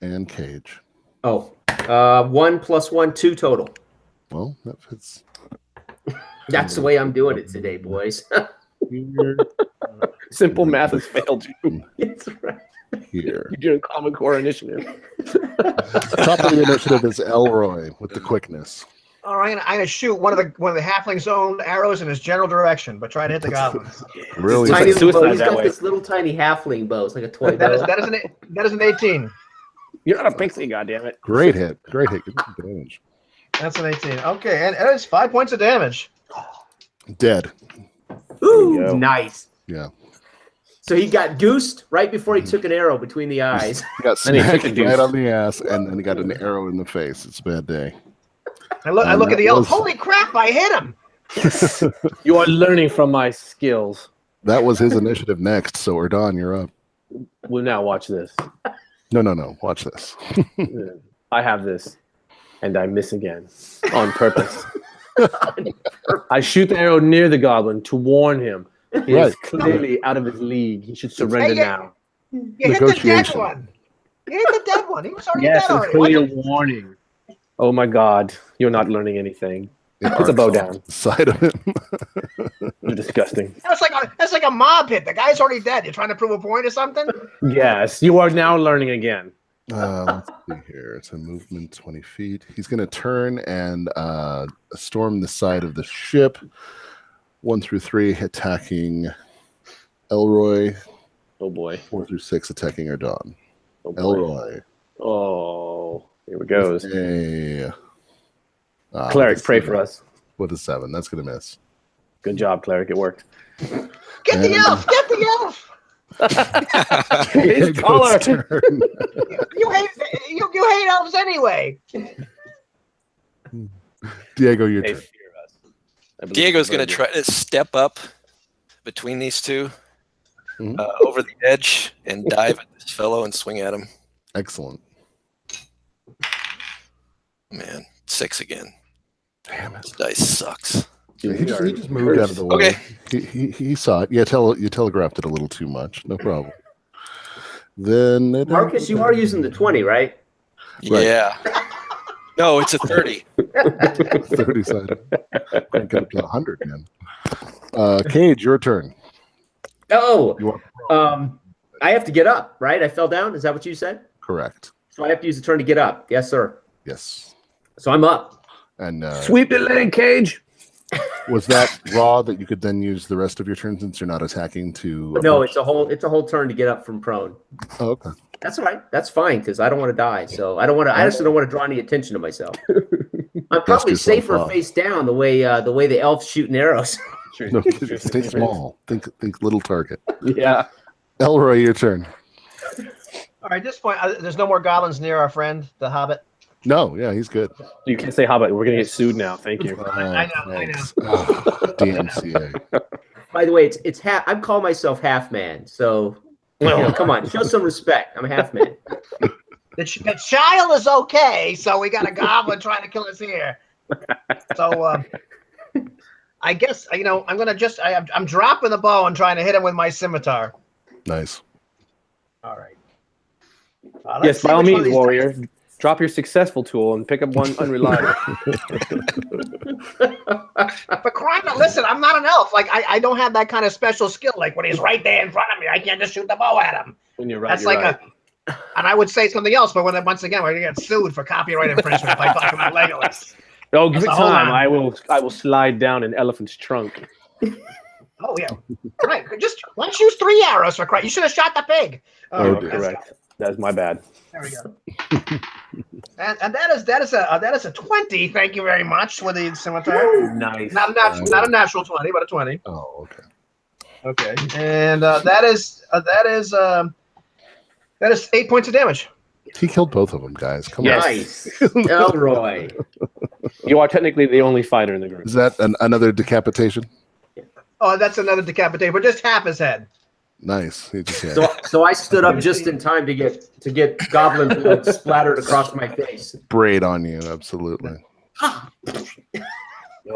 and Cage. Oh, 1 + 1, 2 total. Well, that fits. That's the way I'm doing it today, boys. Here, Simple math has failed you. That's right. here. You're doing Common Core initiative. Top of the initiative is Elroy with the quickness. All right, I'm gonna shoot one of the halfling's own arrows in his general direction, but try to hit the goblins. Really? It's Tiny like little bow. suicide He's that got way. this little tiny halfling bow. It's like a toy That bow. is an 18. You're not a pixie, goddammit. Great hit. Great hit. Give me some damage. That's an 18. Okay, and it's 5 points of damage. Dead. Ooh, go. nice. Yeah. So he got goosed right before he took an arrow between the eyes. He got And he took smacked a deuce. right on the ass, and then he got an arrow in the face. It's a bad day. I look And at the that elf. was- Holy crap! I hit him. You are learning from my skills. That was his initiative next, so Erdon, you're up. Well, now watch this. No. Watch this. I have this, and I miss again on purpose. I shoot the arrow near the goblin to warn him. He is clearly out of his league. He should surrender now. You hit the dead one. You hit the dead one. He was already Yes, dead it's already. clearly a warning. Oh my God, you're not learning anything. Put the bow down. Side of him. You're disgusting. That's like a mob hit. The guy's already dead. You're trying to prove a point or something? Yes, you are now learning again. Let's see here. It's a movement 20 feet. He's going to turn and storm the side of the ship. 1 through 3 attacking Elroy. Oh boy. 4 through 6 attacking Erdon. Oh boy. Elroy. Oh, here it goes. Hey. Cleric, pray for us. With a 7. That's going to miss. Good job, Cleric. It worked. Get the elf! Get the elf! His collar. You hate elves anyway. Diego, your They turn. fear us. I believe Diego's it's going to very try to step up between these two, Mhm. over the edge, and dive at this fellow and swing at him. Excellent. Man, 6 again. Damn it. This dice sucks. good. He just moved out of the way. Okay. He saw it. Yeah, you telegraphed it a little too much. No problem. Then Marcus, you are using the 20, right? Right. Yeah. No, it's a 30. 30 sided. Crank it up to 100, man. Cage, your turn. Oh, You are I have to get up, right? I fell down. Is that what you said? correct. So I have to use the turn to get up. Yes, sir. Yes. So I'm up. And Sweep the leg, Cage. was that raw that you could then use the rest of your turn since you're not attacking to? No, it's a whole turn to get up from prone. Oh, okay. That's all right. That's fine because I don't want to die. So I don't want to. I also don't want to draw any attention to myself. I'm probably yourself safer off. face down the way the elves shooting arrows. No, stay small. Think little target. Yeah. Elroy, your turn. All right, at this point, there's no more goblins near our friend, the Hobbit. No, yeah, he's good. You can't say Hobbit. We're gonna get sued now. Thank you. I know. Thanks. Oh, DMCA. By the way, it's half. I call myself half man. So come on, show some respect. I'm a half man. The child is okay, so we got a goblin trying to kill us here. So I guess I'm gonna I'm dropping the bow and trying to hit him with my scimitar. Nice. All right. Yes, by all means, warrior. Drop your successful tool and pick up one unreliable. But crying out, listen, I'm not an elf. Like I don't have that kind of special skill. Like when he's right there in front of me, I can't just shoot the bow at him. When you're right, That's you're like right. and I would say something else, but once again, we're gonna get sued for copyright infringement if I talk about Legolas. Oh, give it So, hold time. on. I will slide down an elephant's trunk. Oh yeah, right. Just why don't you use 3 arrows for Christ? You should have shot the pig. Oh, Okay, dear. Correct. That's my bad. there we go. And that is a 20. Thank you very much with the scimitar. Nice. Not a natural 20, but a 20. Oh, okay. Okay, and that is 8 points of damage. He killed both of them, guys. Come Nice, Elroy. You are technically the only fighter in the on. group. Is that another decapitation? Oh, that's another decapitate, but just half his head. Nice. He just, yeah. So I stood up just in time to get goblin blood splattered across my face. Braid on you, absolutely. Oh,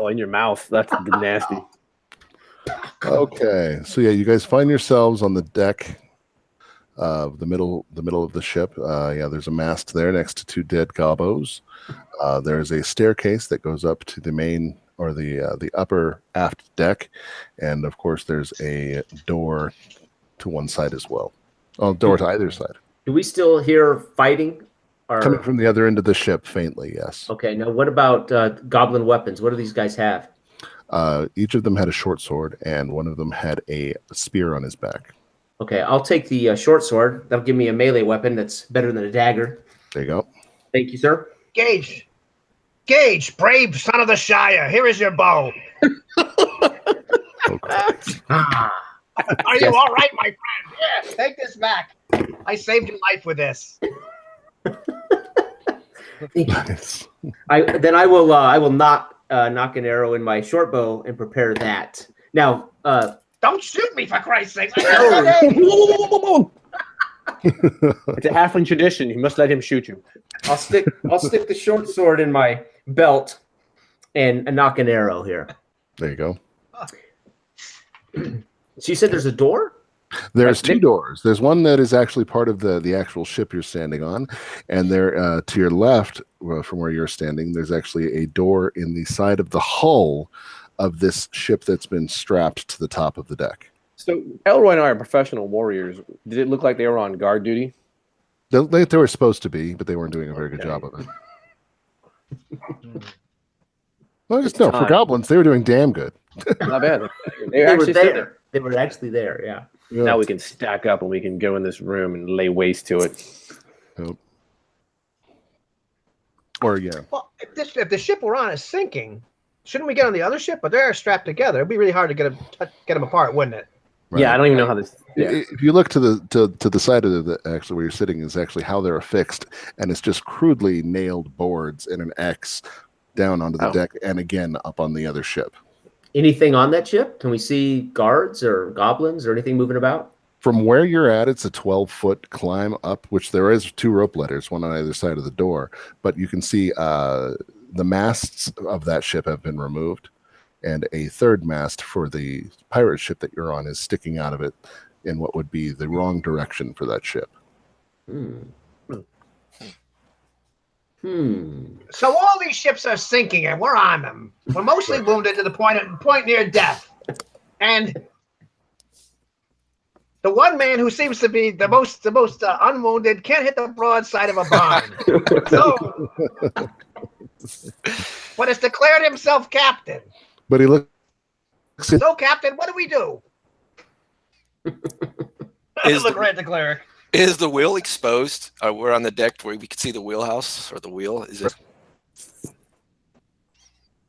in your mouth. That's nasty. Okay, so yeah, you guys find yourselves on the deck of the middle of the ship. Yeah, there's a mast there next to 2 dead gobos. There's a staircase that goes up to the main or the upper aft deck, and of course there's a door to one side as well. Oh, door to either side. Do we still hear fighting? Or Coming from the other end of the ship, faintly, yes. okay, now what about goblin weapons? What do these guys have? Each of them had a short sword, and one of them had a spear on his back. Okay, I'll take the short sword. That'll give me a melee weapon that's better than a dagger. There you go. Thank you, sir. Gage, brave son of the Shire, here is your bow. Okay. Are you all right, my friend? Yeah, take this back. I saved your life with this. Nice. I will knock an arrow in my short bow and prepare that. Now, Don't shoot me, for Christ's sake. I got It's a halfling tradition. You must let him shoot you. I'll stick the short sword in my belt and knock an arrow here. There you go. So you said there's a door? There's two doors. There's one that is actually part of the actual ship you're standing on, and there to your left, from where you're standing, there's actually a door in the side of the hull of this ship that's been strapped to the top of the deck. So Elroy and I are professional warriors. Did it look like they were on guard duty? They were supposed to be, but they weren't doing a very good job of it. Well, just no, for goblins, they were doing damn good. Not bad. They were there. They were actually there, yeah. Now we can stack up and we can go in this room and lay waste to it. Yep. Or, yeah. Well, if the ship we're on is sinking, shouldn't we get on the other ship? But they're strapped together. It'd be really hard to get them apart, wouldn't it? Right. Yeah, I don't even know how this. Yeah. If you look to the side of the actually where you're sitting is actually how they're affixed, and it's just crudely nailed boards in an X down onto the deck and again up on the other ship. Anything on that ship? Can we see guards or goblins or anything moving about? From where you're at, it's a 12-foot climb up, which there is 2 rope ladders, one on either side of the door. But you can see the masts of that ship have been removed, and a third mast for the pirate ship that you're on is sticking out of it in what would be the wrong direction for that ship. So all these ships are sinking, and we're on them. We're mostly wounded to the point near death, and the one man who seems to be the most unwounded can't hit the broadside of a barn. But has declared himself captain. But he looks. So, Captain, what do we do? Look right at the cleric. Is the wheel exposed? We're on the deck where we can see the wheelhouse or the wheel. Is it?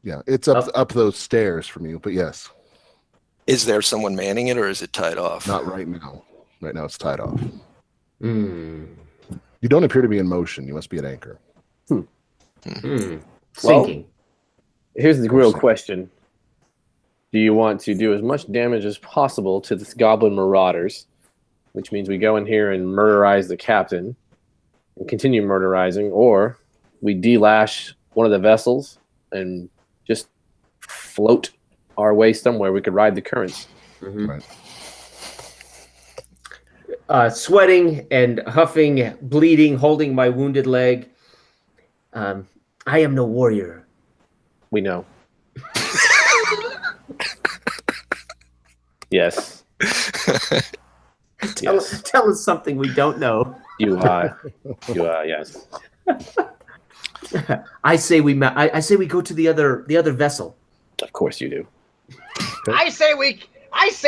Yeah, it's up those stairs from you, but yes. Is there someone manning it, or is it tied off? Not right now. Right now it's tied off. You don't appear to be in motion. You must be at anchor. Sinking. Well, here's the real question. Do you want to do as much damage as possible to this goblin marauders, which means we go in here and murderize the captain and continue murderizing, or we delash one of the vessels and just float our way somewhere we could ride the currents? Right. Sweating and huffing, bleeding, holding my wounded leg. I am no warrior. We know. Yes. Tell us something we don't know. You are, yes. I say we go to the other vessel. Of course you do. I say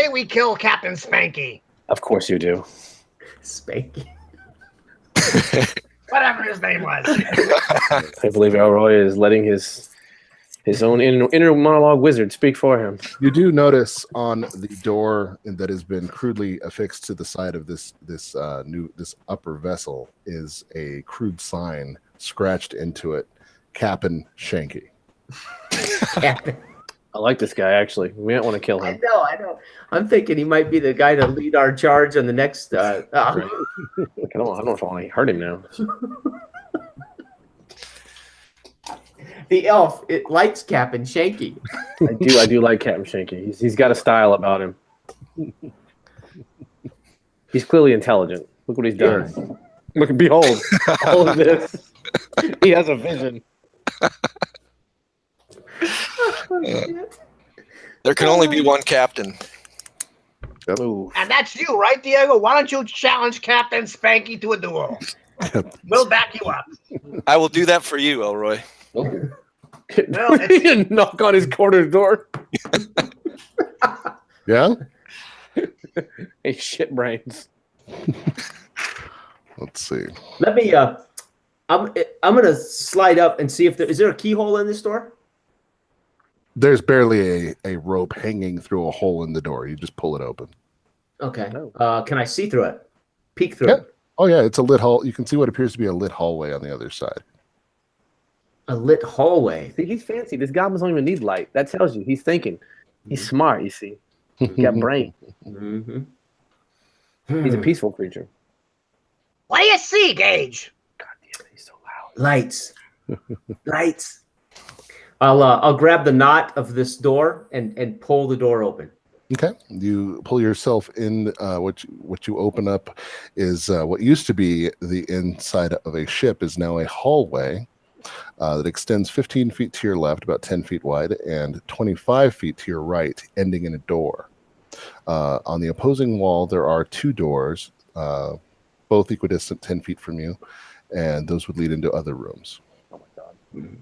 we kill Captain Spanky. Of course you do. Spanky. Whatever his name was. I believe Elroy is letting his own inner monologue wizard speak for him. You do notice on the door that has been crudely affixed to the side of this upper vessel is a crude sign scratched into it, Captain Shanky. Captain. I like this guy, actually. We might want to kill him. I know. I'm thinking he might be the guy to lead our charge on the next. I don't know if I want to hurt him now. The elf, it likes Captain Shanky. I do like Captain Shanky. He's got a style about him. He's clearly intelligent. Look what he's done. Look, behold, all of this. He has a vision. There can only be one captain. Yep. And that's you, right, Diego? Why don't you challenge Captain Spanky to a duel? We'll back you up. I will do that for you, Elroy. No, He didn't knock on his quarters door. Yeah? Hey, shit brains. Let's see. Let me. I'm gonna slide up and see if is there a keyhole in this door. There's barely a rope hanging through a hole in the door. You just pull it open. Okay. Can I see through it? Peek through it. Oh yeah, it's a lit hall. You can see what appears to be a lit hallway on the other side. A lit hallway. See, he's fancy. This goblin don't even need light. That tells you he's thinking. He's smart, you see. He's got brain. Mm-hmm. He's a peaceful creature. What do you see, Gage? God damn it, he's so loud. Lights. Lights. I'll grab the knot of this door and pull the door open. Okay, you pull yourself in. What you open up is what used to be the inside of a ship is now a hallway that extends 15 feet to your left, about 10 feet wide, and 25 feet to your right, ending in a door. On the opposing wall, there are two doors, both equidistant 10 feet from you, and those would lead into other rooms. Oh my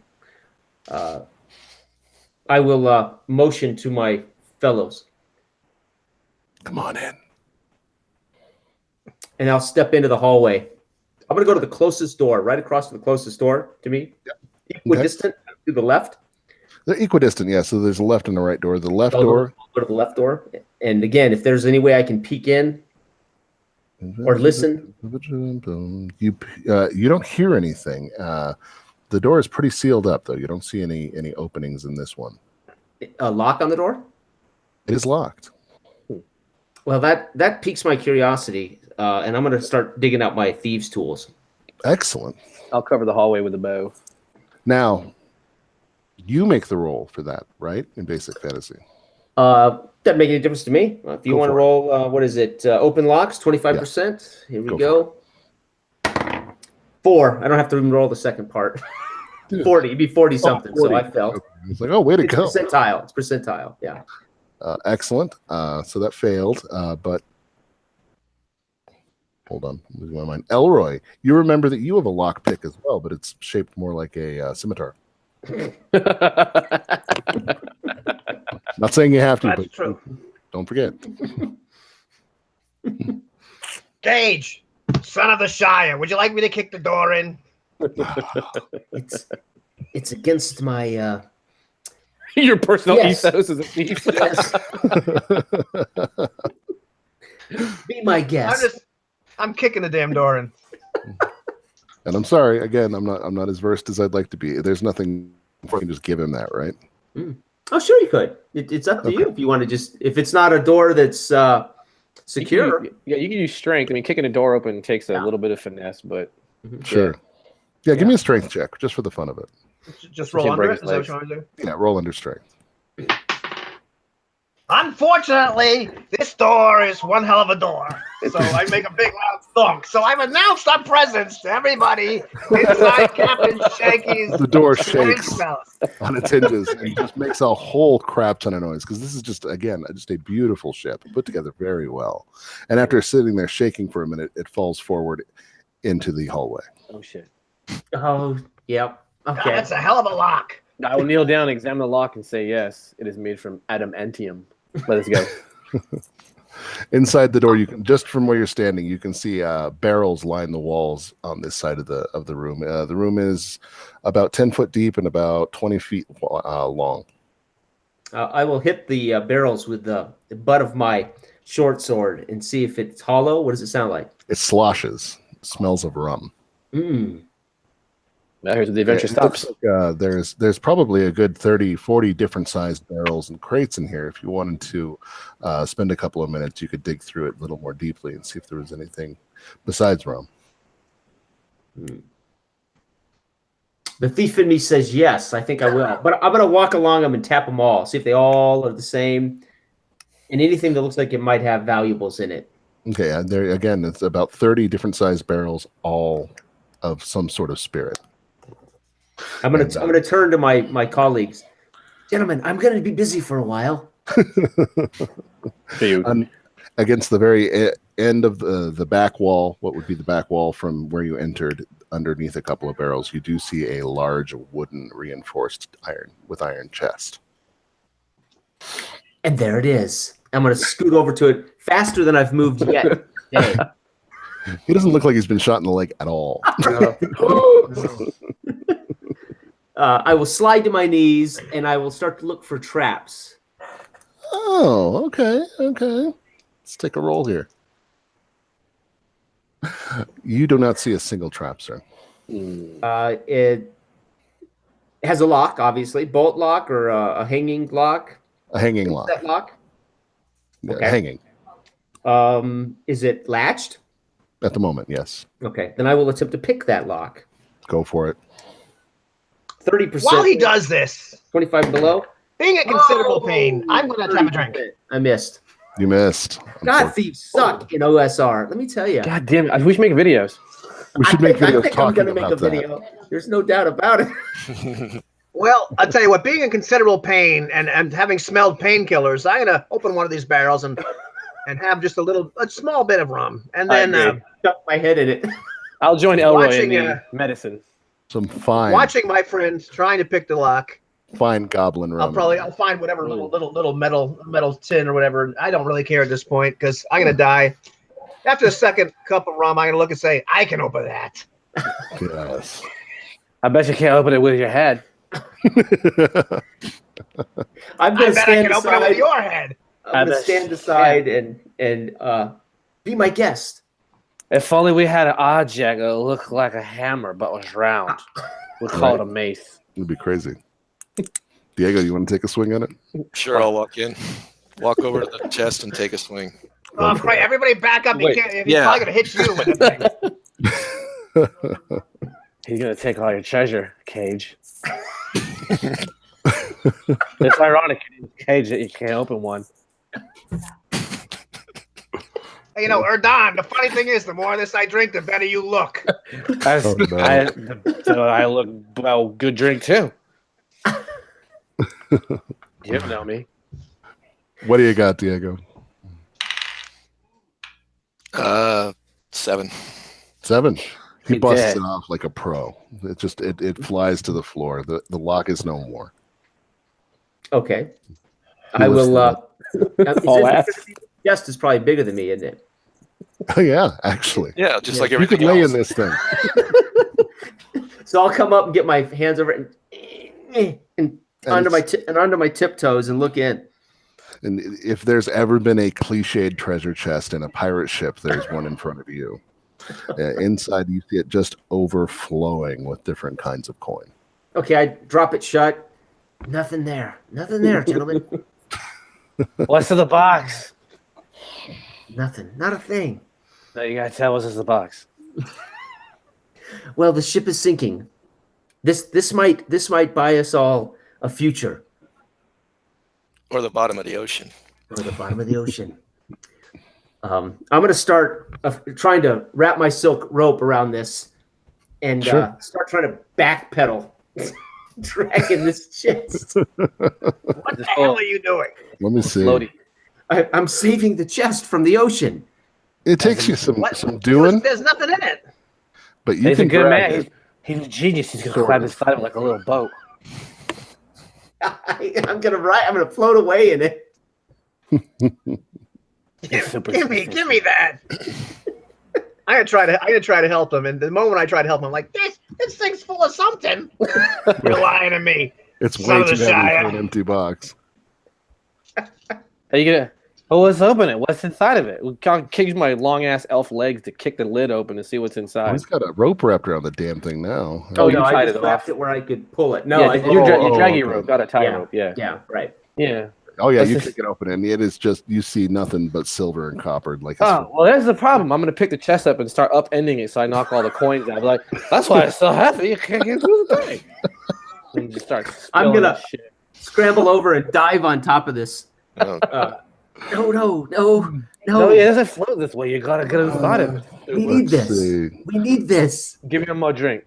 god. I will motion to my fellows. Come on in. And I'll step into the hallway. I'm going to go to the closest door, right across from the closest door to me. Yep. Equidistant to the left. They're equidistant, yeah. So there's a left and a right door. The left door. I'll go to the left door. And again, if there's any way I can peek in or listen. You don't hear anything. The door is pretty sealed up, though. You don't see any openings in this one. A lock on the door? It is locked. Well, that piques my curiosity, and I'm going to start digging out my thieves' tools. Excellent. I'll cover the hallway with a bow. Now, you make the roll for that, right? In Basic Fantasy. Doesn't make any difference to me. If you Go want to for it. roll, what is it? Open locks, 25%. Here we go. 4. I don't have to even roll the second part. Dude. 40. It'd be 40 something. 40. So I failed. Okay. It's like, oh, way to It's go. percentile. It's percentile. Yeah. Excellent. So that failed, but hold on, I'm losing my mind. Elroy, you remember that you have a lock pick as well, but it's shaped more like a scimitar. Not saying you have to, That's but true. don't forget. Gage, son of the Shire, would you like me to kick the door in? It's against my Your personal Yes. ethos as a thief. yes. Be my guest. I'm kicking the damn door in. And I'm sorry, again, I'm not as versed as I'd like to be. There's nothing you can just give him that, right? Oh, sure you could. It's up to you if you want to just if it's not a door that's secure. You can use strength. I mean, kicking a door open takes a little bit of finesse, but Sure. Yeah, give me a strength check just for the fun of it. Just roll Can't under break it? his Is that what legs. you want to do? Yeah, roll under strength. Unfortunately, this door is one hell of a door. So I make a big loud thunk. So I've announced our presence to everybody inside Captain Shanky's The door strange shakes palace. on its hinges and just makes a whole crap ton of noise because this is just a beautiful ship put together very well. And after sitting there shaking for a minute, it falls forward into the hallway. oh shit. Oh, yep. Okay. That's a hell of a lock. I will kneel down, examine the lock, and say, yes, it is made from adamantium. Let us go. Inside the door, you can just from where you're standing, you can see barrels line the walls on this side of the room. The room is about 10 foot deep and about 20 feet long. I will hit the barrels with the butt of my short sword and see if it's hollow. What does it sound like? It sloshes. It smells of rum. Now here's where the adventure It looks stops. like, there's probably a good 30, 40 different sized barrels and crates in here. If you wanted to spend a couple of minutes, you could dig through it a little more deeply and see if there was anything besides rum. The thief in me says yes. I think I will. But I'm going to walk along them and tap them all, see if they all are the same, and anything that looks like it might have valuables in it. Okay, and there again, it's about 30 different sized barrels, all of some sort of spirit. I'm gonna turn to my colleagues, gentlemen. I'm gonna be busy for a while. Against the very end of the back wall, what would be the back wall from where you entered, underneath a couple of barrels, you do see a large wooden reinforced iron chest. And there it is. I'm gonna scoot over to it faster than I've moved yet. Today. He doesn't look like he's been shot in the leg at all. I will slide to my knees and I will start to look for traps. Oh, okay. Let's take a roll here. You do not see a single trap, sir. It has a lock, obviously, bolt lock or a hanging lock. A hanging lock. That lock. Yeah, Okay. hanging. Is it latched? At the moment, yes. Okay, then I will attempt to pick that lock. Go for it. 30%. While he does this, 25 below. being in considerable pain, I'm going to have a drink. I missed. You missed. God, thieves suck in OSR. Let me tell you. God damn it! We should make videos. We should make videos I'm talking going to make a about that. video. There's no doubt about it. Well, I'll tell you what, being in considerable pain and having smelled painkillers, I'm going to open one of these barrels and have just a small bit of rum. And then stuck my head in it. I'll join Elroy Watching, in the medicine. Some fine, watching my friends trying to pick the lock. fine goblin rum. I'll find whatever little metal tin or whatever. I don't really care at this point because I'm going to die. After the second cup of rum, I'm going to look and say, I can open that. Yes. I bet you can't open it with your head. I'm going to stand open it with aside. your head. I'm going to stand aside and be my guest. If only we had an object that looked like a hammer but was round. We'd call it a mace. It'd be crazy. Diego, you want to take a swing at it? Sure, I'll walk in. Walk over to the chest and take a swing. Right, everybody back up. Wait, He's probably going to hit you with the thing. He's gonna take all your treasure, Cage. It's ironic, Cage, that you can't open one. You know, Erdan, the funny thing is, the more of this I drink, the better you look. I look well. Good drink too. You know me. What do you got, Diego? 7. 7. He busts did. it off like a pro. It flies to the floor. The lock is no more. Okay. He I lifts will. All ass. Chest is probably bigger than me, isn't it? Oh, yeah, actually. Yeah, just like You everything could lay else. in this thing. So I'll come up and get my hands over it and under my tiptoes and look in. And if there's ever been a cliched treasure chest in a pirate ship, there's one in front of you. Inside, you see it just overflowing with different kinds of coin. Okay, I drop it shut. Nothing there, gentlemen. What's in the box? Nothing, not a thing. No, you gotta tell us what's in the box. Well, the ship is sinking. This might buy us all a future. Or the bottom of the ocean. Or the bottom of the ocean. I'm going to start trying to wrap my silk rope around this and Sure. start trying to backpedal, dragging this chest. What the hell are you doing? Let me see. Floaty. I'm saving the chest from the ocean. It takes you some What? doing, There's nothing in it. but you He's a can good drag man. it. He's a genius. He's gonna Sort climb of. inside of it like a little boat. I'm gonna float away in it. Give me that. I'm gonna try to help him, and the moment I try to help him, I'm like, this thing's full of something. You're lying to me. It's Son way of too the heavy Shire. for an empty box. Are you gonna? Oh, let's open it. What's inside of it? We can't use my long ass elf legs to kick the lid open and see what's Oh, inside. he's got a rope wrapped around the damn thing now. Oh, no, you I tied just it wrapped off. it where I could pull it. No, Yeah, I your oh, draggy okay. rope, got a tie Yeah. rope. Yeah. yeah, right. Yeah. Oh yeah, What's you this? kick it open, and it is just you see nothing but silver and copper. Like Oh, well, there's the problem. I'm gonna pick the chest up and start upending it so I knock all the coins out. Be like, that's why it's so heavy. You can't get through the thing. And just start. I'm spilling gonna- shit. Scramble over and dive on top of this. Oh, No. No, it doesn't float this way. You gotta get inside of it. We need Let's this. see. We need this. Give me more drink.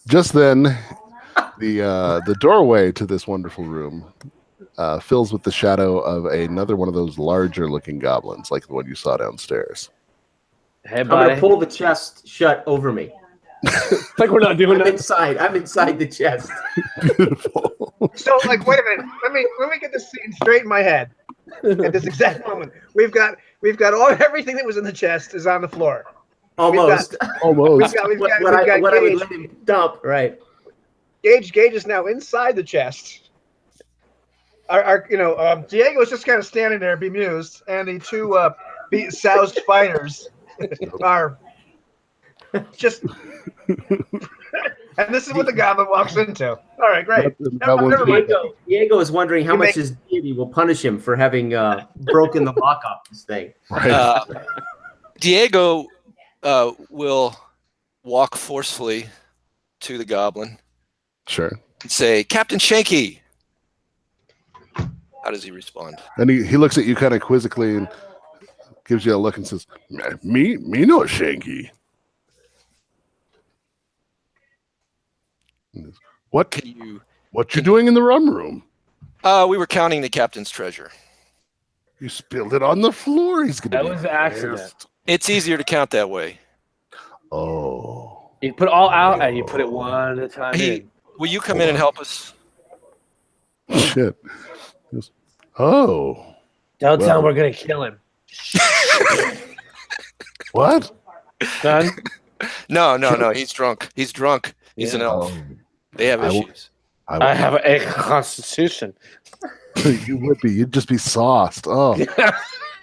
Just then, the doorway to this wonderful room fills with the shadow of another one of those larger looking goblins, like the one you saw downstairs. Hey, I'm buddy. gonna pull the chest shut over me. Like we're not doing I'm that. inside. I'm inside the chest. Beautiful. So, like, wait a minute. Let me get this scene straight in my head. At this exact moment, we've got everything that was in the chest is on the floor. Almost. Almost. We've What got I would Gage. let him dump. Right. Gage is now inside the chest. Diego is just kind of standing there, bemused, and the two soused fighters are just. And this is what the goblin walks into. All right, great. Never mind. Diego is wondering how You much make- his deity will punish him for having broken the lock off this thing. Right. Diego will walk forcefully to the goblin Sure. and say, Captain Shanky. How does he respond? And he looks at you kind of quizzically and gives you a look and says, Me no Shanky. What you doing in the rum room? We were counting the captain's treasure. You spilled it on the floor. He's gonna. That be was an accident. It's easier to count that way. Oh. You put it all out and you put it one at a time in. Will you come in and help us? Shit. Oh. Don't tell him we're gonna kill him. What? Son? No. He's drunk. He's drunk. He's an elf. They have issues. I have a constitution. You would be. You'd just be sauced. Oh.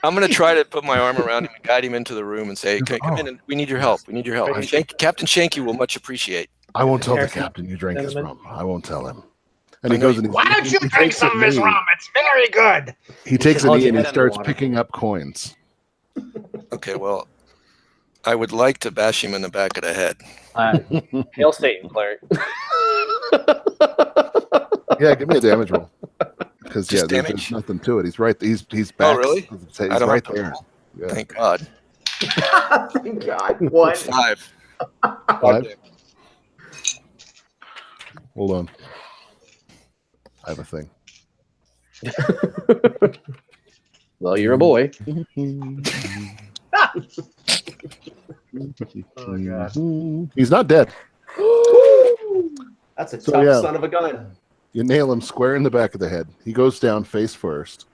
I'm going to try to put my arm around him and guide him into the room and say, come in and we need your help. We need your help. Captain Shanky will much appreciate. I won't tell the captain you drank his rum. I won't tell him. And he goes and why don't you drink some of his rum? It's very good. He takes a knee and he starts picking up coins. Okay, well, I would like to bash him in the back of the head. Hail Satan, cleric. Yeah, give me a damage roll. Because damage? there's nothing to it. He's right. He's back. Oh, really? He's I don't right have there. Yeah. Thank God. Thank God. What? 5. 5. Hold on. I have a thing. Well, you're a boy. Oh, God. He's not dead. That's a tough son of a gun. You nail him square in the back of the head. He goes down face first.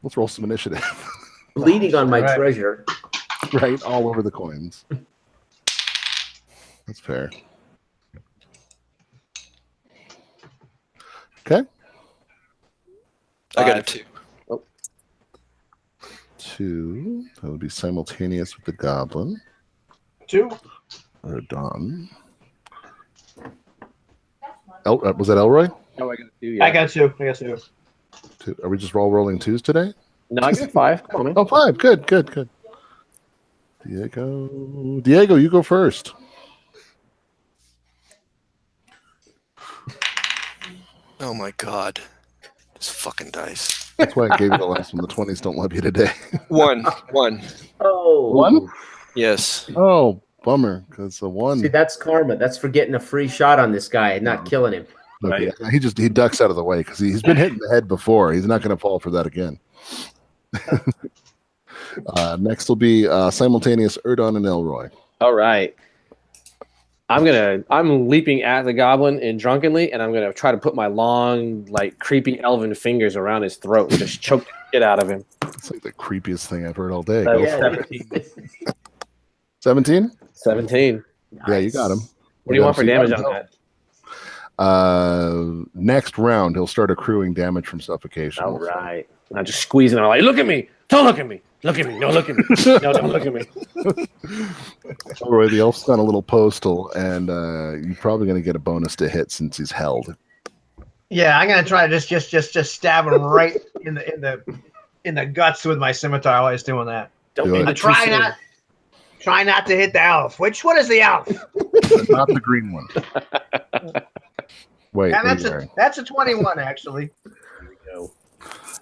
Let's roll some initiative. Bleeding on my treasure. Right, all over the coins. That's fair. Okay. I got a 2. 2. That would be simultaneous with the goblin. 2. Or Don. Was that Elroy? No, I got 2. Yeah. I got 2. 2. Are we just rolling 2s today? No, I got 5. Come on, man. Oh, 5. Good. Diego, you go first. Oh, my God. This fucking dice. That's why I gave you the last one. The 20s don't love you today. 1. Oh. 1? Yes. Oh, bummer. Because the 1. See, that's karma. That's for getting a free shot on this guy and not killing him. Okay. He ducks out of the way because he's been hit in the head before. He's not going to fall for that again. Next will be simultaneous Erdon and Elroy. All right. I'm leaping at the goblin and drunkenly, and I'm gonna try to put my long, like creepy elven fingers around his throat and just choke the shit out of him. It's like the creepiest thing I've heard all day. Yeah. 17? 17. Yeah, you got him. What do you want for damage on that? Next round, he'll start accruing damage from suffocation. All right. I'm just squeezing him. I'm like, look at me. Don't look at me. Look at me. No, look at me. No, don't look at me. Roy, the elf's on a little postal, and you're probably going to get a bonus to hit since he's held. Yeah, I'm gonna try to just stab him right in the guts with my scimitar while he's doing that. Don't be Try not to hit the elf. Which one is the elf? Not the green one. Wait, yeah, that's a 21 actually. There we go.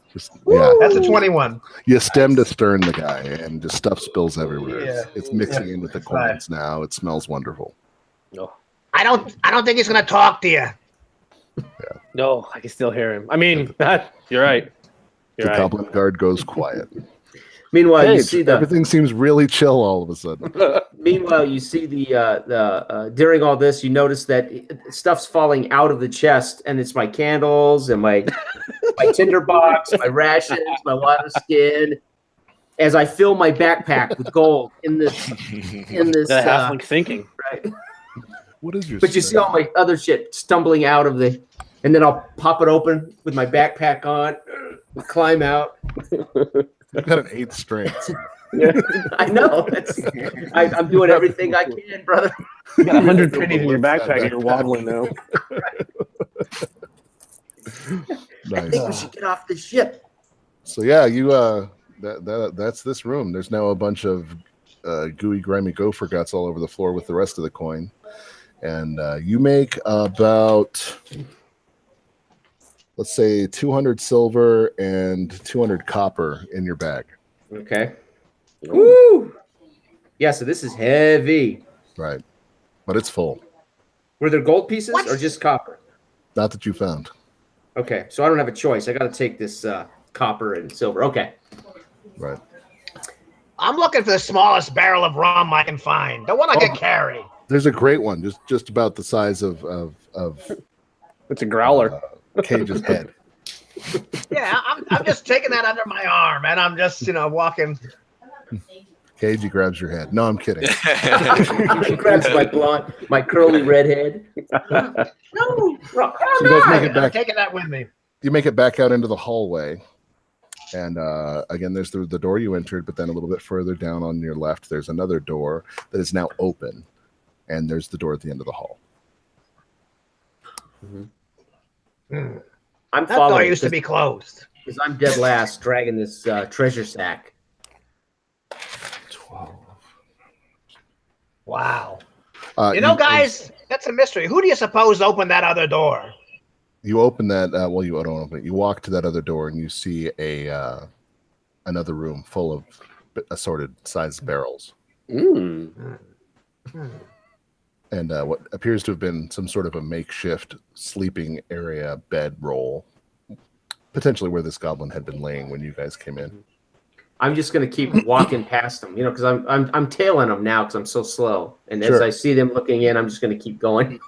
That's a 21. You stem to stern the guy, and the stuff spills everywhere. Yeah. It's mixing in with the coins now. It smells wonderful. No. I don't think he's gonna talk to you. Yeah. No, I can still hear him. I mean, you're right. The goblin guard goes quiet. Meanwhile, you see everything seems really chill all of a sudden. Meanwhile, you see the during all this, you notice that stuff's falling out of the chest, and it's my candles and my tinder box, my rations, my water skin. As I fill my backpack with gold in this the halfling thinking. Right. What is your? But you see all my other shit stumbling out of the, and then I'll pop it open with my backpack on, climb out. You've got an 8th strength. Yeah, I know. I'm doing everything I can, brother. You got 100 pennies in your backpack and you're waddling now. Nice. I think we should get off the ship. So yeah, you That's this room. There's now a bunch of gooey, grimy gopher guts all over the floor with the rest of the coin. And you make about, let's say, 200 silver and 200 copper in your bag. Okay. Woo! Yeah, so this is heavy. Right. But it's full. Were there gold pieces or just copper? Not that you found. Okay, so I don't have a choice. I got to take this copper and silver. Okay. Right. I'm looking for the smallest barrel of rum I can find. The one I can carry. There's a great one, just about the size of It's a growler. Cage's head. Yeah, I'm just taking that under my arm, and I'm just walking. Cage, he grabs your head. No, I'm kidding. He grabs my curly red head. No, So you guys make it I'm back. taking that with me. You make it back out into the hallway, and again, there's the door you entered, but then a little bit further down on your left, there's another door that is now open, and there's the door at the end of the hall. I'm That door following used to be closed. because I'm dead last, dragging this treasure sack. 12. Wow. You Guys, that's a mystery. Who do you suppose opened that other door? You open that. Well, you don't open it. You walk to that other door, and you see another room full of assorted sized barrels. Mm. And what appears to have been some sort of a makeshift sleeping area bedroll, potentially where this goblin had been laying when you guys came in. I'm just gonna keep walking past them, because I'm tailing them now because I'm so slow. And as Sure. I see them looking in, I'm just gonna keep going.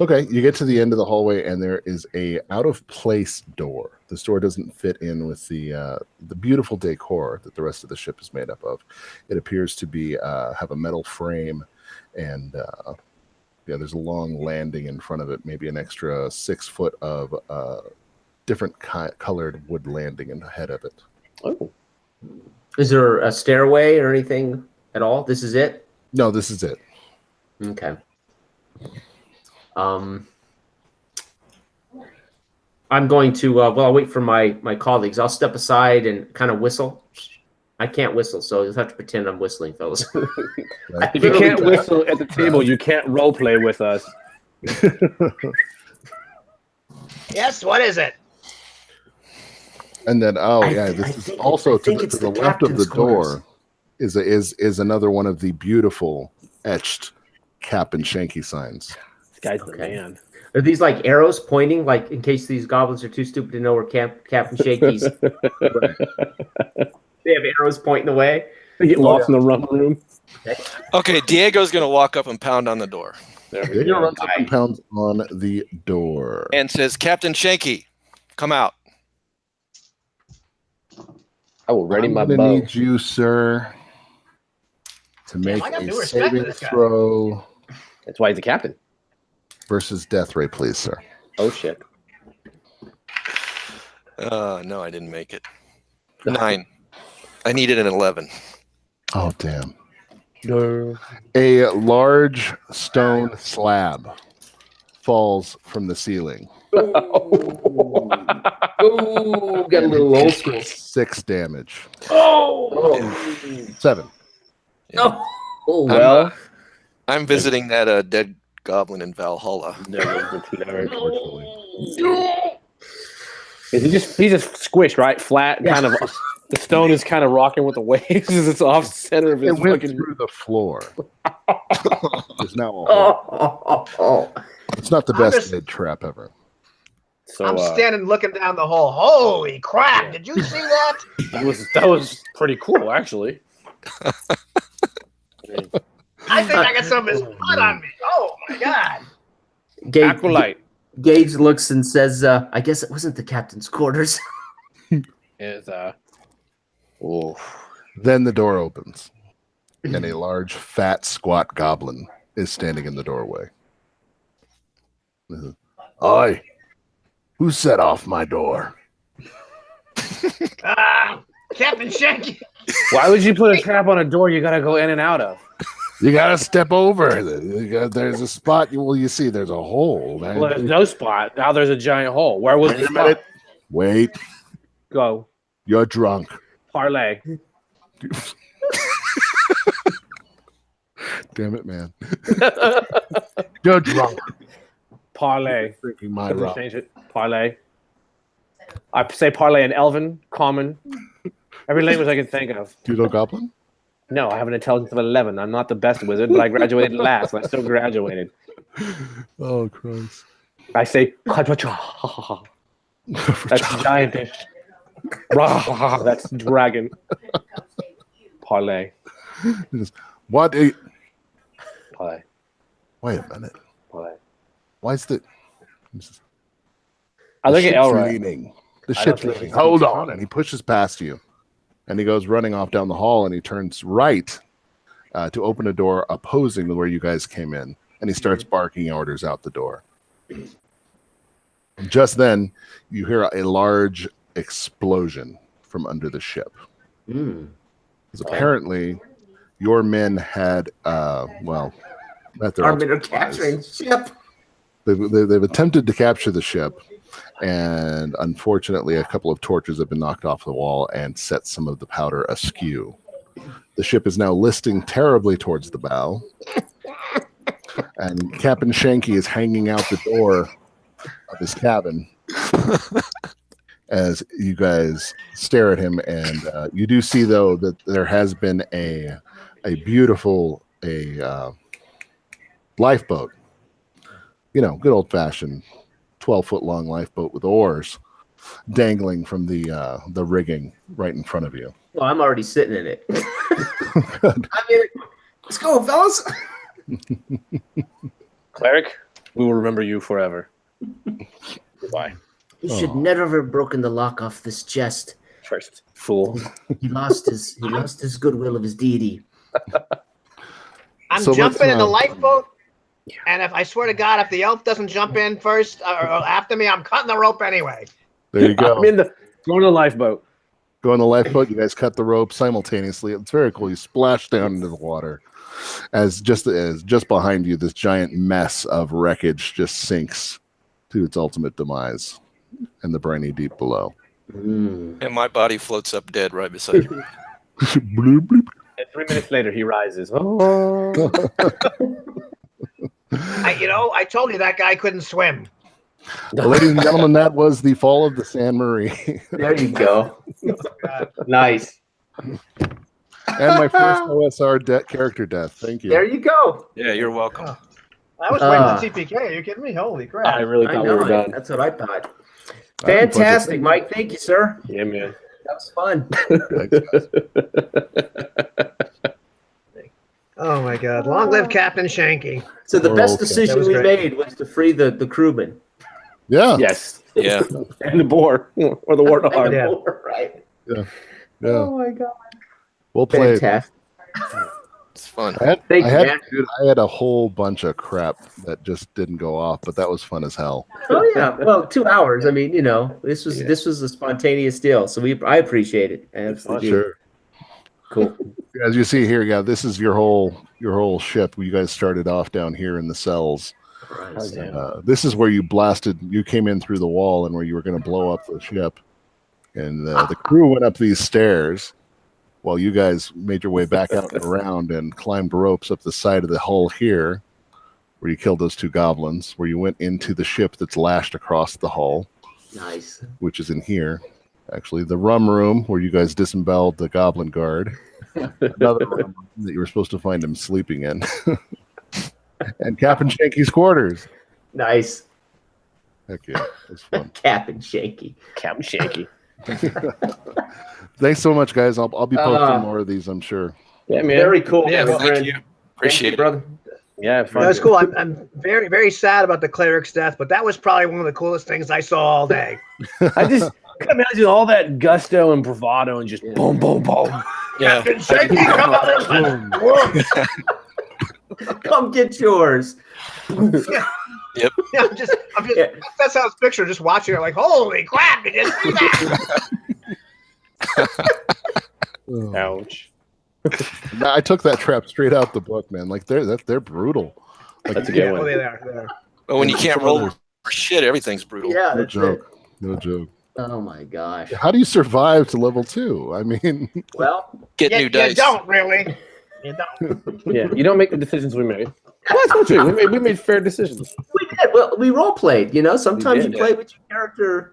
Okay, you get to the end of the hallway, and there is a out of place door. This door doesn't fit in with the beautiful decor that the rest of the ship is made up of. It appears to be have a metal frame, and there's a long landing in front of it, maybe an extra 6 foot of different colored wood landing ahead of it. Oh. Is there a stairway or anything at all? This is it? No, this is it. Okay. I'm going to I'll wait for my colleagues. I'll step aside and kind of whistle. I can't whistle, so you'll have to pretend I'm whistling, fellas. If you can't whistle at the table, you can't role play with us. Yes, what is it? And then, this is also to the left of the door is another one of the beautiful etched Cap and Shanky signs. This guy's the man. Are these like arrows pointing, like in case these goblins are too stupid to know where Captain Shaky's? They have arrows pointing the way. They get lost in the rum room. Okay, Diego's going to walk up and pound on the door. Diego runs up and pounds on the door. And says, Captain Shanky, come out. I will ready my I'm gonna bow. need you, sir, to make I got a due respect for saving this guy. throw That's why he's the captain. versus death ray, please, sir. Oh, shit. No, I didn't make it. 9. I needed an 11. Oh, damn. A large stone slab falls from the ceiling. Ooh, got a little old school. 6 damage. Oh, 7. no. Oh, Well, I'm visiting that dead goblin in Valhalla. Unfortunately. he's just squished, right? Flat, kind of. The stone is kind of rocking with the waves. It's off center of It his went fucking. through the floor. There's now a hole. It's not the I'm best just- mid trap ever. So I'm standing looking down the hole. Holy crap! Did you see that? that was pretty cool, actually. I think I got some of his blood on me. Oh my god! Acolyte Gage looks and says, "I guess it wasn't the captain's quarters." is oh, Then the door opens, and a large, fat, squat goblin is standing in the doorway. Oi! Who set off my door? Captain Shanky. why would you put a trap on a door you gotta go in and out of? You gotta step over. There's a spot. Well, you see, there's a hole. Man. Well, there's no spot. Now there's a giant hole. Where was the spot? Wait. Go. You're drunk. Parlay. Damn it, man. You're drunk. Parlay. Drinking my I can rum. change it. Parlay. I say parlay in Elven, Common, every language I can think of. Judo Goblin? No, I have an intelligence of 11. I'm not the best wizard, but I graduated last. And I still graduated. Oh, Christ. I say quadracha. That's giantish. Rah, that's dragon. Parlay. What? Parlay. Wait a minute. Parlay. Why is the I look at ship's Elroy. leaning? The I don't ship's think leaning. he's Hold on. coming. And he pushes past you. And he goes running off down the hall and he turns right to open a door opposing to where you guys came in. And he starts barking orders out the door. Just then, you hear a large explosion from under the ship. Because apparently, your men had, met their Our men are capturing the ship. They've attempted to capture the ship, and unfortunately, a couple of torches have been knocked off the wall and set some of the powder askew. The ship is now listing terribly towards the bow, and Captain Shanky is hanging out the door of his cabin as you guys stare at him. And you do see, though, that there has been a beautiful lifeboat. You know, good old fashioned 12-foot long lifeboat with oars dangling from the rigging right in front of you. Well, I'm already sitting in it. I mean, let's go, fellas. Cleric, we will remember you forever. Goodbye. He should never have broken the lock off this chest. First, fool. He lost his goodwill of his deity. I'm So jumping in the let's, lifeboat, and if I swear to God, if the elf doesn't jump in first or after me, I'm cutting the rope anyway. There you go. I'm in the going to the lifeboat. Go on the lifeboat. You guys cut the rope simultaneously. It's very cool. You splash down into the water as just behind you, this giant mess of wreckage just sinks to its ultimate demise in the briny deep below. And my body floats up dead right beside you. Bloop, bloop. And 3 minutes later, he rises. Oh. I told you that guy couldn't swim. Well, ladies and gentlemen, that was the fall of the San Marie. There you go. Nice. And my first OSR character death. Thank you. There you go. Yeah, you're welcome. I was waiting for TPK. Are you kidding me? Holy crap. I really I thought we know were done. That's what I thought. I had a bunch of Fantastic, things. Mike. Thank you, sir. Yeah, man. That was fun. Oh my God! Long live Captain Shanky. So the Oh, best okay. decision That was we great. made was to free the crewman. Yeah. Yes. Yeah. And the boar. Or the warthog. Yeah. Right. Yeah. Oh my God. Well played. Fantastic. It's fun. Thank you, man. Dude, I had a whole bunch of crap that just didn't go off, but that was fun as hell. Oh yeah. Well, 2 hours. I mean, this was a spontaneous deal. So I appreciate it. Absolutely. Sure. Cool. As you see here, yeah, this is your whole ship. You guys started off down here in the cells. Christ. This is where you came in through the wall and where you were going to blow up the ship. And the crew went up these stairs while you guys made your way back out and around and climbed ropes up the side of the hull here, where you killed those 2 goblins, where you went into the ship that's lashed across the hull, Nice. which is in here. Actually, the rum room where you guys disemboweled the goblin guard. Another room that you were supposed to find him sleeping in. And Captain Shanky's quarters. Nice. Heck yeah, it was fun. Captain Shanky. Captain Shanky. Thanks so much, guys. I'll be posting more of these, I'm sure. Yeah, man. Very cool. Yeah, my thank friend. you. Thank Appreciate you, it. brother. Yeah, fun. That was cool. I'm very, very sad about the cleric's death, but that was probably one of the coolest things I saw all day. I just can imagine all that gusto and bravado and just boom, boom, boom. Yeah. Captain Shanky, come on in. Come get yours. Yeah, I'm just Yeah. that's how it's pictured, just watching it like, holy crap, you just see that. Oh. Ouch. I took that trap straight out the book, man. Like they're brutal. Like, That's a good Yeah, one. well, they are. But when you can't roll for shit, everything's brutal. Yeah, no that's it. joke. No joke. Oh my gosh. How do you survive to level 2? I mean, Well, Get new dice. You don't really. You don't. Yeah, you don't make the decisions we made. Well, that's not true. We made fair decisions. we did. Well, we role played. Sometimes you did, play with your character.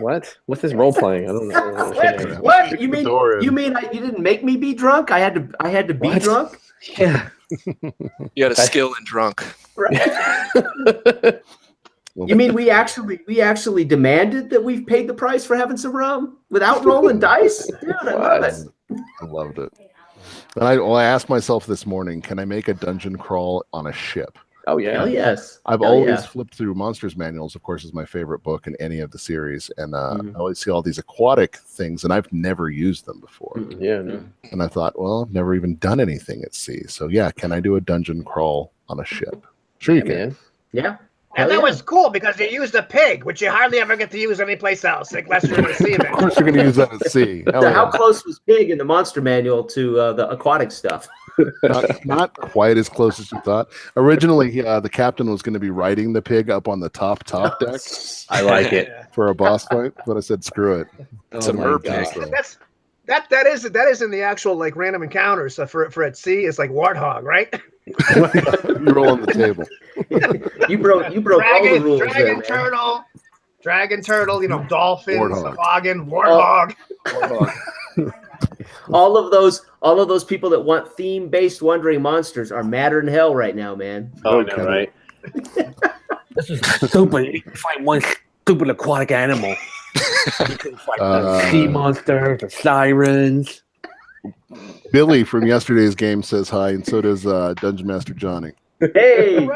What? What's this role playing? I don't know. What? What? You the door in. you didn't make me be drunk? I had to be What? drunk. Yeah. You had a skill in drunk. Right. You mean we actually demanded that we've paid the price for having some rum without rolling dice? Dude, I love it. I loved it. And I asked myself this morning, can I make a dungeon crawl on a ship? Oh yeah. Hell yes. I've Hell always yeah. flipped through Monsters Manuals, of course, is my favorite book in any of the series. And Mhm. I always see all these aquatic things, and I've never used them before. Yeah. No. And I thought, well, I've never even done anything at sea. So, yeah, can I do a dungeon crawl on a ship? Sure you can. Man. Yeah. And Hell that yeah. was cool because you used a pig, which you hardly ever get to use anyplace else, unless you're in the sea. Of course you're going to use that at sea. Hell So how yeah. close was Pig in the Monster Manual to the aquatic stuff? Not quite as close as you thought. Originally, the captain was going to be riding the pig up on the top deck I like it. for a boss fight, but I said, screw it. It's a my mer God. pig. That is in the actual like random encounters for at sea. It's like warthog, right? You roll on the table. You broke all the rules there, dragon man. turtle, dolphin, Warthog. toboggan, warthog. All of those people that want theme-based Wandering Monsters are madder than hell right now, man. Oh, no, right? This is stupid. You can find one stupid aquatic animal. You can fight the sea monsters, the sirens. Billy from yesterday's game says hi, and so does Dungeon Master Johnny. Hey,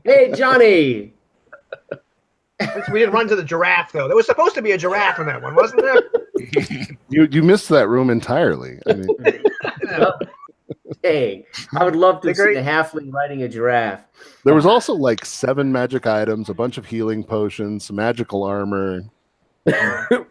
hey, Johnny. We didn't run to the giraffe though. There was supposed to be a giraffe in that one, wasn't there? You missed that room entirely. I mean, Dang, I would love to The see great- a halfling riding a giraffe. there was also like 7 magic items, a bunch of healing potions, some magical armor.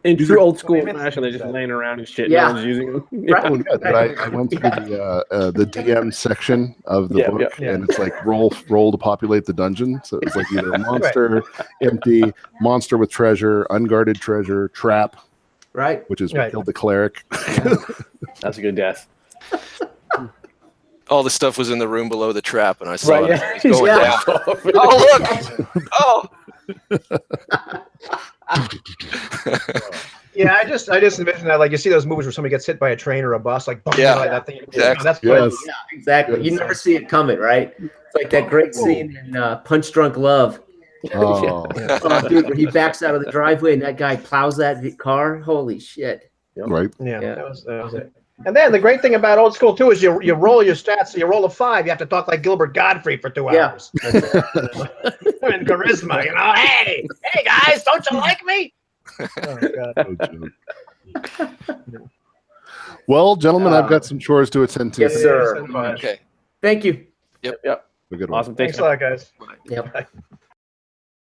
In true old school fashion, they're just laying around and shit. Yeah. No one's using them. Right. Oh, yeah, but I went through the DM section of the Yeah, book, yeah. and it's like roll to populate the dungeon. So it's like either a monster, empty, monster with treasure, unguarded treasure, trap, Right? which is Right. killed the cleric. That's a good death. All the stuff was in the room below the trap, and I saw Right, it. yeah. It was going Yeah. down. Oh, look! Oh! Yeah, I just envision that, like you see those movies where somebody gets hit by a train or a bus, like boom, Yeah. like that thing. Exactly. That's Yes. Yeah, exactly. You never see it coming, right? It's like that great scene in Punch Drunk Love. Oh, Oh, dude, where he backs out of the driveway and that guy plows that car. Holy shit. right. Yeah, Yeah. that was it. And then the great thing about old school too is you roll your stats. So you roll a 5, you have to talk like Gilbert Godfrey for 2 Yeah. hours. And charisma, hey guys, don't you like me? Oh, God. No joke. Well, gentlemen, I've got some chores to attend to. Yes, sir. Yes, Okay. Thank you. Have a good one. Awesome. Thanks a lot, guys. Yep.